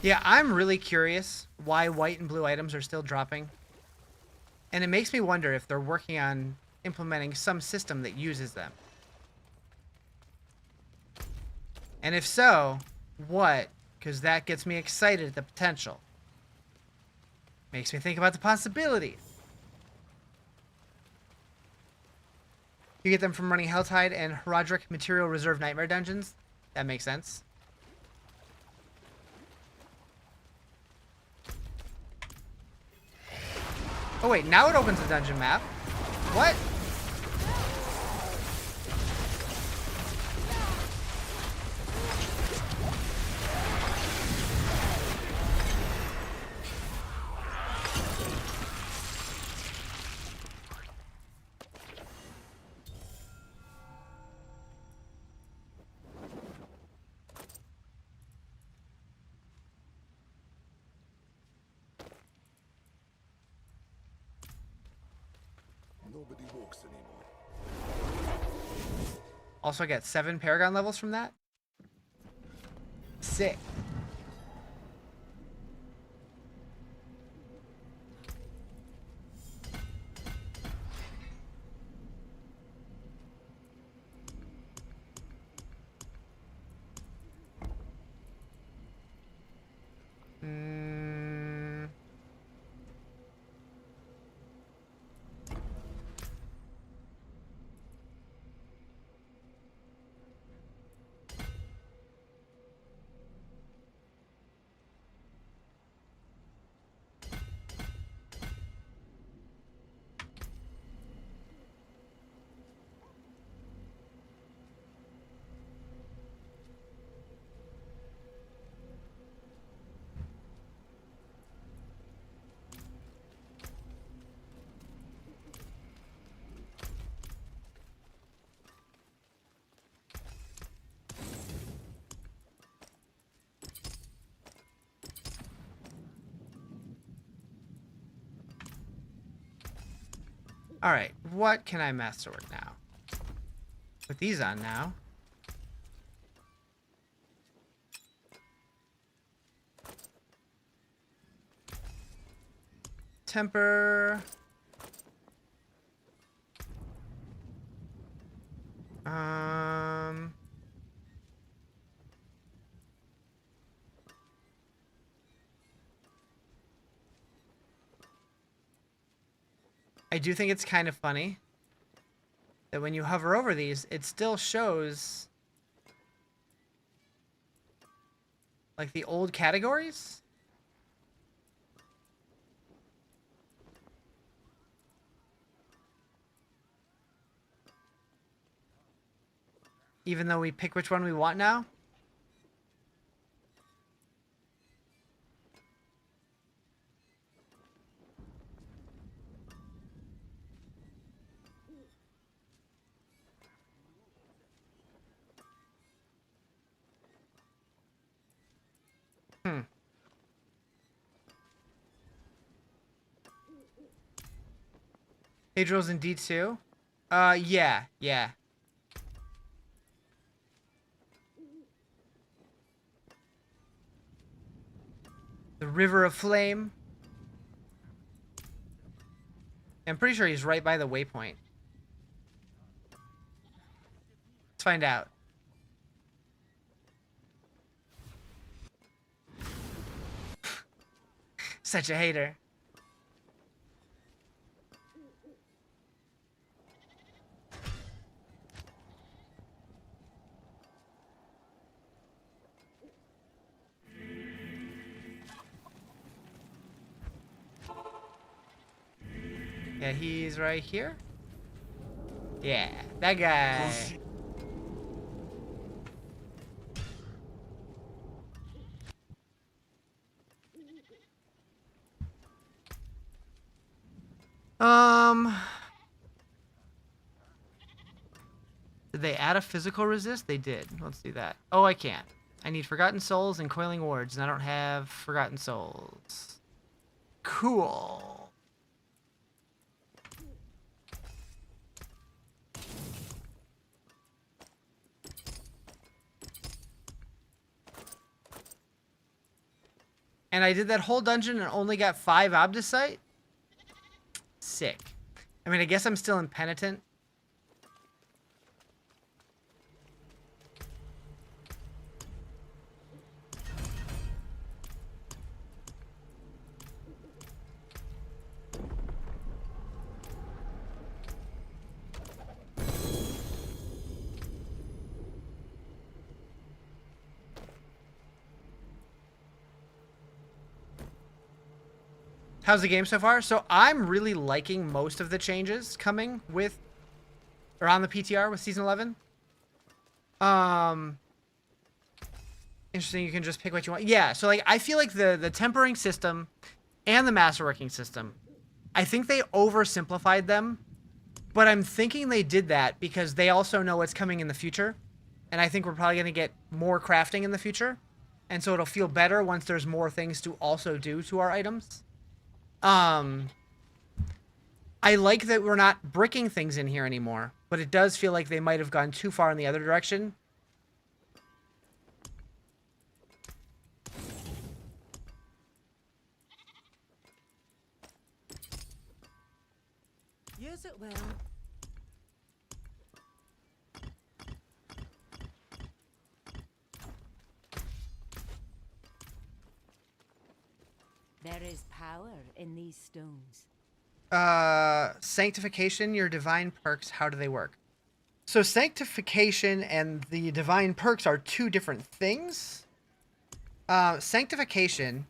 S3: Yeah, I'm really curious why white and blue items are still dropping. And it makes me wonder if they're working on implementing some system that uses them. And if so, what? Because that gets me excited at the potential. Makes me think about the possibilities. You get them from running Helltide and Rizarjay Material Reserve Nightmare Dungeons? That makes sense. Oh wait, now it opens the dungeon map. What?
S2: Nobody walks anymore.
S3: Also, I got 7 Paragon levels from that. Sick. Alright, what can I masterwork now? Put these on now. Temper. I do think it's kind of funny that when you hover over these, it still shows like the old categories. Even though we pick which one we want now. Adriel's in D2? Yeah. The River of Flame. I'm pretty sure he's right by the waypoint. Let's find out. Such a hater. Yeah, he's right here. Yeah, that guy. Did they add a physical resist? They did. Let's do that. Oh, I can't. I need Forgotten Souls and Coiling Wards, and I don't have Forgotten Souls. Cool. And I did that whole dungeon and only got 5 Obdicite? Sick. I mean, I guess I'm still impenitent. How's the game so far? So I'm really liking most of the changes coming with, or on the PTR with Season 11. Interesting, you can just pick what you want. Yeah, so like I feel like the tempering system and the masterworking system, I think they oversimplified them, but I'm thinking they did that because they also know what's coming in the future. And I think we're probably going to get more crafting in the future. And so it'll feel better once there's more things to also do to our items. I like that we're not bricking things in here anymore, but it does feel like they might have gone too far in the other direction.
S1: Use it well.
S5: There is power in these stones.
S3: Sanctification, your divine perks, how do they work? So sanctification and the divine perks are two different things. Sanctification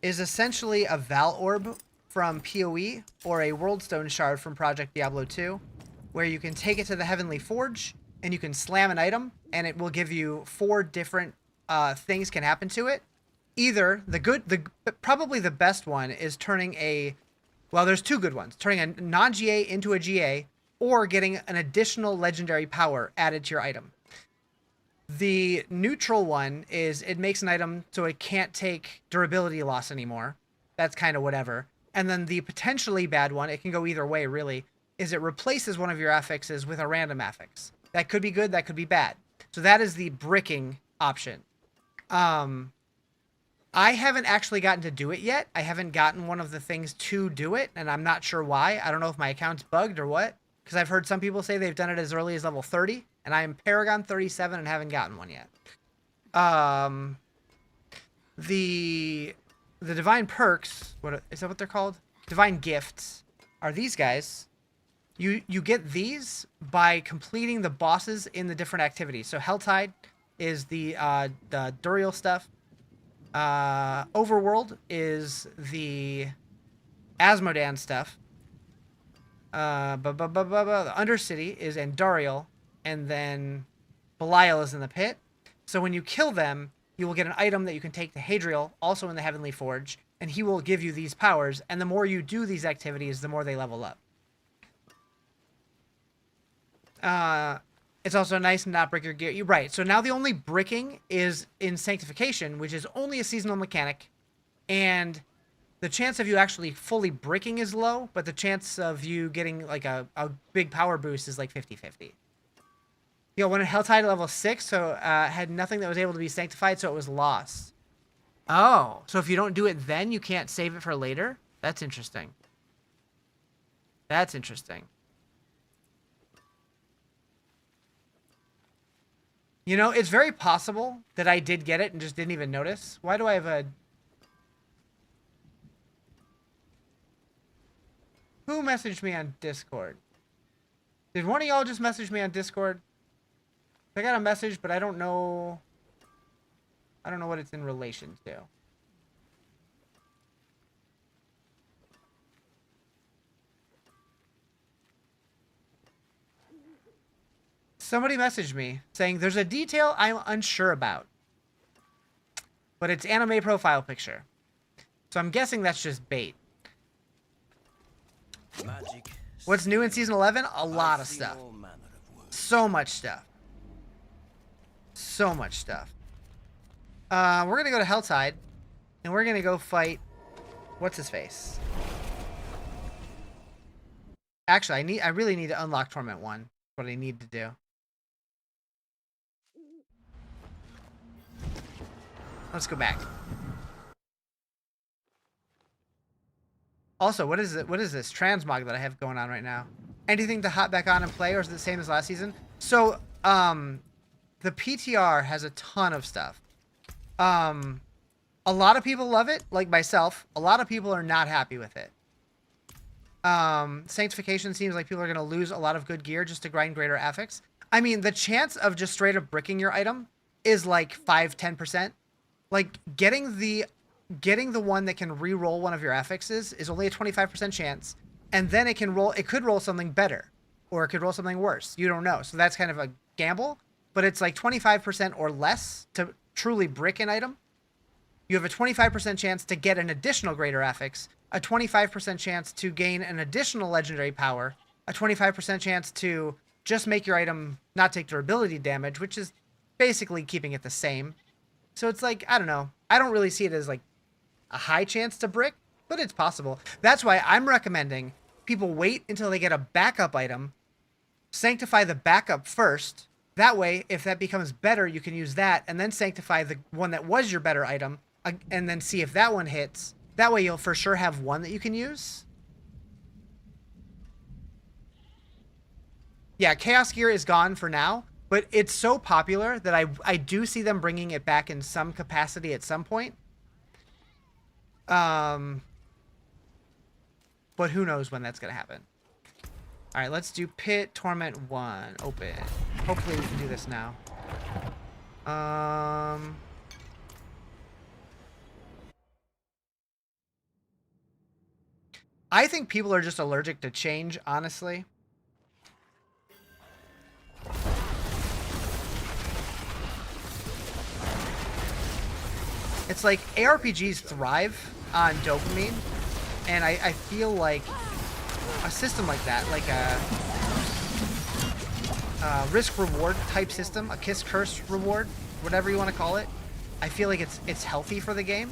S3: is essentially a Val Orb from PoE or a Worldstone Shard from Project Diablo 2, where you can take it to the Heavenly Forge and you can slam an item and it will give you 4 different things can happen to it. Either probably the best one is turning well, there's 2 good ones, turning a non-GA into a GA or getting an additional legendary power added to your item. The neutral one is it makes an item so it can't take durability loss anymore. That's kind of whatever. And then the potentially bad one, it can go either way really, is it replaces one of your affixes with a random affix. That could be good, that could be bad. So that is the bricking option. I haven't actually gotten to do it yet. I haven't gotten one of the things to do it, and I'm not sure why. I don't know if my account's bugged or what, because I've heard some people say they've done it as early as level 30, and I am Paragon 37 and haven't gotten one yet. The divine perks, what is that what they're called? Divine gifts are these guys. You get these by completing the bosses in the different activities. So Helltide is the Duriel stuff. Overworld is the Azmodan stuff. The Undercity is Andariel, and then Belial is in the pit. So when you kill them, you will get an item that you can take to Hadriel, also in the Heavenly Forge, and he will give you these powers, and the more you do these activities, the more they level up. It's also nice and not brick your gear. You're right. So now the only bricking is in Sanctification, which is only a seasonal mechanic. And the chance of you actually fully bricking is low, but the chance of you getting like a big power boost is like 50-50. You know, when Helltide level 6, so had nothing that was able to be sanctified, so it was lost. Oh, so if you don't do it then, you can't save it for later? That's interesting. That's interesting. You know, it's very possible that I did get it and just didn't even notice. Why do I have a... Who messaged me on Discord? Did one of y'all just message me on Discord? I got a message, but I don't know... I don't know what it's in relation to. Somebody messaged me saying there's a detail I'm unsure about, but it's anime profile picture. So I'm guessing that's just bait.
S6: Magic.
S3: What's new in Season 11? A lot of stuff. So much stuff. So much stuff. We're going to go to Helltide, and we're going to go fight... What's his face? Actually, I really need to unlock Torment 1. That's what I need to do. Let's go back. Also, what is it? What is this transmog that I have going on right now? Anything to hop back on and play, or is it the same as last season? So, the PTR has a ton of stuff. A lot of people love it, like myself. A lot of people are not happy with it. Sanctification seems like people are going to lose a lot of good gear just to grind greater affix. I mean, the chance of just straight up bricking your item is like 5-10%. Like getting the one that can re-roll one of your affixes is only a 25% chance, and then it could roll something better, or it could roll something worse. You don't know. So that's kind of a gamble, but it's like 25% or less to truly brick an item. You have a 25% chance to get an additional greater affix, a 25% chance to gain an additional legendary power, a 25% chance to just make your item not take durability damage, which is basically keeping it the same. So it's like, I don't know. I don't really see it as like a high chance to brick, but it's possible. That's why I'm recommending people wait until they get a backup item, sanctify the backup first. That way, if that becomes better, you can use that, and then sanctify the one that was your better item, and then see if that one hits. That way you'll for sure have one that you can use. Yeah, Chaos Gear is gone for now, but it's so popular that I do see them bringing it back in some capacity at some point. But who knows when that's going to happen. All right, let's do Pit Torment 1. Open. Hopefully we can do this now. I think people are just allergic to change, honestly. It's like ARPGs thrive on dopamine, and I feel like a system like that, like a risk-reward type system, a kiss-curse reward, whatever you want to call it, I feel like it's healthy for the game.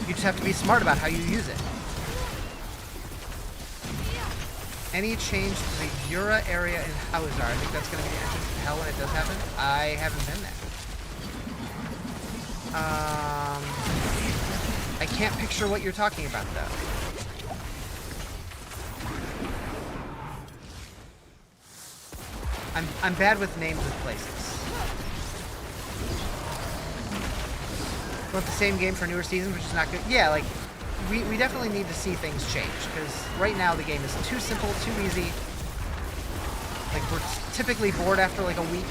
S3: You just have to be smart about how you use it. Any change to the Yura area in Hawazar? I think that's going to be the entrance to hell when it does happen. I haven't been there. I can't picture what you're talking about, though. I'm bad with names of places. Want the same game for newer seasons, which is not good? Yeah, like, we definitely need to see things change, because right now the game is too simple, too easy. Like, we're typically bored after, like, a week.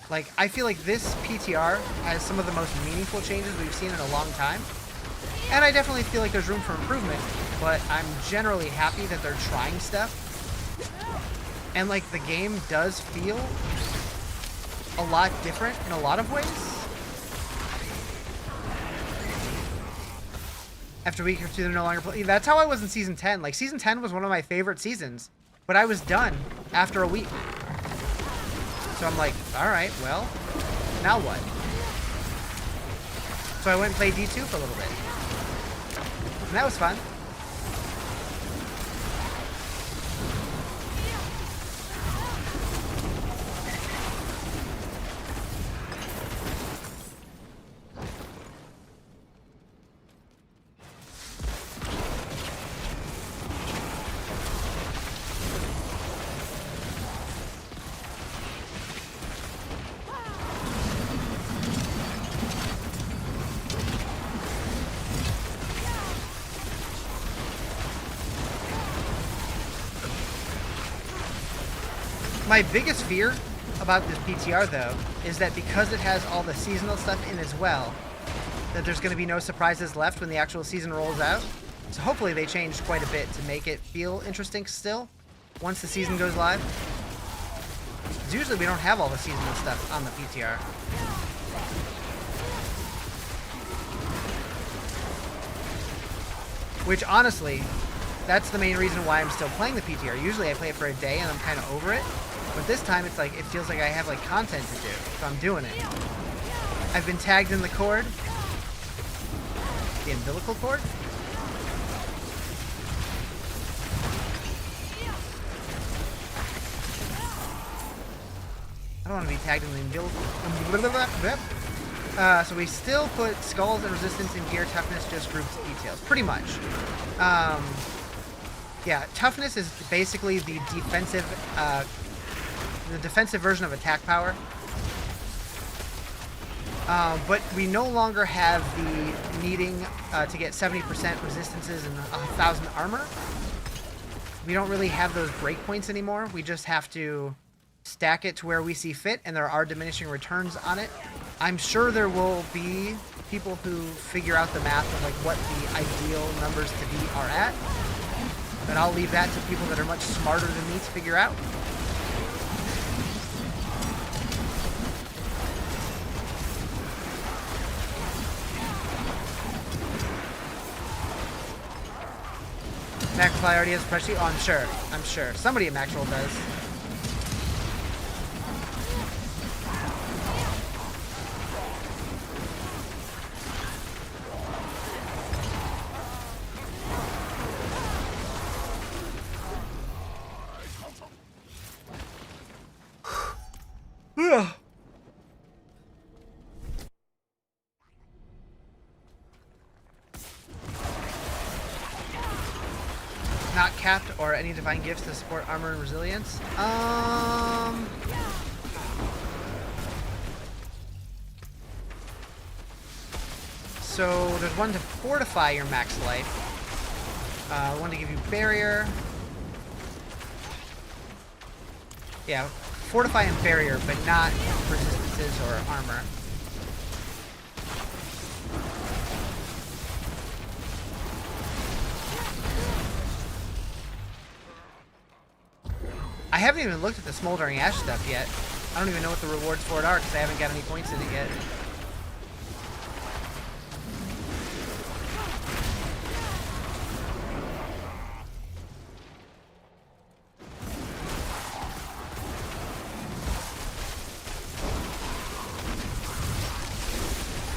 S3: Like, I feel like this PTR has some of the most meaningful changes we've seen in a long time. And I definitely feel like there's room for improvement, but I'm generally happy that they're trying stuff. And, like, the game does feel a lot different in a lot of ways. After a week or two, they're no longer playing. That's how I was in Season 10. Like, Season 10 was one of my favorite seasons, but I was done after a week. So I'm like, alright, well, now what? So I went and played D2 for a little bit. And that was fun. My biggest fear about this PTR, though, is that because it has all the seasonal stuff in as well, that there's going to be no surprises left when the actual season rolls out. So hopefully they changed quite a bit to make it feel interesting still, once the season goes live. Because usually we don't have all the seasonal stuff on the PTR. Which, honestly, that's the main reason why I'm still playing the PTR. Usually I play it for a day and I'm kind of over it. But this time it's like, it feels like I have like content to do, so I'm doing it. I've been tagged in the cord. The umbilical cord? I don't want to be tagged in the build. So we still put skulls and resistance in gear, toughness just groups details, pretty much. Yeah, toughness is basically the defensive version of attack power. But we no longer have the needing to get 70% resistances and 1,000 armor. We don't really have those breakpoints anymore. We just have to stack it to where we see fit, and there are diminishing returns on it. I'm sure there will be people who figure out the math of like what the ideal numbers to be are at, but I'll leave that to people that are much smarter than me to figure out. Maxify already has a spreadsheet? Oh, I'm sure. I'm sure. Somebody at Maxroll does. Not capped or any divine gifts to support armor and resilience. So there's one to fortify your max life. One to give you barrier. Yeah, fortify and barrier, but not resistances or armor. I haven't even looked at the Smoldering Ash stuff yet. I don't even know what the rewards for it are because I haven't got any points in it yet.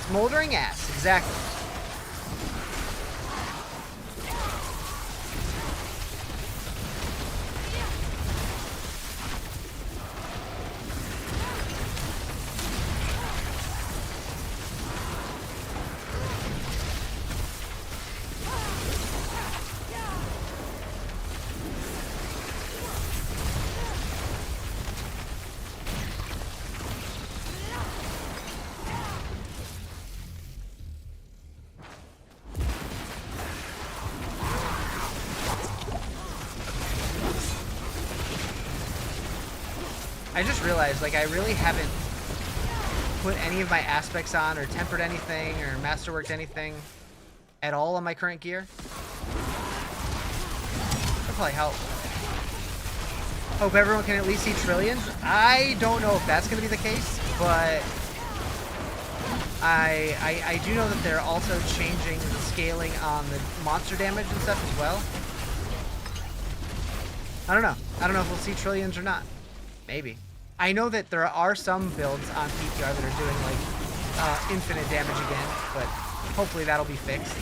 S3: Smoldering Ash, exactly. I just realized, like, I really haven't put any of my aspects on or tempered anything or masterworked anything at all on my current gear. That'll probably help. Hope everyone can at least see trillions. I don't know if that's going to be the case, but I do know that they're also changing the scaling on the monster damage and stuff as well. I don't know. I don't know if we'll see trillions or not. Maybe. I know that there are some builds on PTR that are doing like infinite damage again, but hopefully that'll be fixed.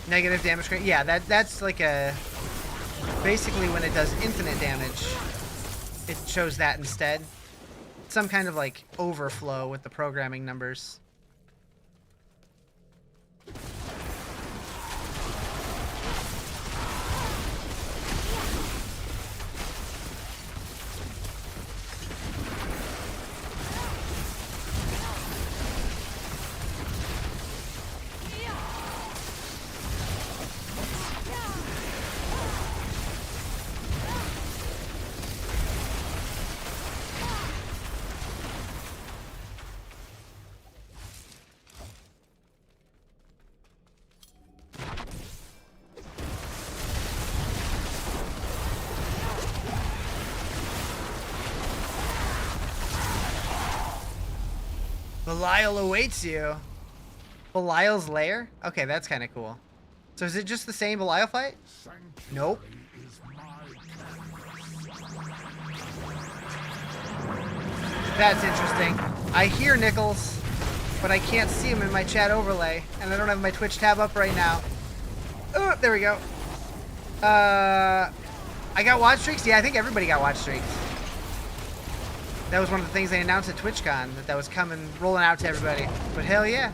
S3: Negative damage rate. Yeah, that's like a... Basically when it does infinite damage, it shows that instead. Some kind of like overflow with the programming numbers. Belial awaits you. Belial's lair? Okay, that's kind of cool. So is it just the same Belial fight? Nope. That's interesting. I hear Nichols, but I can't see him in my chat overlay, and I don't have my Twitch tab up right now. Oh, there we go. I got watch streaks? Yeah, I think everybody got watch streaks. That was one of the things they announced at TwitchCon, that was coming, rolling out to everybody. But hell yeah.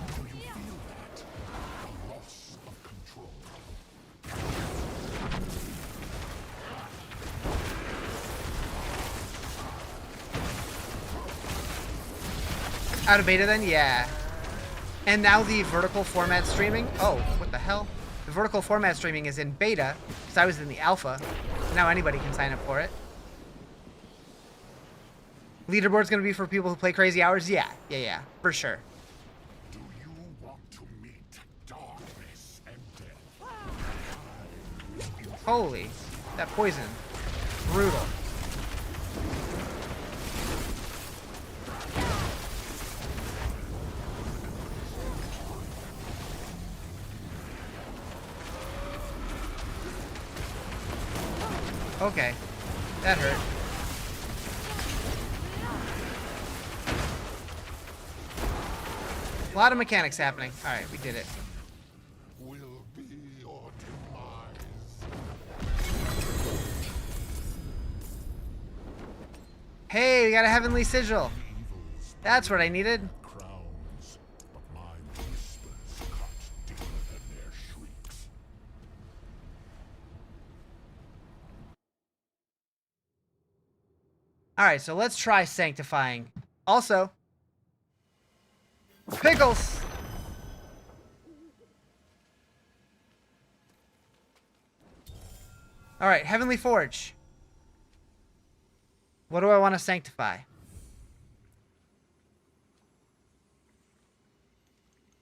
S3: Out of beta then? Yeah. And now the vertical format streaming. Oh, what the hell? The vertical format streaming is in beta, because I was in the alpha. Now anybody can sign up for it. Leaderboard's gonna be for people who play crazy hours? Yeah, for sure.
S2: Do you want to meet darkness and death?
S3: Holy, that poison. Brutal. Okay, that hurt. A lot of mechanics happening. All right, we did it.
S2: Will be your demise.
S3: Hey, we got a heavenly sigil. That's what I needed.
S2: Crowns, but my whispers cut deeper than their shrieks.
S3: All right, so let's try sanctifying. Also, pickles. All right, Heavenly Forge. What do I want to sanctify?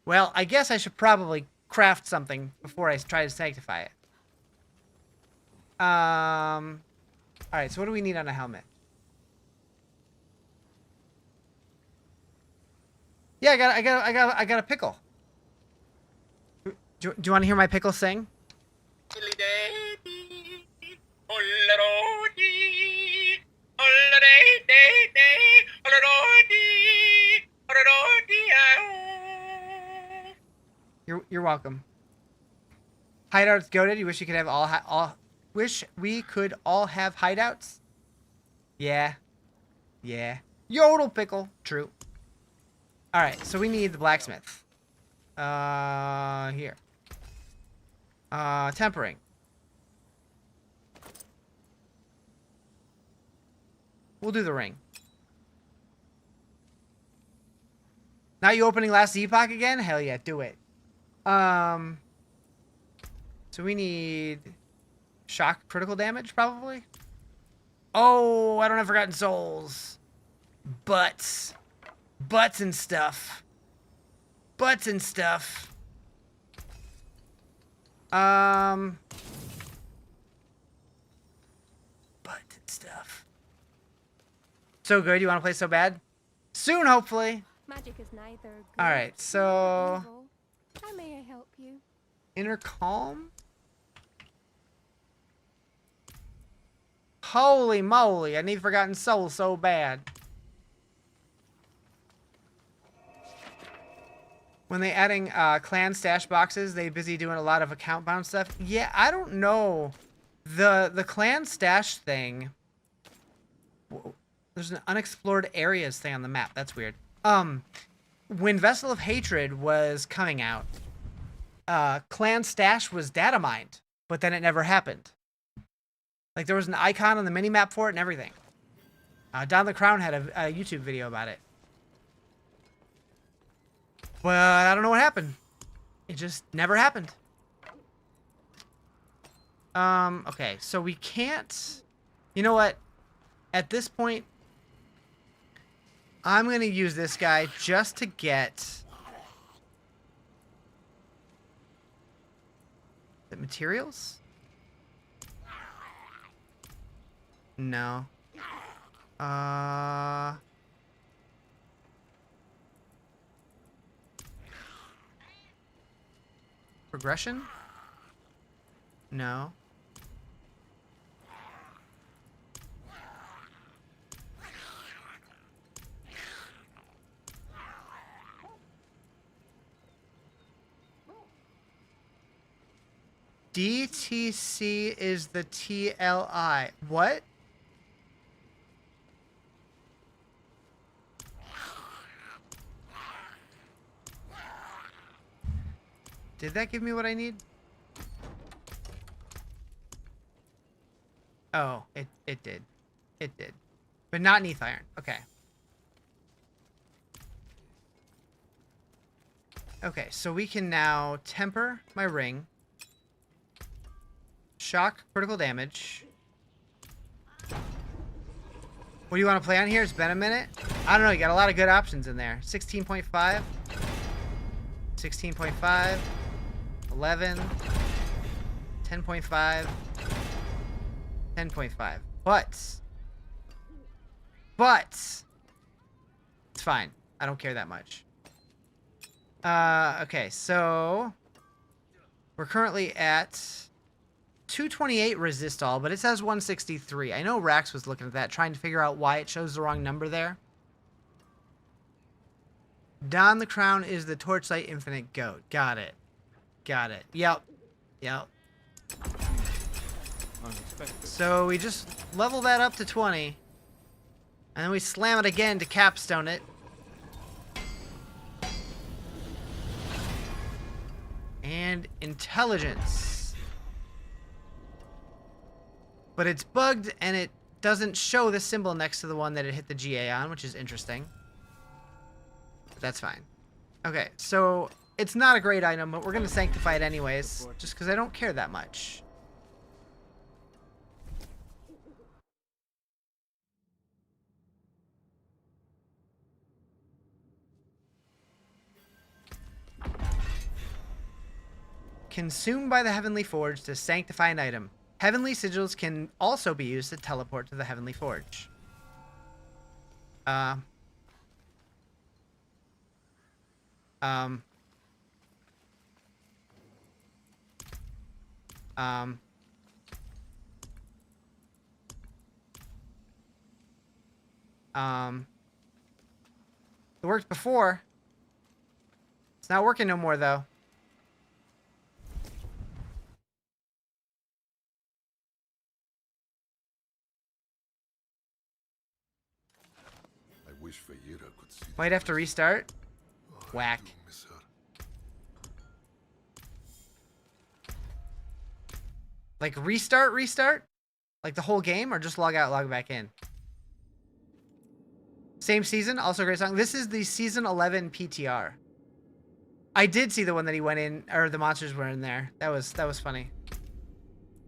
S3: Well, I guess I should probably craft something before I try to sanctify it. All right, so what do we need on a helmet? Yeah, I got a pickle. Do you want to hear my pickle sing? You're welcome. Hideouts goated. You wish you could have all. Wish we could all have hideouts. Yeah. Yodel pickle. True. All right, so we need the blacksmith. Here. Tempering. We'll do the ring. Now you opening last epoch again? Hell yeah, do it. So we need shock critical damage, probably. Oh, I don't have Forgotten Souls. Butts and stuff. Butt and stuff. So good. You want to play so bad? Soon, hopefully.
S6: Magic is neither good
S3: All right, so
S6: nor evil. How may I help you?
S3: Inner calm. Holy moly! I need Forgotten Soul so bad. When they adding clan stash boxes, they busy doing a lot of account bound stuff. Yeah, I don't know. The clan stash thing. There's an unexplored areas thing on the map. That's weird. When Vessel of Hatred was coming out, clan stash was data mined, but then it never happened. Like there was an icon on the minimap for it and everything. Don the Crown had a YouTube video about it. But I don't know what happened. It just never happened. Okay, so we can't... You know what? At this point, I'm going to use this guy just to get... the materials? No. Progression? No. DTC is the TLI. What? Did that give me what I need? Oh, it did. It did. But not Neath Iron. Okay. Okay, so we can now temper my ring. Shock, critical damage. What do you want to play on here? It's been a minute. I don't know. You got a lot of good options in there. 16.5. 16.5. 11. 10.5. 10.5. But it's fine. I don't care that much. Okay, so we're currently at 228 resist all, but it says 163. I know Rax was looking at that, trying to figure out why it shows the wrong number there. Don the Crown is the Torchlight Infinite Goat. Got it. Got it. Yep. Yep. So we just level that up to 20. And then we slam it again to capstone it. And intelligence. But it's bugged and it doesn't show the symbol next to the one that it hit the GA on, which is interesting. But that's fine. Okay, so it's not a great item, but we're going to sanctify it anyways, just because I don't care that much. Consumed by the Heavenly Forge to sanctify an item. Heavenly sigils can also be used to teleport to the Heavenly Forge. The It worked before. It's not working no more, though.
S2: I wish Feyera could see.
S3: Might have to restart. Whack.
S2: I do miss her.
S3: Like restart? Like the whole game, or just log out, log back in? Same season, also a great song. This is the season 11 PTR. I did see the one that he went in, or the monsters were in there. That was funny.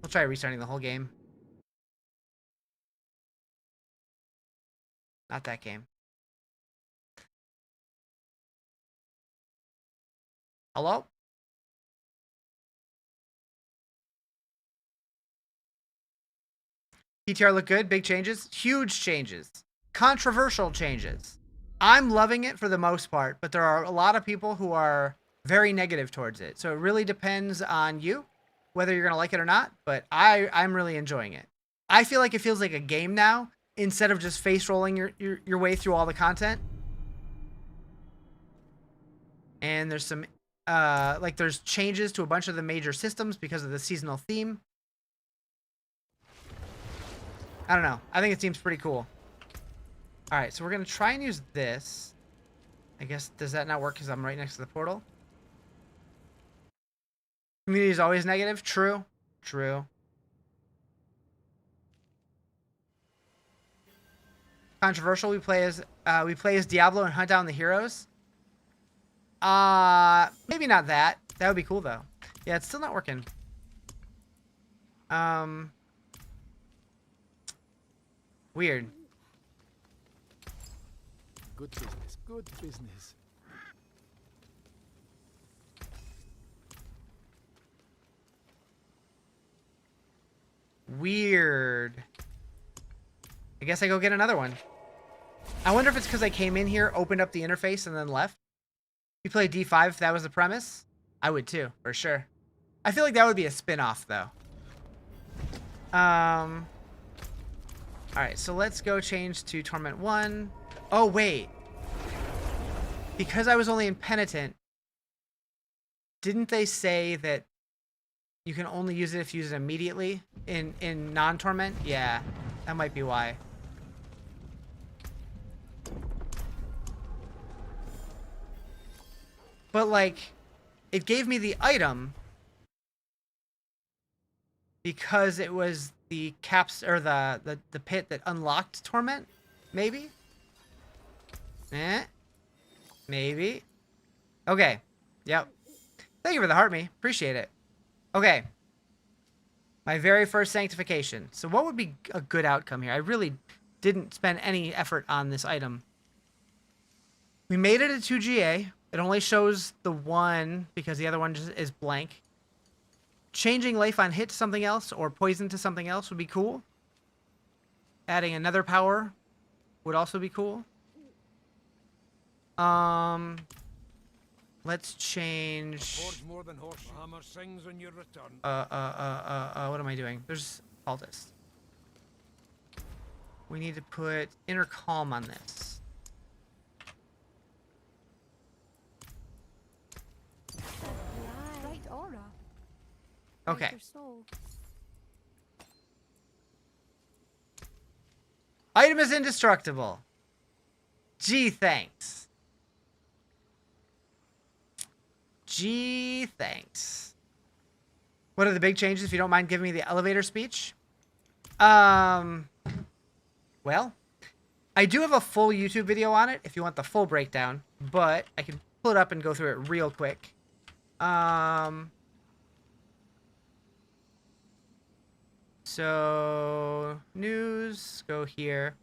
S3: We'll try restarting the whole game. Not that game. Hello? PTR look good. Big changes. Huge changes. Controversial changes. I'm loving it for the most part, but there are a lot of people who are very negative towards it. So it really depends on you, whether you're going to like it or not, but I'm really enjoying it. I feel like it feels like a game now, instead of just face rolling your way through all the content. And there's some, there's changes to a bunch of the major systems because of the seasonal theme. I don't know. I think it seems pretty cool. All right, so we're going to try and use this. I guess, does that not work because I'm right next to the portal? Community is always negative. True. True. Controversial. We play as Diablo and hunt down the heroes. Maybe not that. That would be cool though. Yeah, it's still not working. Weird.
S7: Good business. Good business.
S3: Weird. I guess I go get another one. I wonder if it's because I came in here, opened up the interface, and then left. You play D5 if that was the premise? I would too, for sure. I feel like that would be a spin-off, though. Alright, so let's go change to Torment 1. Oh, wait. Because I was only in Penitent, didn't they say that you can only use it if you use it immediately in non-Torment? Yeah, that might be why. But, like, it gave me the item because it was the or the pit that unlocked Torment? Maybe? Maybe. Okay. Yep. Thank you for the heart me. Appreciate it. Okay. My very first sanctification. So what would be a good outcome here? I really didn't spend any effort on this item. We made it a 2GA. It only shows the one because the other one just is blank. Changing life on hit to something else or poison to something else would be cool. Adding another power would also be cool. Let's change.
S2: More than horse hammer sings on your return.
S3: What am I doing? There's cultist. We need to put inner calm on this.
S6: Right aura.
S3: Okay.
S6: Your soul.
S3: Item is indestructible. Gee, thanks. Gee, thanks. What are the big changes, if you don't mind giving me the elevator speech? Well, I do have a full YouTube video on it if you want the full breakdown, but I can pull it up and go through it real quick. So, news, go here.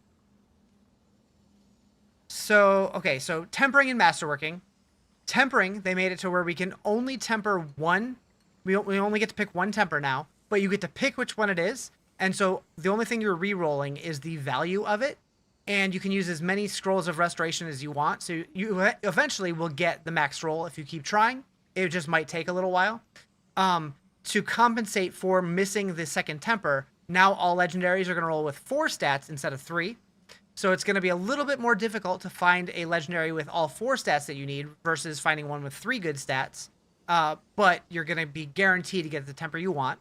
S3: So, okay, so tempering and masterworking. Tempering, they made it to where we can only temper one. We only get to pick one temper now, but you get to pick which one it is. And so the only thing you're re-rolling is the value of it. And you can use as many scrolls of restoration as you want. So you eventually will get the max roll if you keep trying. It just might take a little while. To compensate for missing the second temper, now all legendaries are going to roll with 4 stats instead of 3. So it's going to be a little bit more difficult to find a legendary with all 4 stats that you need versus finding one with 3 good stats. But you're going to be guaranteed to get the temper you want.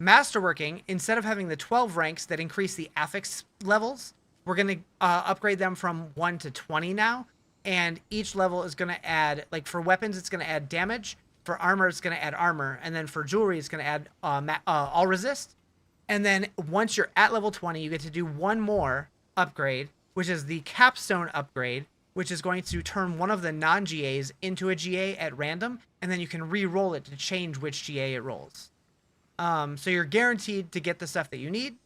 S3: Masterworking, instead of having the 12 ranks that increase the affix levels, we're going to upgrade them from 1 to 20 now. And each level is going to add, like for weapons, it's going to add damage. For armor, it's going to add armor. And then for jewelry, it's going to add all resist. And then once you're at level 20, you get to do one more upgrade, which is the Capstone upgrade, which is going to turn one of the non-GAs into a GA at random. And then you can re-roll it to change which GA it rolls. So you're guaranteed to get the stuff that you need.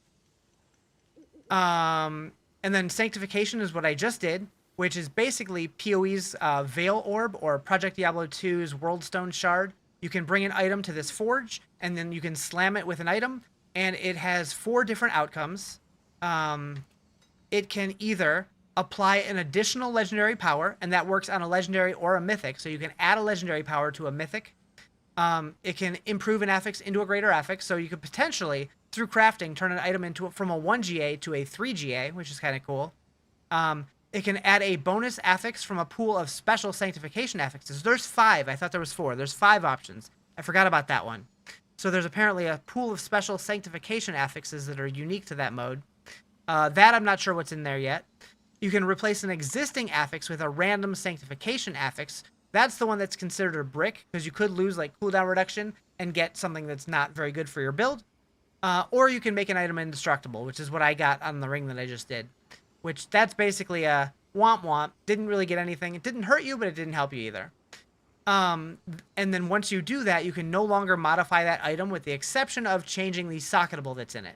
S3: And then Sanctification is what I just did, which is basically PoE's Veil Orb or Project Diablo 2's Worldstone Shard. You can bring an item to this forge, and then you can slam it with an item, and it has 4 different outcomes. It can either apply an additional legendary power, and that works on a legendary or a mythic, so you can add a legendary power to a mythic. It can improve an affix into a greater affix, so you could potentially, through crafting, turn an item into from a 1GA to a 3GA, which is kind of cool. It can add a bonus affix from a pool of special sanctification affixes. There's 5. I thought there was 4. There's 5 options. I forgot about that one. So there's apparently a pool of special sanctification affixes that are unique to that mode. That I'm not sure what's in there yet. You can replace an existing affix with a random sanctification affix. That's the one that's considered a brick, because you could lose like cooldown reduction and get something that's not very good for your build. Or you can make an item indestructible, which is what I got on the ring that I just did. Which that's basically a womp womp. Didn't really get anything. It didn't hurt you, but it didn't help you either. And then once you do that, you can no longer modify that item with the exception of changing the socketable that's in it.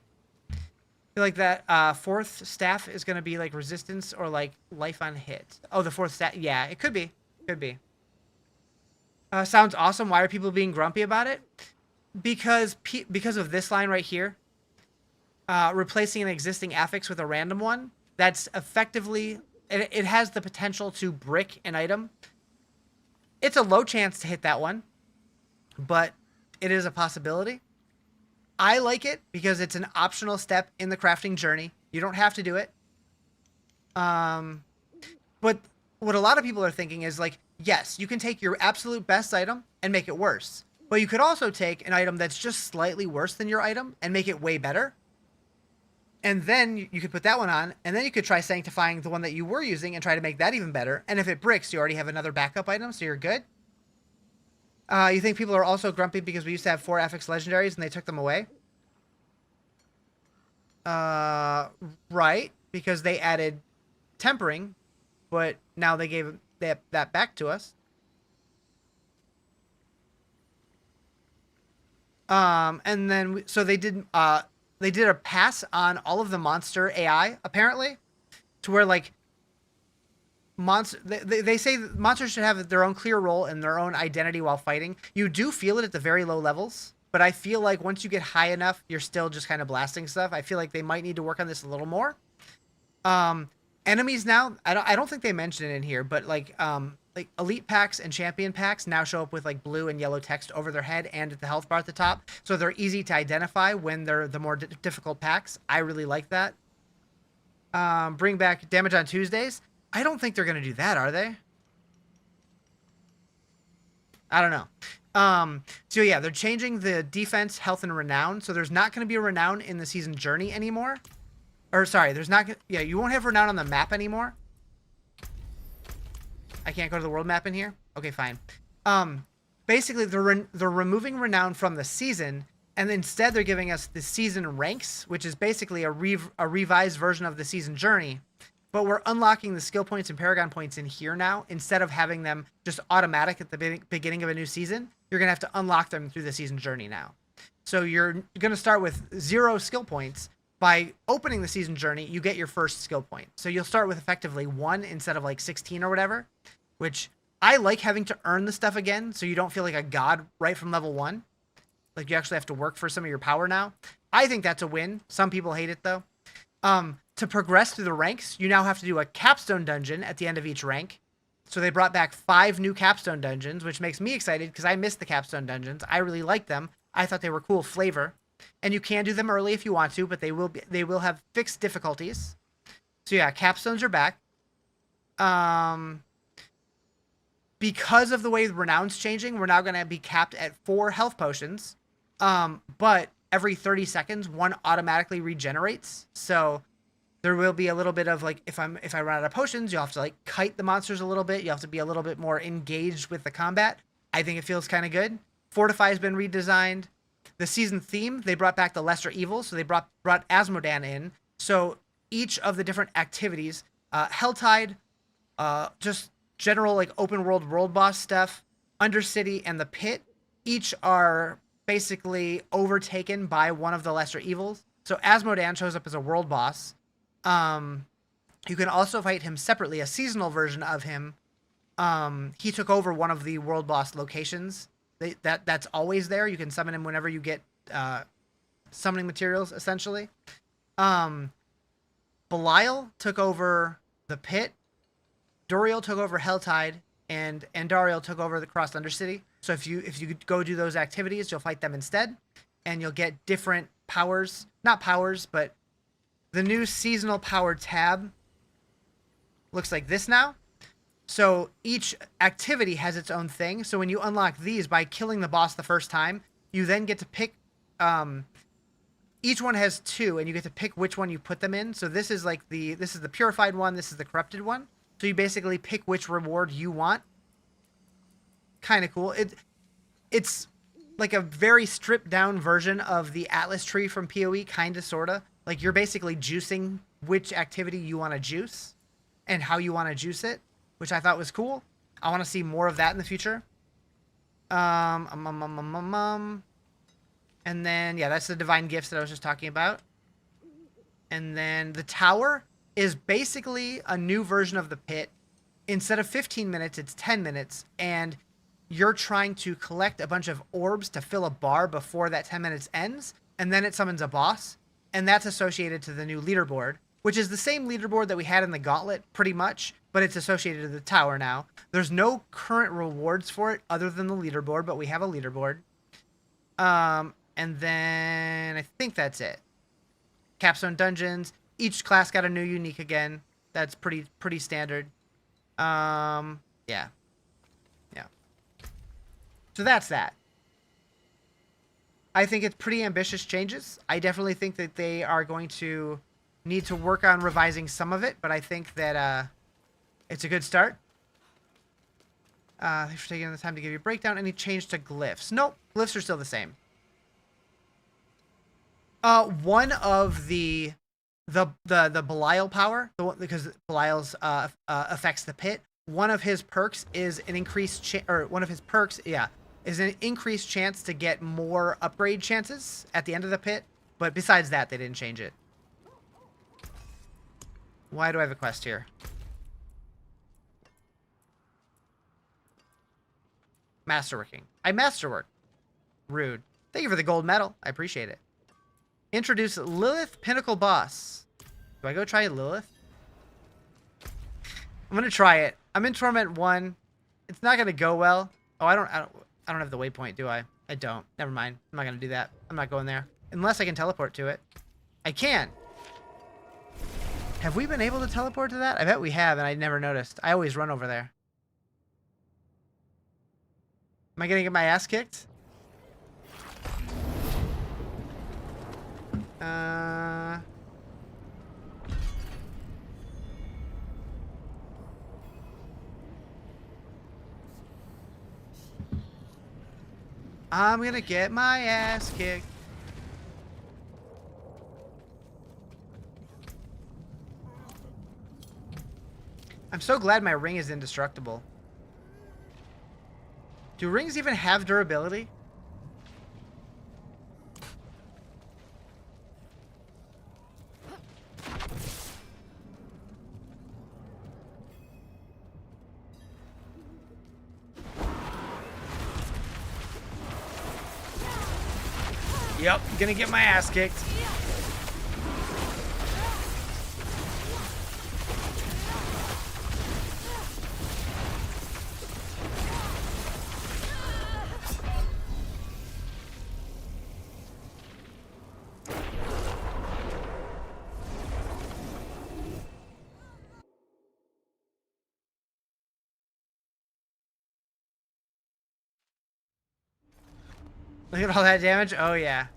S3: I feel like that 4th staff is going to be like resistance or like life on hit. Oh, the 4th staff. Yeah, it could be. Could be. Sounds awesome. Why are people being grumpy about it? Because of this line right here. Replacing an existing affix with a random one. That's effectively, it has the potential to brick an item. It's a low chance to hit that one, but it is a possibility. I like it because it's an optional step in the crafting journey. You don't have to do it. But what a lot of people are thinking is like, yes, you can take your absolute best item and make it worse. But you could also take an item that's just slightly worse than your item and make it way better. And then you could put that one on, and then you could try sanctifying the one that you were using and try to make that even better. And if it bricks, you already have another backup item, so you're good. You think people are also grumpy because we used to have 4 FX legendaries and they took them away? Right, because they added tempering, but now they gave that back to us. And then so they did a pass on all of the monster AI apparently, to where like they say monsters should have their own clear role and their own identity while fighting. You do feel it at the very low levels, but I feel like once you get high enough, you're still just kind of blasting stuff. I feel like they might need to work on this a little more. Enemies now, I don't think they mentioned it in here, but like elite packs and champion packs now show up with like blue and yellow text over their head and at the health bar at the top, so they're easy to identify when they're the more difficult packs. I really like that. Bring back damage on Tuesdays. I don't think they're gonna do that, are they? I don't know. So yeah, they're changing the defense, health, and renown. So there's not going to be a renown in the season journey anymore. Or sorry, there's not. Yeah, you won't have renown on the map anymore. I can't go to the world map in here. Okay, fine. Basically, they're removing renown from the season, and instead they're giving us the season ranks, which is basically a revised version of the season journey. But we're unlocking the skill points and paragon points in here now, instead of having them just automatic at the beginning of a new season. You're going to have to unlock them through the season journey now. So you're going to start with 0 skill points. By opening the season journey, you get your first skill point. So you'll start with effectively 1 instead of like 16 or whatever, which I like having to earn the stuff again, so you don't feel like a god right from level 1. Like you actually have to work for some of your power now. I think that's a win. Some people hate it though. To progress through the ranks, you now have to do a Capstone Dungeon at the end of each rank. So they brought back 5 new Capstone Dungeons, which makes me excited because I missed the Capstone Dungeons. I really like them. I thought they were cool flavor. And you can do them early if you want to, but they will have fixed difficulties. So yeah, Capstones are back. Because of the way the Renown's changing, we're now going to be capped at 4 health potions. But every 30 seconds, 1 automatically regenerates. So there will be a little bit of like, if I run out of potions, you'll have to like kite the monsters a little bit. You have to be a little bit more engaged with the combat. I think it feels kind of good. Fortify has been redesigned. The season theme, they brought back the lesser evils. So they brought Azmodan in. So each of the different activities, Helltide, just general like open world boss stuff, Undercity, and the Pit, each are basically overtaken by one of the lesser evils. So Azmodan shows up as a world boss. You can also fight him separately, a seasonal version of him. He took over one of the world boss locations. That's always there. You can summon him whenever you get summoning materials, essentially. Belial took over the Pit. Doriel took over Helltide, and Andariel took over the Crossed Undercity. So if you go do those activities, you'll fight them instead, and you'll get different powers. Not powers, but the new seasonal power tab looks like this now. So each activity has its own thing. So when you unlock these by killing the boss the first time, you then get to pick. Each one has 2, and you get to pick which one you put them in. So this is like this is the purified one. This is the corrupted one. So you basically pick which reward you want. Kind of cool. It's like a very stripped down version of the Atlas tree from PoE, kind of, sort of. Like you're basically juicing which activity you want to juice and how you want to juice it, which I thought was cool. I want to see more of that in the future. And then, yeah, that's the divine gifts that I was just talking about. And then the tower is basically a new version of the Pit. Instead of 15 minutes, it's 10 minutes. And you're trying to collect a bunch of orbs to fill a bar before that 10 minutes ends. And then it summons a boss. And that's associated to the new leaderboard, which is the same leaderboard that we had in the Gauntlet, pretty much, but it's associated to the tower now. There's no current rewards for it other than the leaderboard, but we have a leaderboard. And then I think that's it. Capstone Dungeons. Each class got a new unique again. That's pretty standard. Yeah. Yeah. So that's that. I think it's pretty ambitious changes. I definitely think that they are going to need to work on revising some of it, but I think that it's a good start. Thanks for taking the time to give you a breakdown. Any change to glyphs? Nope, glyphs are still the same. One of the Belial power, because Belial's affects the pit. One of his perks is an increased is an increased chance to get more upgrade chances at the end of the pit. But besides that, they didn't change it. Why do I have a quest here? Masterworking. I masterwork. Rude. Thank you for the gold medal. I appreciate it. Introduce Lilith Pinnacle Boss. Do I go try Lilith? I'm gonna try it. I'm in Torment 1. It's not gonna go well. Oh, I don't have the waypoint, do I? I don't. Never mind. I'm not gonna do that. I'm not going there. Unless I can teleport to it. I can. Have we been able to teleport to that? I bet we have, and I never noticed. I always run over there. Am I gonna get my ass kicked? I'm gonna get my ass kicked. I'm so glad my ring is indestructible. Do rings even have durability? Yep, gonna get my ass kicked. Look at all that damage. Oh, yeah.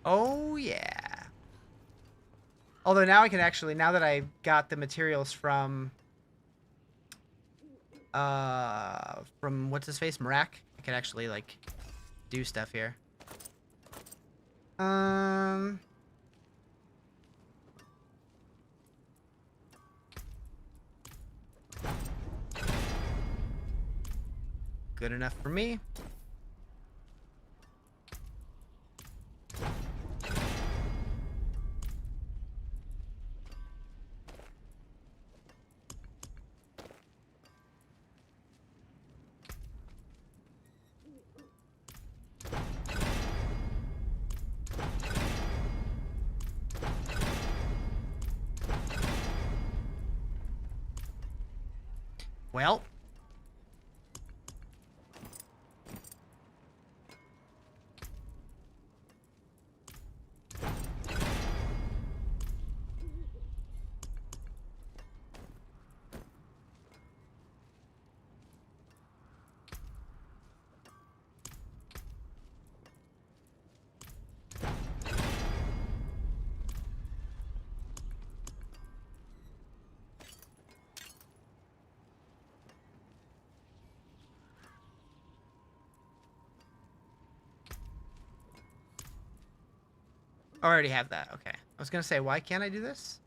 S3: Oh, yeah. Although now I can actually, now that I got the materials from what's his face, Marak, I can actually, like, do stuff here. Good enough for me. Well. I already have that. Okay. I was going to say, why can't I do this?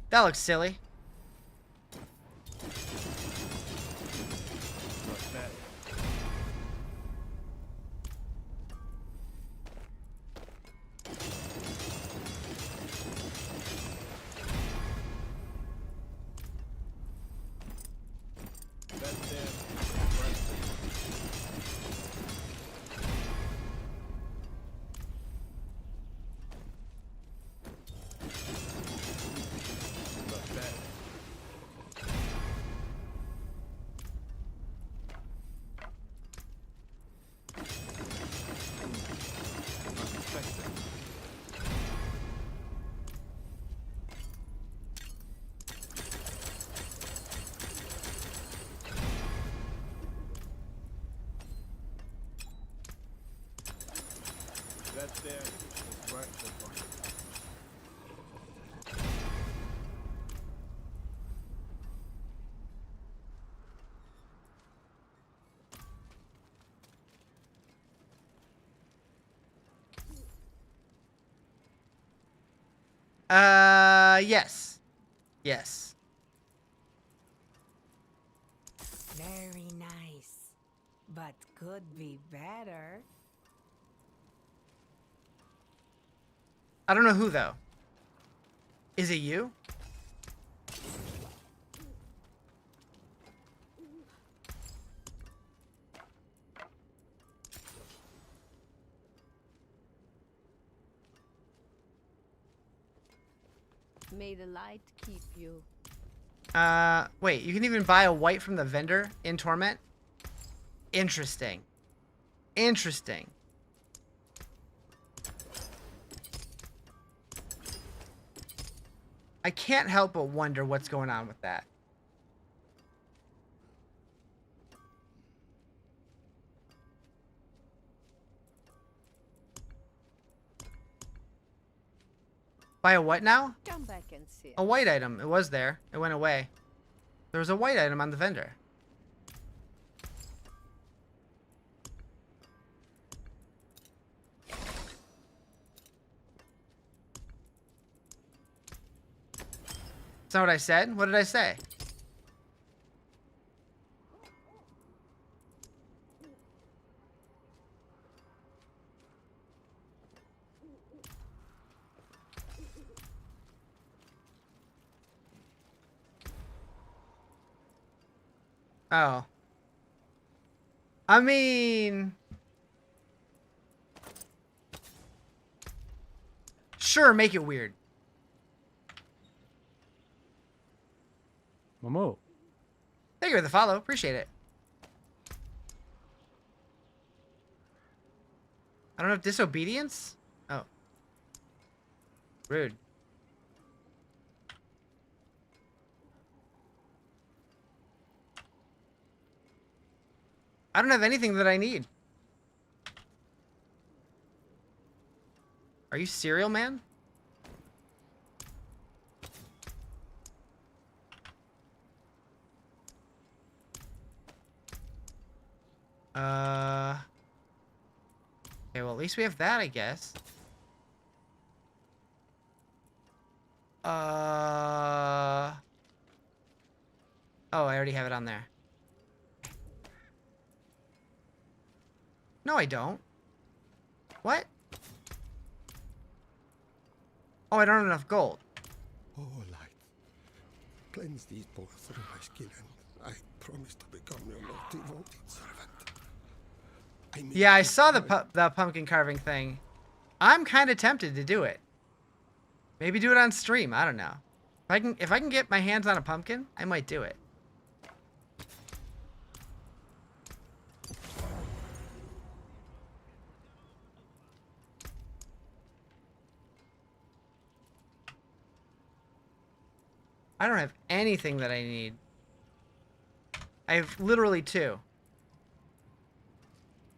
S3: That looks silly.
S7: That there is worth the fun.
S3: Yes. Yes.
S5: Very nice. But could be better.
S3: I don't know who, though. Is it you?
S6: May the light keep you.
S3: Wait, you can even buy a white from the vendor in Torment? Interesting. Interesting. I can't help but wonder what's going on with that. Buy a what now?
S6: Come back and see.
S3: A white item. It was there. It went away. There was a white item on the vendor. That's not what I said. What did I say? Oh. I mean... Sure, make it weird.
S7: Momo.
S3: Thank you for the follow. Appreciate it. I don't have disobedience? Oh. Rude. I don't have anything that I need. Are you serial, man? Okay, well, at least we have that, I guess. Oh, I already have it on there. No, I don't. What? Oh, I don't have enough gold.
S2: Oh, light. Cleanse these balls through my skin, and I promise to become your most devoted servant.
S3: Yeah, I saw the pumpkin carving thing. I'm kind of tempted to do it. Maybe do it on stream. I don't know. If I can get my hands on a pumpkin, I might do it. I don't have anything that I need. I have literally 2.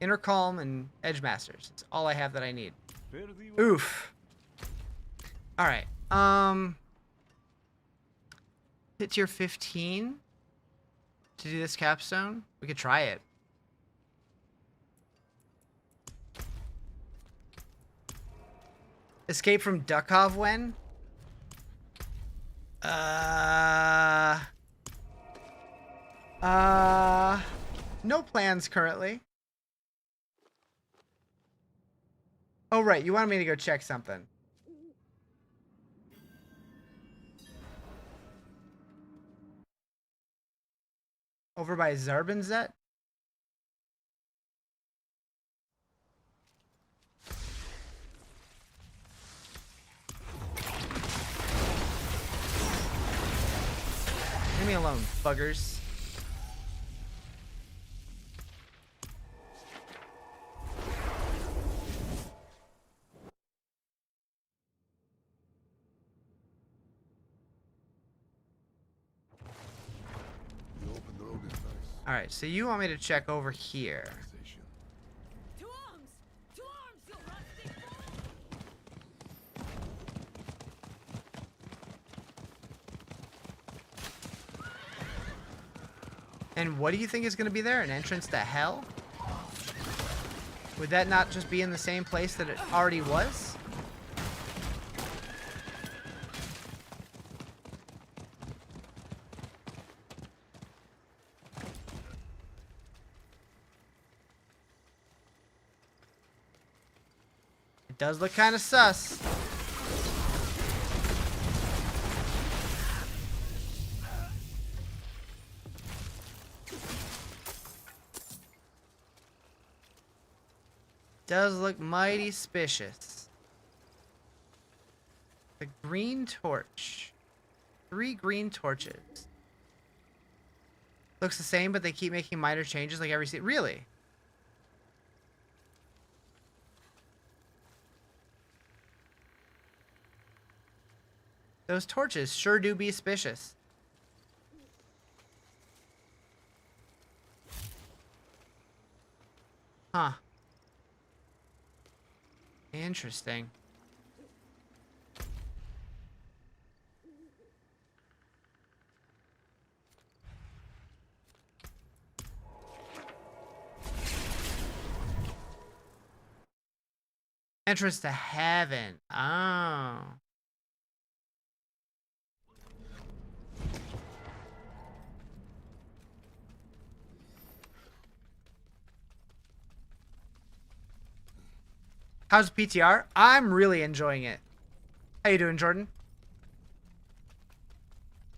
S3: Inner Calm and Edge Masters. It's all I have that I need. Oof. Alright. Hit tier 15 to do this capstone. We could try it. Escape from Dukhov when? No plans currently. Oh, right. You wanted me to go check something. Over by Zarbanzet? Leave me alone, buggers. Alright, so you want me to check over here.
S5: To arms! To arms, you rusty
S3: And what do you think is going to be there? An entrance to hell? Would that not just be in the same place that it already was? It does look kind of sus. Does look mighty suspicious. The green torch. 3 green torches. Looks the same, but they keep making minor changes like every season. Really? Those torches sure do be suspicious. Huh. Interesting. Entrance to heaven. Oh. How's PTR? I'm really enjoying it. How you doing, Jordan?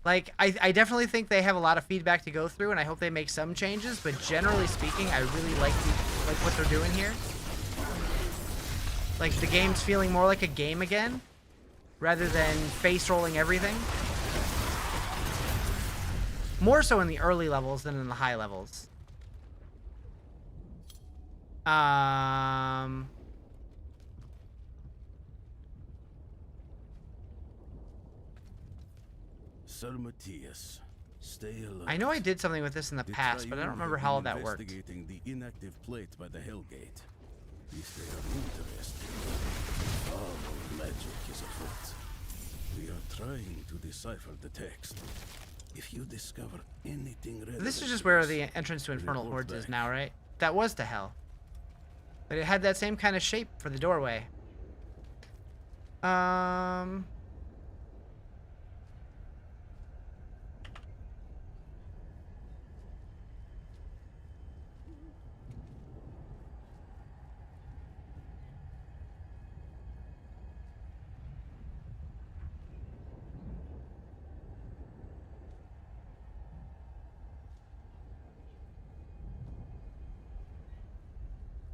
S3: Like, I definitely think they have a lot of feedback to go through, and I hope they make some changes, but generally speaking, I really like what they're doing here. Like, the game's feeling more like a game again, rather than face-rolling everything. More so in the early levels than in the high levels.
S8: Sir Matthias, stay alert.
S3: I know I did something with this in the past, but I don't remember how that worked.
S8: Investigating the inactive plate by the Hellgate. If they are interested, foul magic is afoot. We are trying to decipher the text. If you discover anything relevant,
S3: This is just where the entrance to Infernal Hordes is now, right? That was to hell. But it had that same kind of shape for the doorway.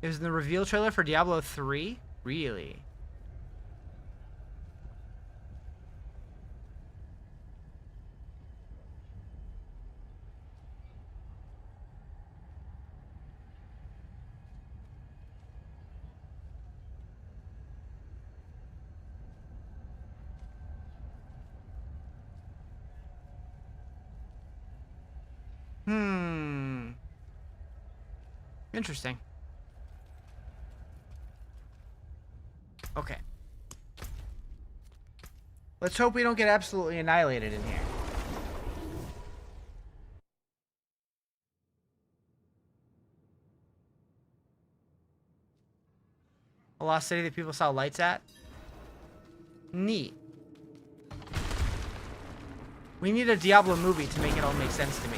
S3: It was in the reveal trailer for Diablo 3? Really? Interesting. Okay. Let's hope we don't get absolutely annihilated in here. A lost city that people saw lights at? Neat. We need a Diablo movie to make it all make sense to me.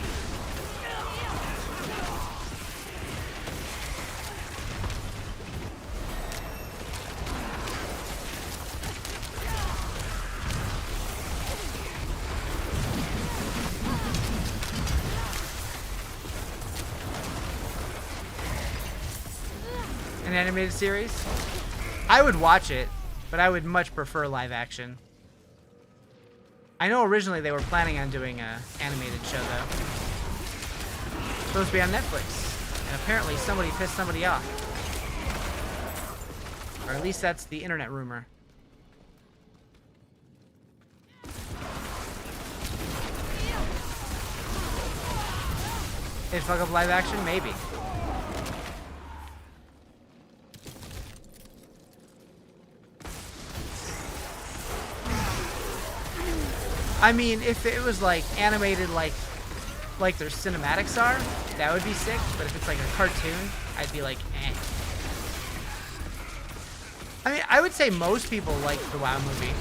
S3: An animated series? I would watch it, but I would much prefer live action. I know originally they were planning on doing an animated show, though. It's supposed to be on Netflix, and apparently somebody pissed somebody off. Or at least that's the internet rumor. They'd fuck up live action? Maybe. I mean, if it was like animated like like their cinematics are, that would be sick. But if it's like a cartoon, I'd be like, eh. I mean, I would say most people like the WoW movie.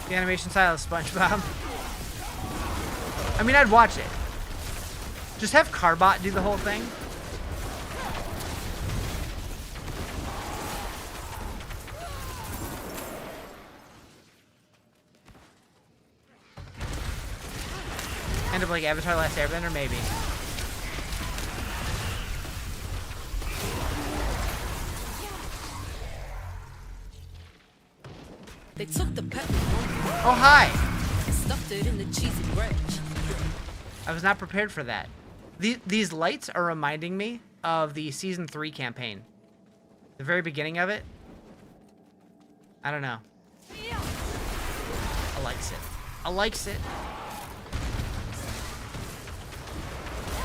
S3: The animation style of SpongeBob. I mean, I'd watch it. Just have Carbot do the whole thing. End up like Avatar: Last Airbender, maybe.
S9: They took the pepper
S3: Oh, hi!
S9: and stuffed it in the cheesy bread.
S3: I was not prepared for that. These lights are reminding me of the Season 3 campaign. The very beginning of it. I don't know. I likes it. I likes it.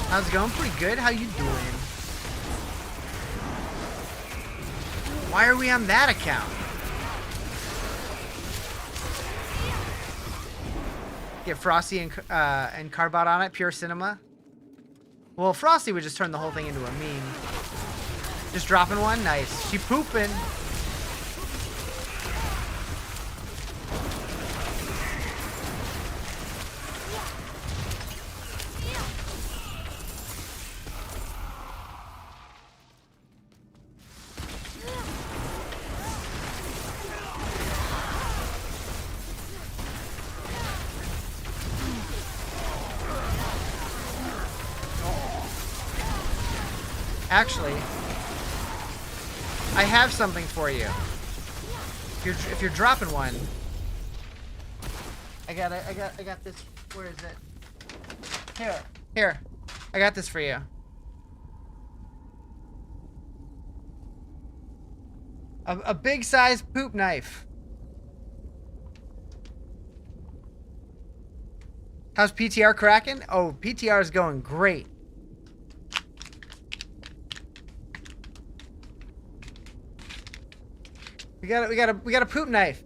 S3: How's it going? Pretty good. How you doing? Why are we on that account? Get Frosty and Carbot on it. Pure cinema. Well, Frosty would just turn the whole thing into a meme. Just dropping one. Nice. She pooping. Actually, I have something for you. If you're dropping one, I got this. Where is it? Here. I got this for you. A big size poop knife. How's PTR cracking? Oh, PTR is going great. We got a poop knife.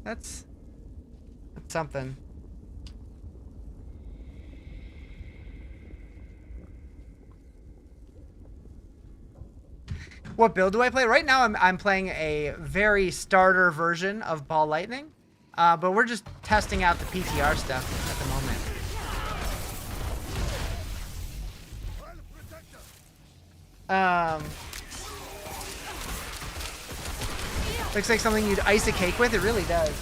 S3: That's something. What build do I play? Right now I'm playing a very starter version of Ball Lightning. But we're just testing out the PTR stuff at the moment. Looks like something you'd ice a cake with. It really does.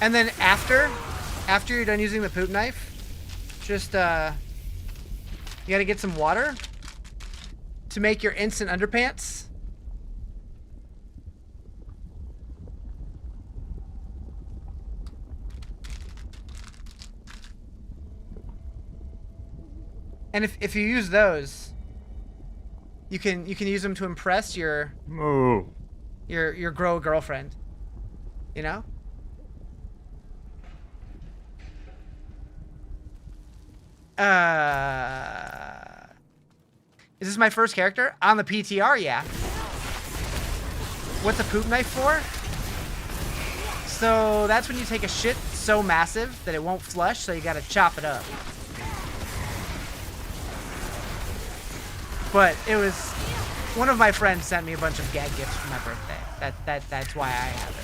S3: And then after you're done using the poop knife, just you gotta get some water to make your instant underpants. And if you use those, you can use them to impress your grow girlfriend. You know? Is this my first character? On the PTR, yeah. What's a poop knife for? So that's when you take a shit so massive that it won't flush, so you gotta chop it up. But it was one of my friends sent me a bunch of gag gifts for my birthday. That's why I have it.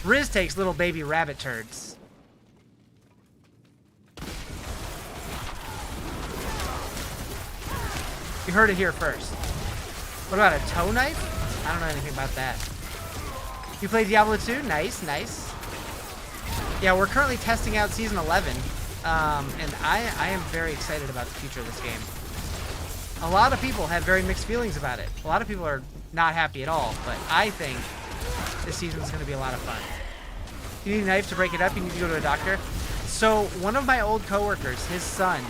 S3: Riz takes little baby rabbit turds. You heard it here first. What about a toe knife? I don't know anything about that. You play Diablo 2? Nice, nice. Yeah, we're currently testing out Season 11. And I am very excited about the future of this game. A lot of people have very mixed feelings about it. A lot of people are not happy at all, but I think this season is going to be a lot of fun. If you need a knife to break it up, you need to go to a doctor. So one of my old coworkers, his son,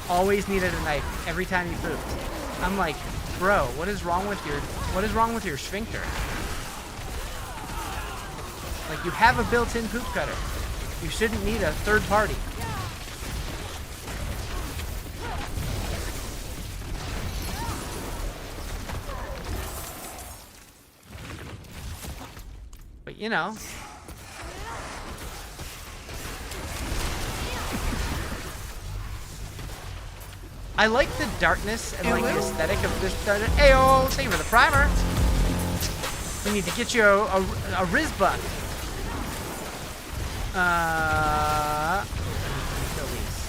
S3: always needed a knife every time he pooped. I'm like, bro, what is wrong with your sphincter? Like, you have a built-in poop cutter. You shouldn't need a third party. But you know. I like the darkness and like the aesthetic of this. Ayo, thank you for the primer. We need to get you a Riz buck. Kill these.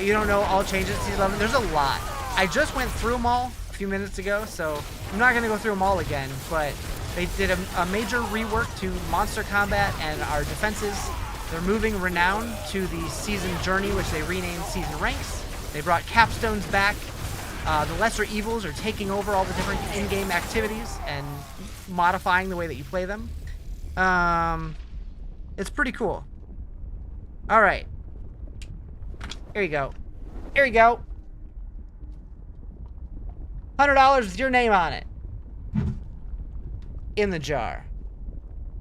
S3: You don't know all changes to Season 11? There's a lot. I just went through them all a few minutes ago, so I'm not going to go through them all again, but they did a major rework to monster combat and our defenses. They're moving Renown to the Season Journey, which they renamed Season Ranks. They brought Capstones back. The Lesser Evils are taking over all the different in-game activities and modifying the way that you play them. It's pretty cool. All right. Here you go. Here you go. $100 with your name on it. In the jar.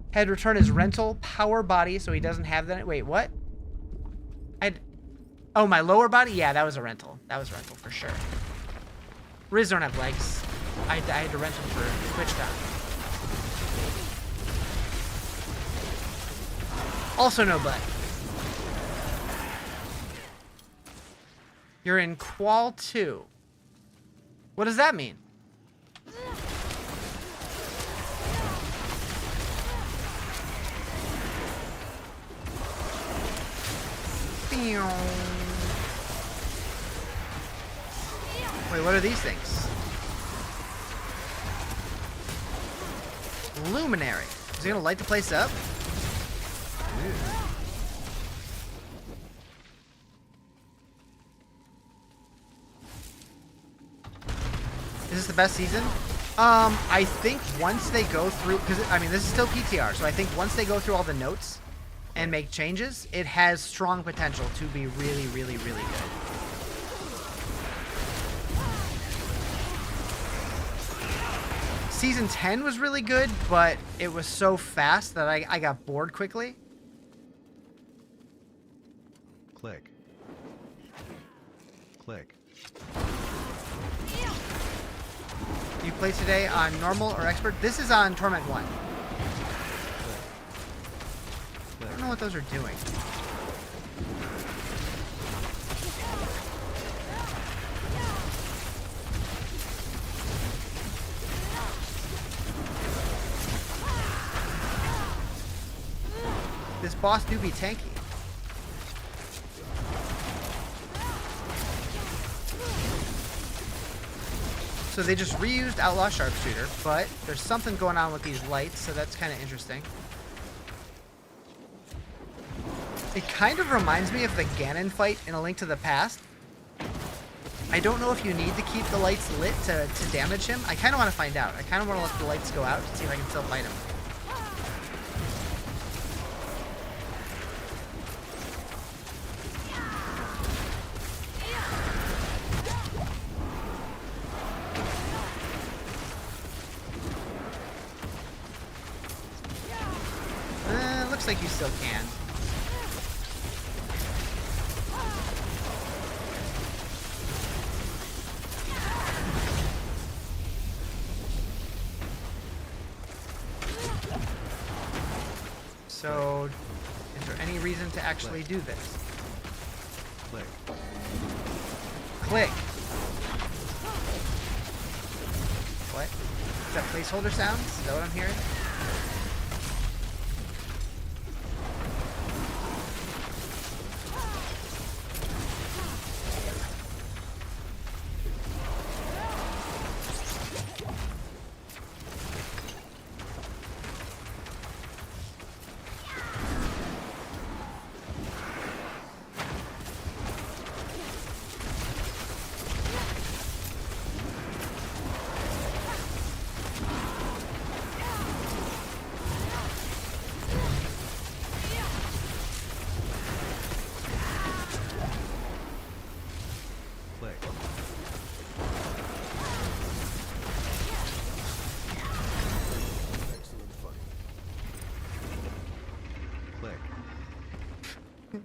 S3: Had return his rental power body, so he doesn't have that. Wait, what? Oh, my lower body? Yeah, that was a rental. That was a rental for sure. Riz don't have legs. I had to rent him for TwitchCon. Also no butt. You're in Qual 2. What does that mean? Wait, what are these things? Luminary. Is he gonna light the place up? Ooh. Is this the best season? I think once they go through, because I mean this is still PTR, so I think once they go through all the notes and make changes, it has strong potential to be really, really, really good. Season 10 was really good, but it was so fast that I got bored quickly.
S10: Click. Click.
S3: You play today on normal or expert? This is on Torment 1. I don't know what those are doing. This boss do be tanky. So they just reused Outlaw Sharpshooter, but there's something going on with these lights, so that's kind of interesting. It kind of reminds me of the Ganon fight in A Link to the Past. I don't know if you need to keep the lights lit to damage him. I kind of want to find out. I kind of want to let the lights go out to see if I can still fight him. Looks like you still can. So, is there any reason to actually do this?
S10: Click.
S3: Click. What? Is that placeholder sounds? Is that what I'm hearing?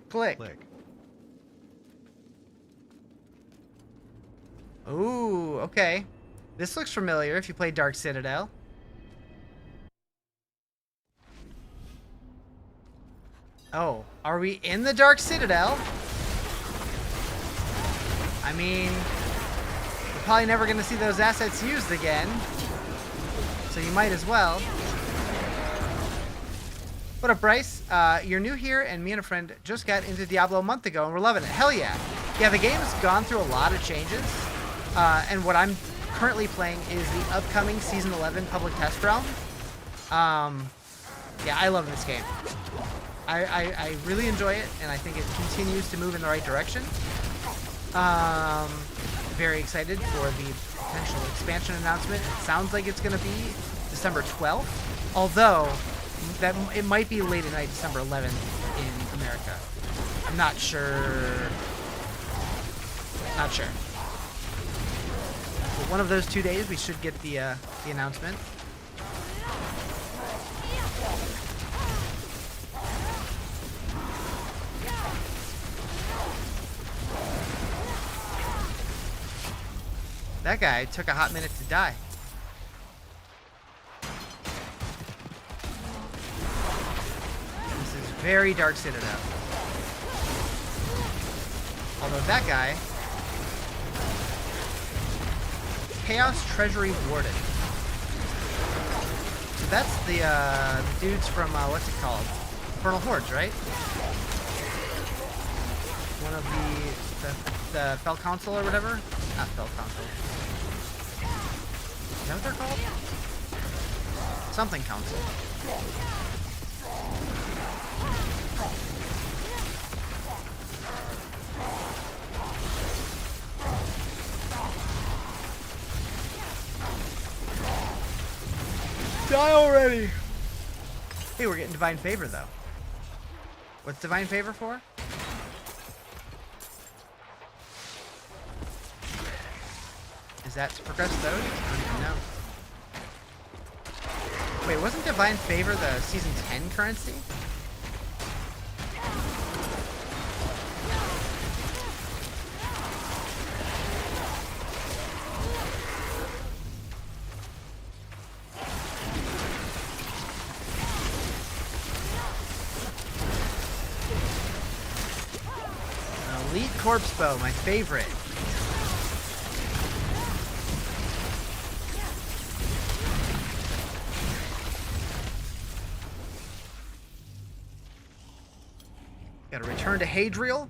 S3: Click.
S10: Click.
S3: Ooh, okay. This looks familiar if you play Dark Citadel. Oh, are we in the Dark Citadel? I mean, we're probably never going to see those assets used again. So you might as well. What up, Bryce? You're new here, and me and a friend just got into Diablo a month ago, and we're loving it. Hell yeah. Yeah, the game's gone through a lot of changes. And what I'm currently playing is the upcoming Season 11 public test realm. Yeah, I love this game. I really enjoy it, and I think it continues to move in the right direction. Very excited for the potential expansion announcement. It sounds like it's going to be December 12th, although that it might be late at night, December 11th in America. I'm not sure. Not sure. But one of those 2 days, we should get the announcement. That guy took a hot minute to die. This is very Dark Citadel. Although that guy... Chaos Treasury Warden. So that's the dudes from, what's it called? Infernal Hordes, right? One of the Fel Council or whatever? Not Fel Council. Is that what they're called? Something Council. Die already! Hey, we're getting Divine Favor, though. What's Divine Favor for? Is that to progress those? I don't even know. Wait, wasn't Divine Favor the Season 10 currency? An Elite Corpse Bow, my favorite. Gotta return to Hadriel.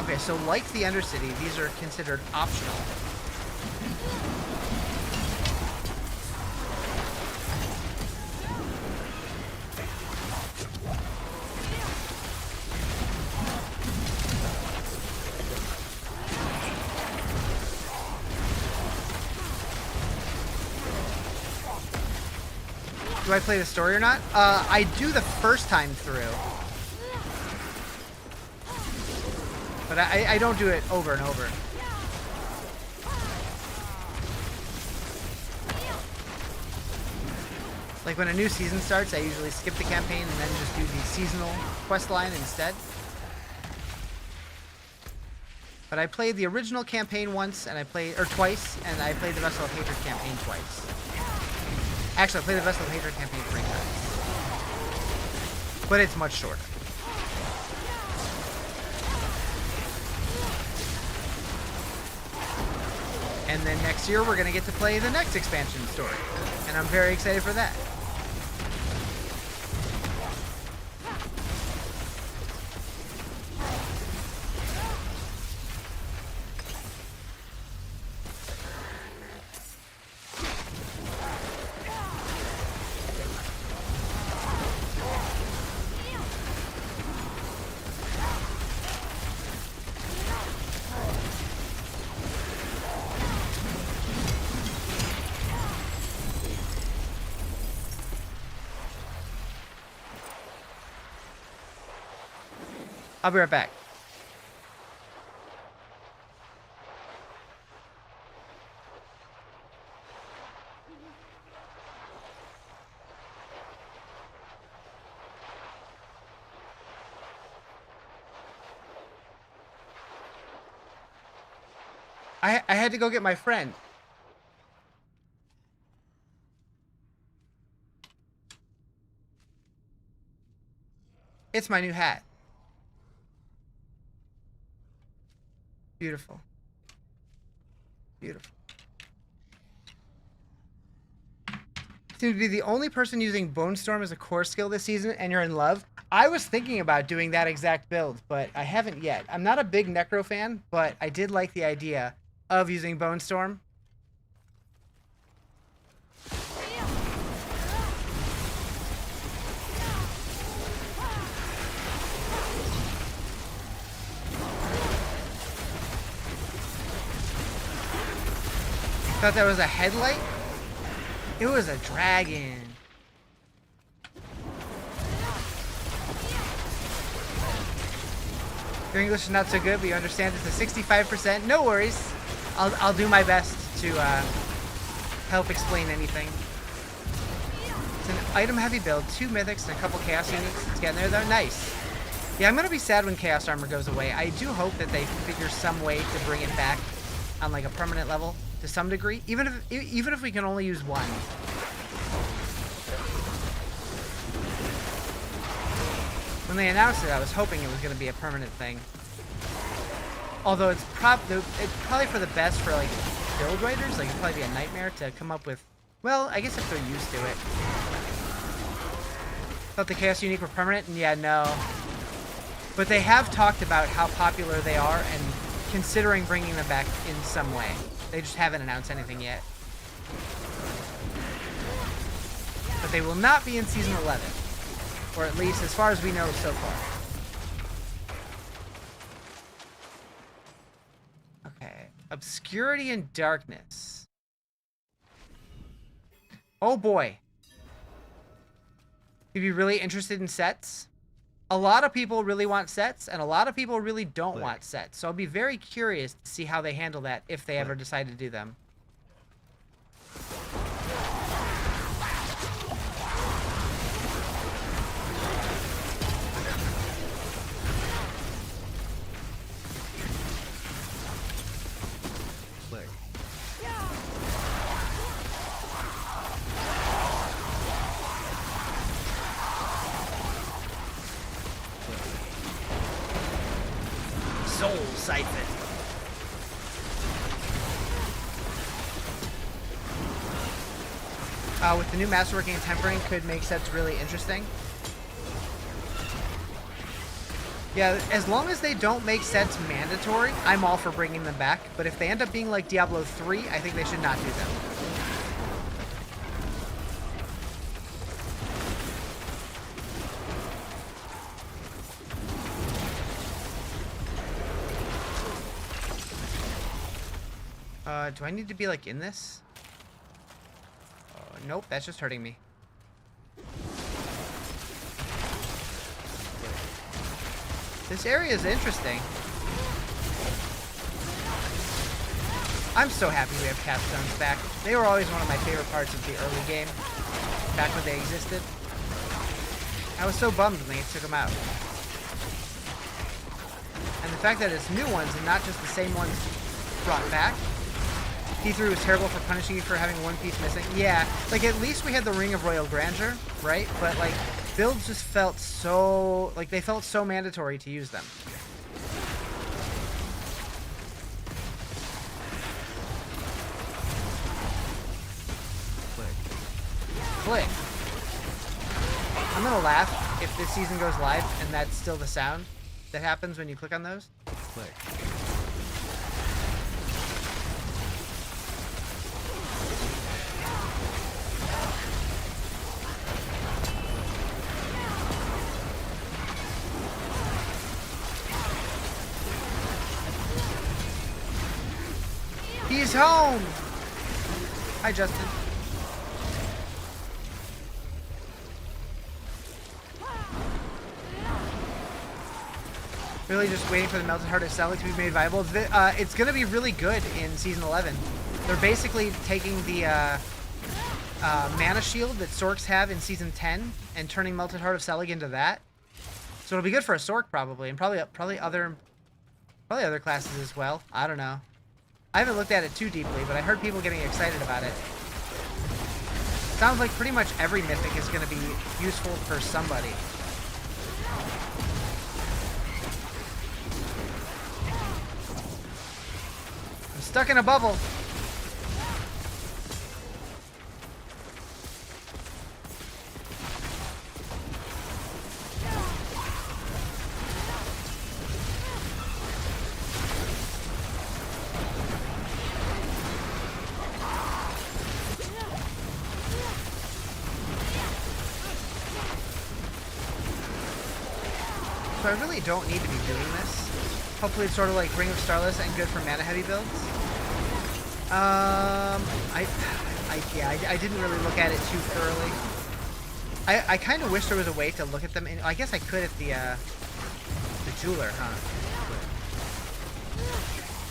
S3: Okay, so like the Undercity, these are considered optional. Do I play the story or not? I do the first time through. But I don't do it over and over. Like when a new season starts, I usually skip the campaign and then just do the seasonal quest line instead. But I played the original campaign once, and twice, and I played the Vessel of Hatred campaign twice. Actually, I played the Vessel of Hatred campaign 3 times. But it's much shorter. And then next year, we're going to get to play the next expansion story. And I'm very excited for that. I'll be right back. I had to go get my friend. It's my new hat. Beautiful. Beautiful. Seem to be the only person using Bone Storm as a core skill this season, and you're in love. I was thinking about doing that exact build, but I haven't yet. I'm not a big Necro fan, but I did like the idea of using Bone Storm. Thought that was a headlight? It was a dragon. Your English is not so good, but you understand it's a 65%. No worries. I'll do my best to help explain anything. It's an item-heavy build, 2 mythics and a couple chaos uniques. It's getting there though. Nice. Yeah, I'm gonna be sad when chaos armor goes away. I do hope that they figure some way to bring it back on like a permanent level to some degree, even if we can only use one. When they announced it, I was hoping it was going to be a permanent thing. Although it's probably for the best for like build writers. Like it'd probably be a nightmare to come up with. Well, I guess if they're used to it. Thought the Chaos Unique were permanent, and yeah, no. But they have talked about how popular they are and considering bringing them back in some way. They just haven't announced anything yet. But they will not be in Season 11. Or at least as far as we know so far. Okay. Obscurity and Darkness. Oh boy. You'd be really interested in sets? A lot of people really want sets, and a lot of people really don't want sets. So I'll be very curious to see how they handle that if they ever decide to do them. Soul Siphon. With the new Masterworking and Tempering, could make sets really interesting. Yeah, as long as they don't make sets mandatory, I'm all for bringing them back. But if they end up being like Diablo 3, I think they should not do them. Do I need to be like in this? Nope, that's just hurting me. This area is interesting. I'm so happy we have capstones back. They were always one of my favorite parts of the early game, back when they existed. I was so bummed when they took them out. And the fact that it's new ones and not just the same ones brought back. T3 was terrible for punishing you for having one piece missing. Yeah, like at least we had the Ring of Royal Grandeur, right? But like builds just felt so, like they felt so mandatory to use them. Click. I'm gonna laugh if this season goes live and that's still the sound that happens when you click on those.
S10: Click.
S3: He's home! Hi, Justin. Really just waiting for the Melted Heart of Selig to be made viable. It's going to be really good in Season 11. They're basically taking the mana shield that Sorks have in Season 10 and turning Melted Heart of Selig into that. So it'll be good for a Sork probably, and probably other classes as well. I don't know. I haven't looked at it too deeply, but I heard people getting excited about it. Sounds like pretty much every mythic is going to be useful for somebody. I'm stuck in a bubble. So I really don't need to be doing this. Hopefully it's sort of like Ring of Starless and good for mana heavy builds. I didn't really look at it too thoroughly. I kind of wish there was a way to look at them. I guess I could at the jeweler, huh?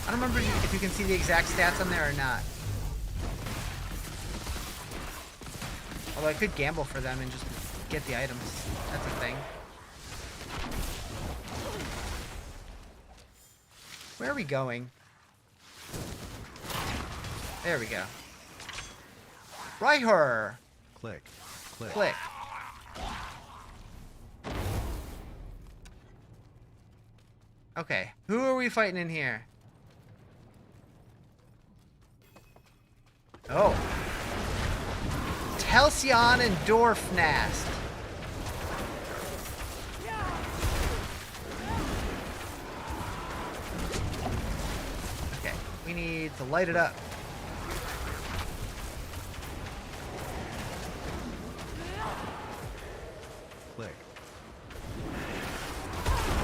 S3: I don't remember if you can see the exact stats on there or not. Although I could gamble for them and just get the items. That's a thing. Where are we going? There we go. Right her.
S10: Click. Click.
S3: Click. Okay, who are we fighting in here? Oh. Telsion and Dorfnast. Okay, we need to light it up.
S10: Click.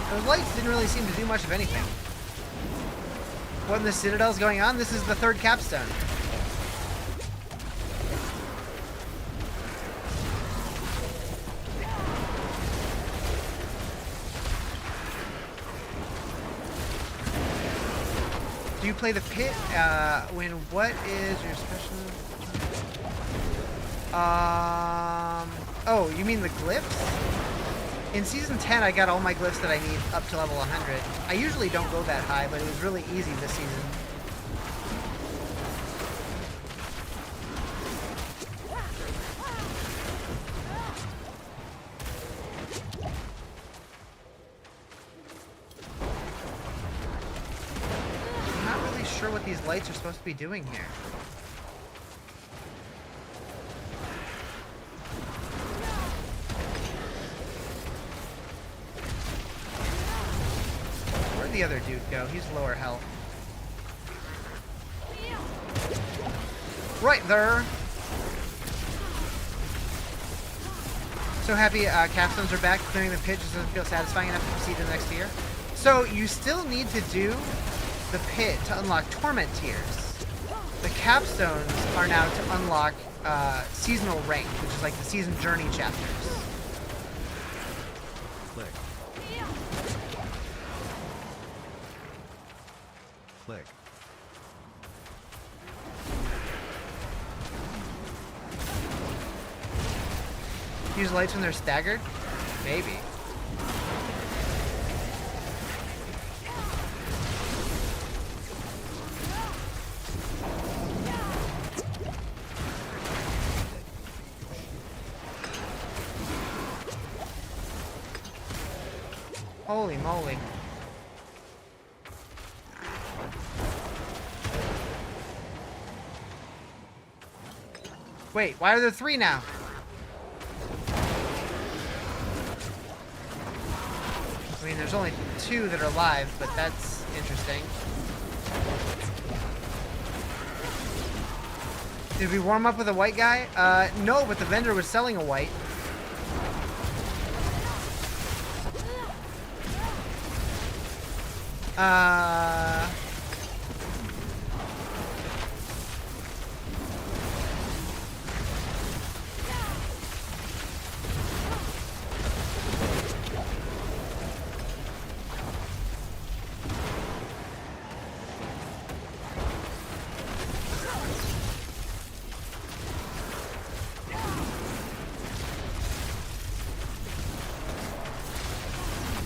S3: Those lights didn't really seem to do much of anything. When the Citadel's going on, this is the third capstone. Do you play the pit? What is your special? Oh, you mean the glyphs? In Season 10, I got all my glyphs that I need up to level 100. I usually don't go that high, but it was really easy this season. I'm not really sure what these lights are supposed to be doing here. The other dude go? He's lower health. Right there. So happy capstones are back. Clearing the pit just doesn't feel satisfying enough to proceed to the next tier. So you still need to do the pit to unlock torment tiers. The capstones are now to unlock seasonal rank, which is like the season journey chapters.
S10: Click. Click.
S3: Use lights when they're staggered? Maybe. Holy moly. Wait, why are there 3 now? I mean, there's only 2 that are live, but that's interesting. Did we warm up with a white guy? No, but the vendor was selling a white.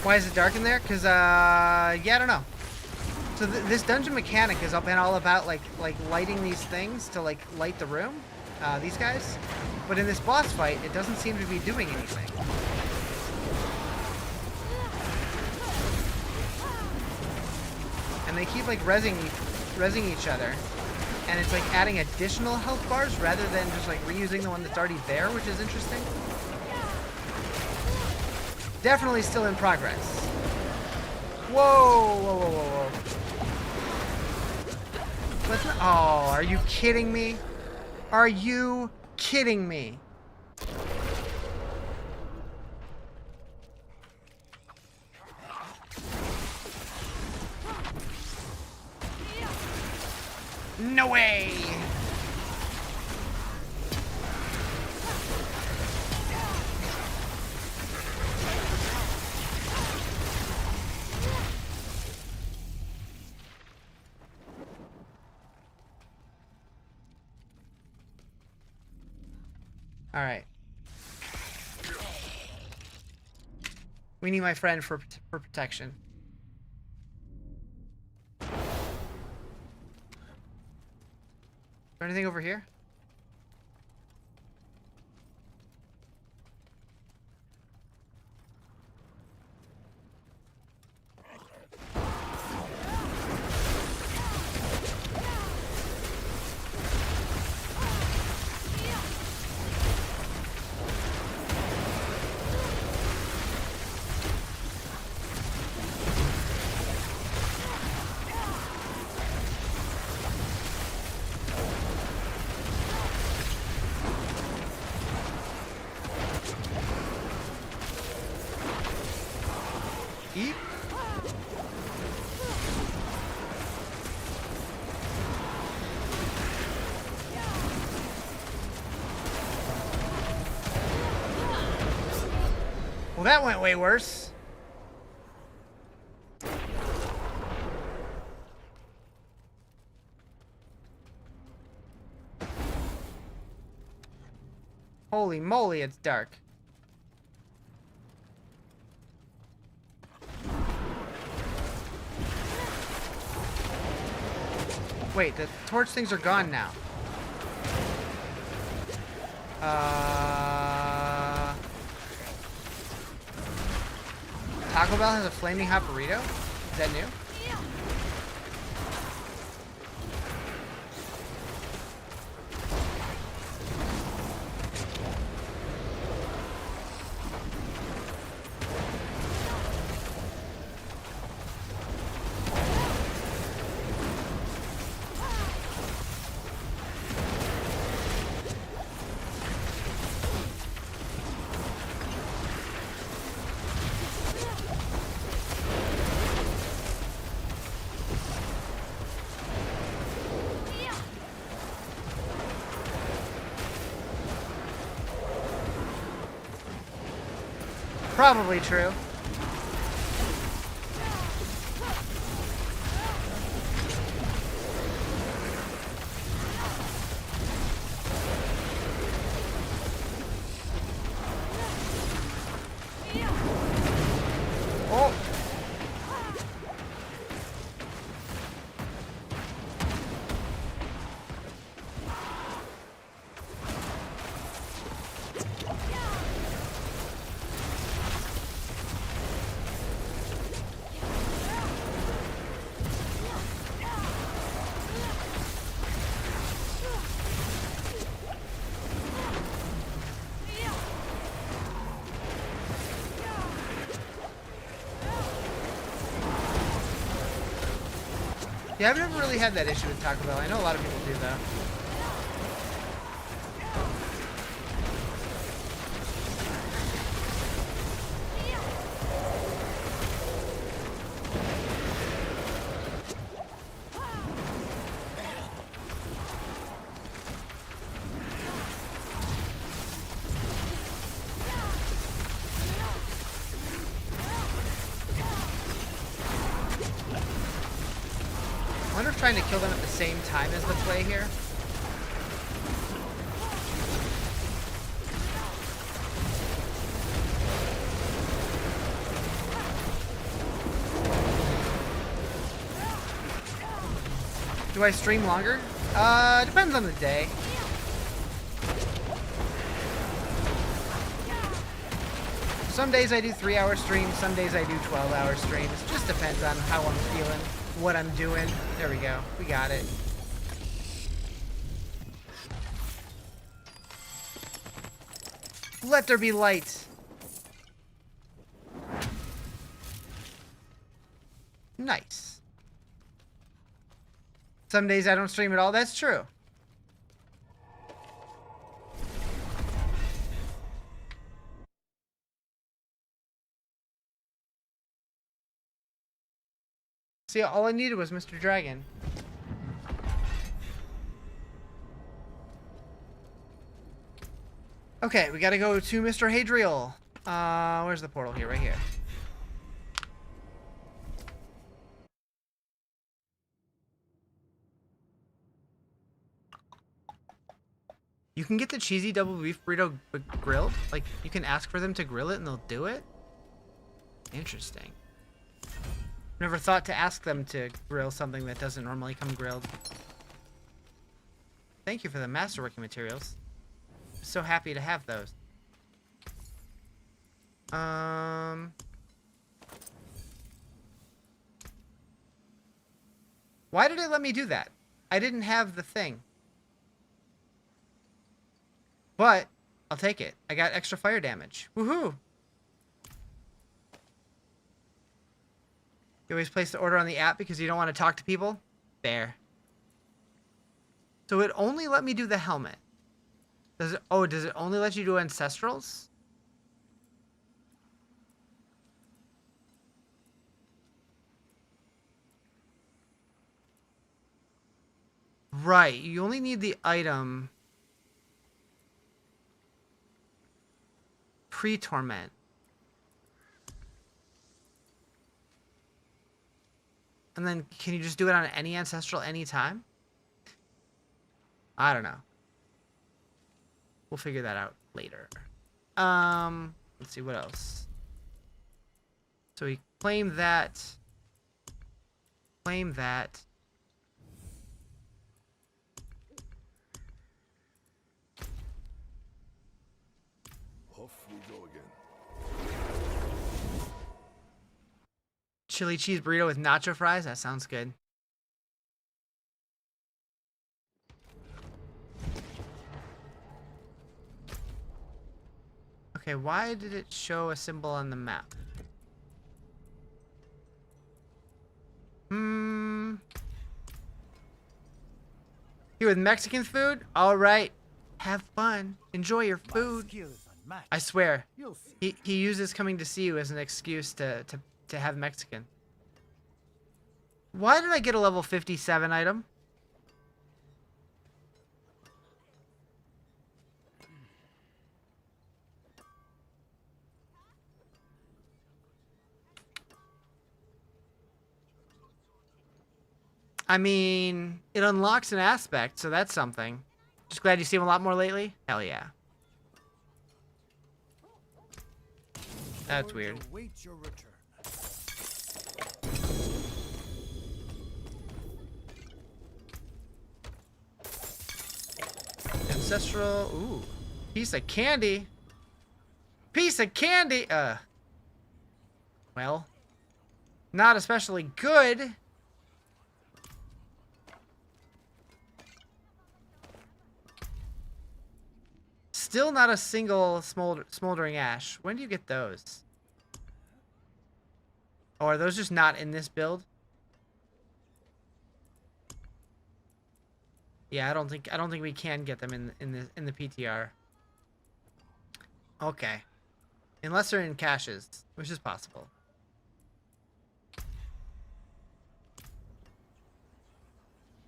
S3: Why is it dark in there? Because, yeah, I don't know. So this dungeon mechanic has been all about like lighting these things to like light the room, these guys. But in this boss fight, it doesn't seem to be doing anything. And they keep like rezzing each other, and it's like adding additional health bars rather than just like reusing the one that's already there, which is interesting. Definitely still in progress. Whoa, whoa, whoa, whoa, whoa. Let's not, oh, are you kidding me? Are you kidding me? No way! All right. We need my friend for protection. Is there anything over here? Eat? Well, that went way worse. Holy moly, it's dark. Wait, the torch things are gone now. Taco Bell has a flaming hot burrito? Is that new? Probably true. Oh. Yeah, I've never really had that issue with Taco Bell. I know a lot of people do, though. I wonder if trying to kill them at the same time is the play here. Do I stream longer? Depends on the day. Some days I do 3-hour streams, some days I do 12-hour streams. It just depends on how I'm feeling, what I'm doing. There we go. We got it. Let there be light. Nice. Some days I don't stream at all. That's true. See, all I needed was Mr. Dragon. Okay, we gotta go to Mr. Hadriel. Where's the portal here? Right here. You can get the cheesy double beef burrito grilled? Like, you can ask for them to grill it and they'll do it? Interesting. Never thought to ask them to grill something that doesn't normally come grilled. Thank you for the masterworking materials. I'm so happy to have those. Why did it let me do that? I didn't have the thing. But I'll take it. I got extra fire damage. Woohoo! You always place the order on the app because you don't want to talk to people? Fair. So it only let me do the helmet. Does it only let you do ancestrals? Right, you only need the item pre-torment. And then, can you just do it on any ancestral anytime? I don't know. We'll figure that out later. Let's see, what else? So we claim that. Claim that.
S2: Off we go again.
S3: Chili cheese burrito with nacho fries? That sounds good. Okay, why did it show a symbol on the map? Here with Mexican food? Alright. Have fun. Enjoy your food. I swear. He uses coming to see you as an excuse to have Mexican. Why did I get a level 57 item? I mean, it unlocks an aspect, so that's something. Just glad you see him a lot more lately? Hell yeah. That's weird. Ancestral. Ooh. Piece of candy. Piece of candy. Well. Not especially good. Still not a single smoldering ash. When do you get those? Or are those just not in this build? Yeah, I don't think we can get them in the PTR. Okay. Unless they're in caches, which is possible.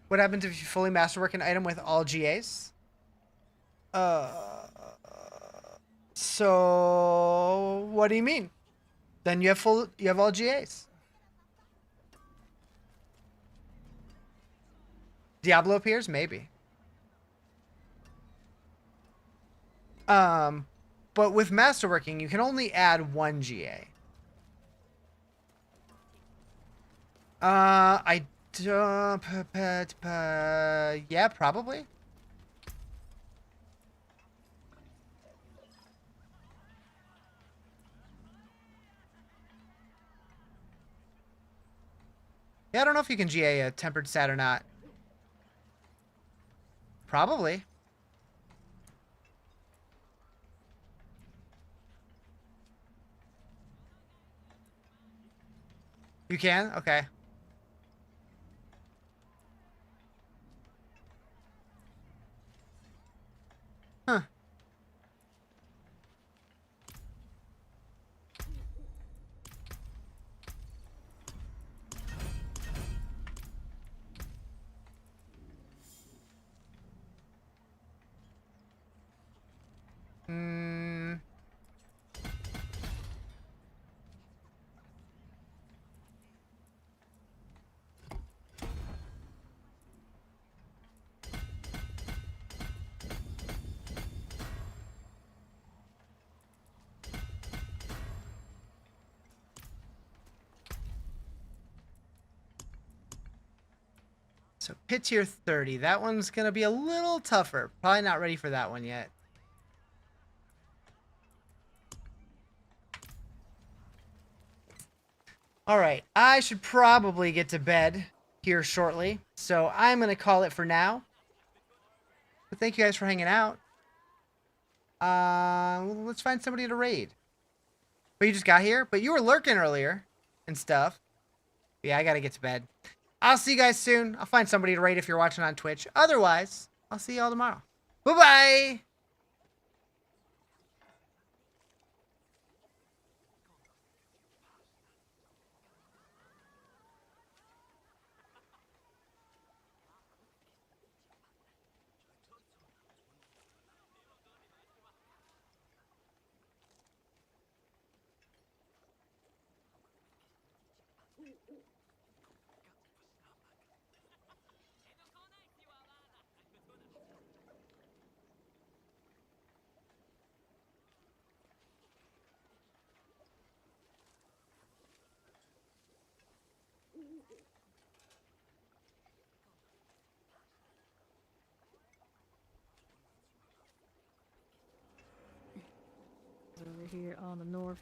S3: What happens if you fully masterwork an item with all GAs? So what do you mean? Then you have all GAs. Diablo appears? Maybe. But with masterworking, you can only add 1 GA. I Yeah, probably. Yeah, I don't know if you can GA a tempered stat or not. Probably. You can? Okay. Huh. Hmm. So pit tier 30. That one's going to be a little tougher. Probably not ready for that one yet. All right. I should probably get to bed here shortly. So I'm going to call it for now. But thank you guys for hanging out. Let's find somebody to raid. But you just got here? But you were lurking earlier and stuff. Yeah, I got to get to bed. I'll see you guys soon. I'll find somebody to raid if you're watching on Twitch. Otherwise, I'll see you all tomorrow. Bye-bye!
S1: Over here on the north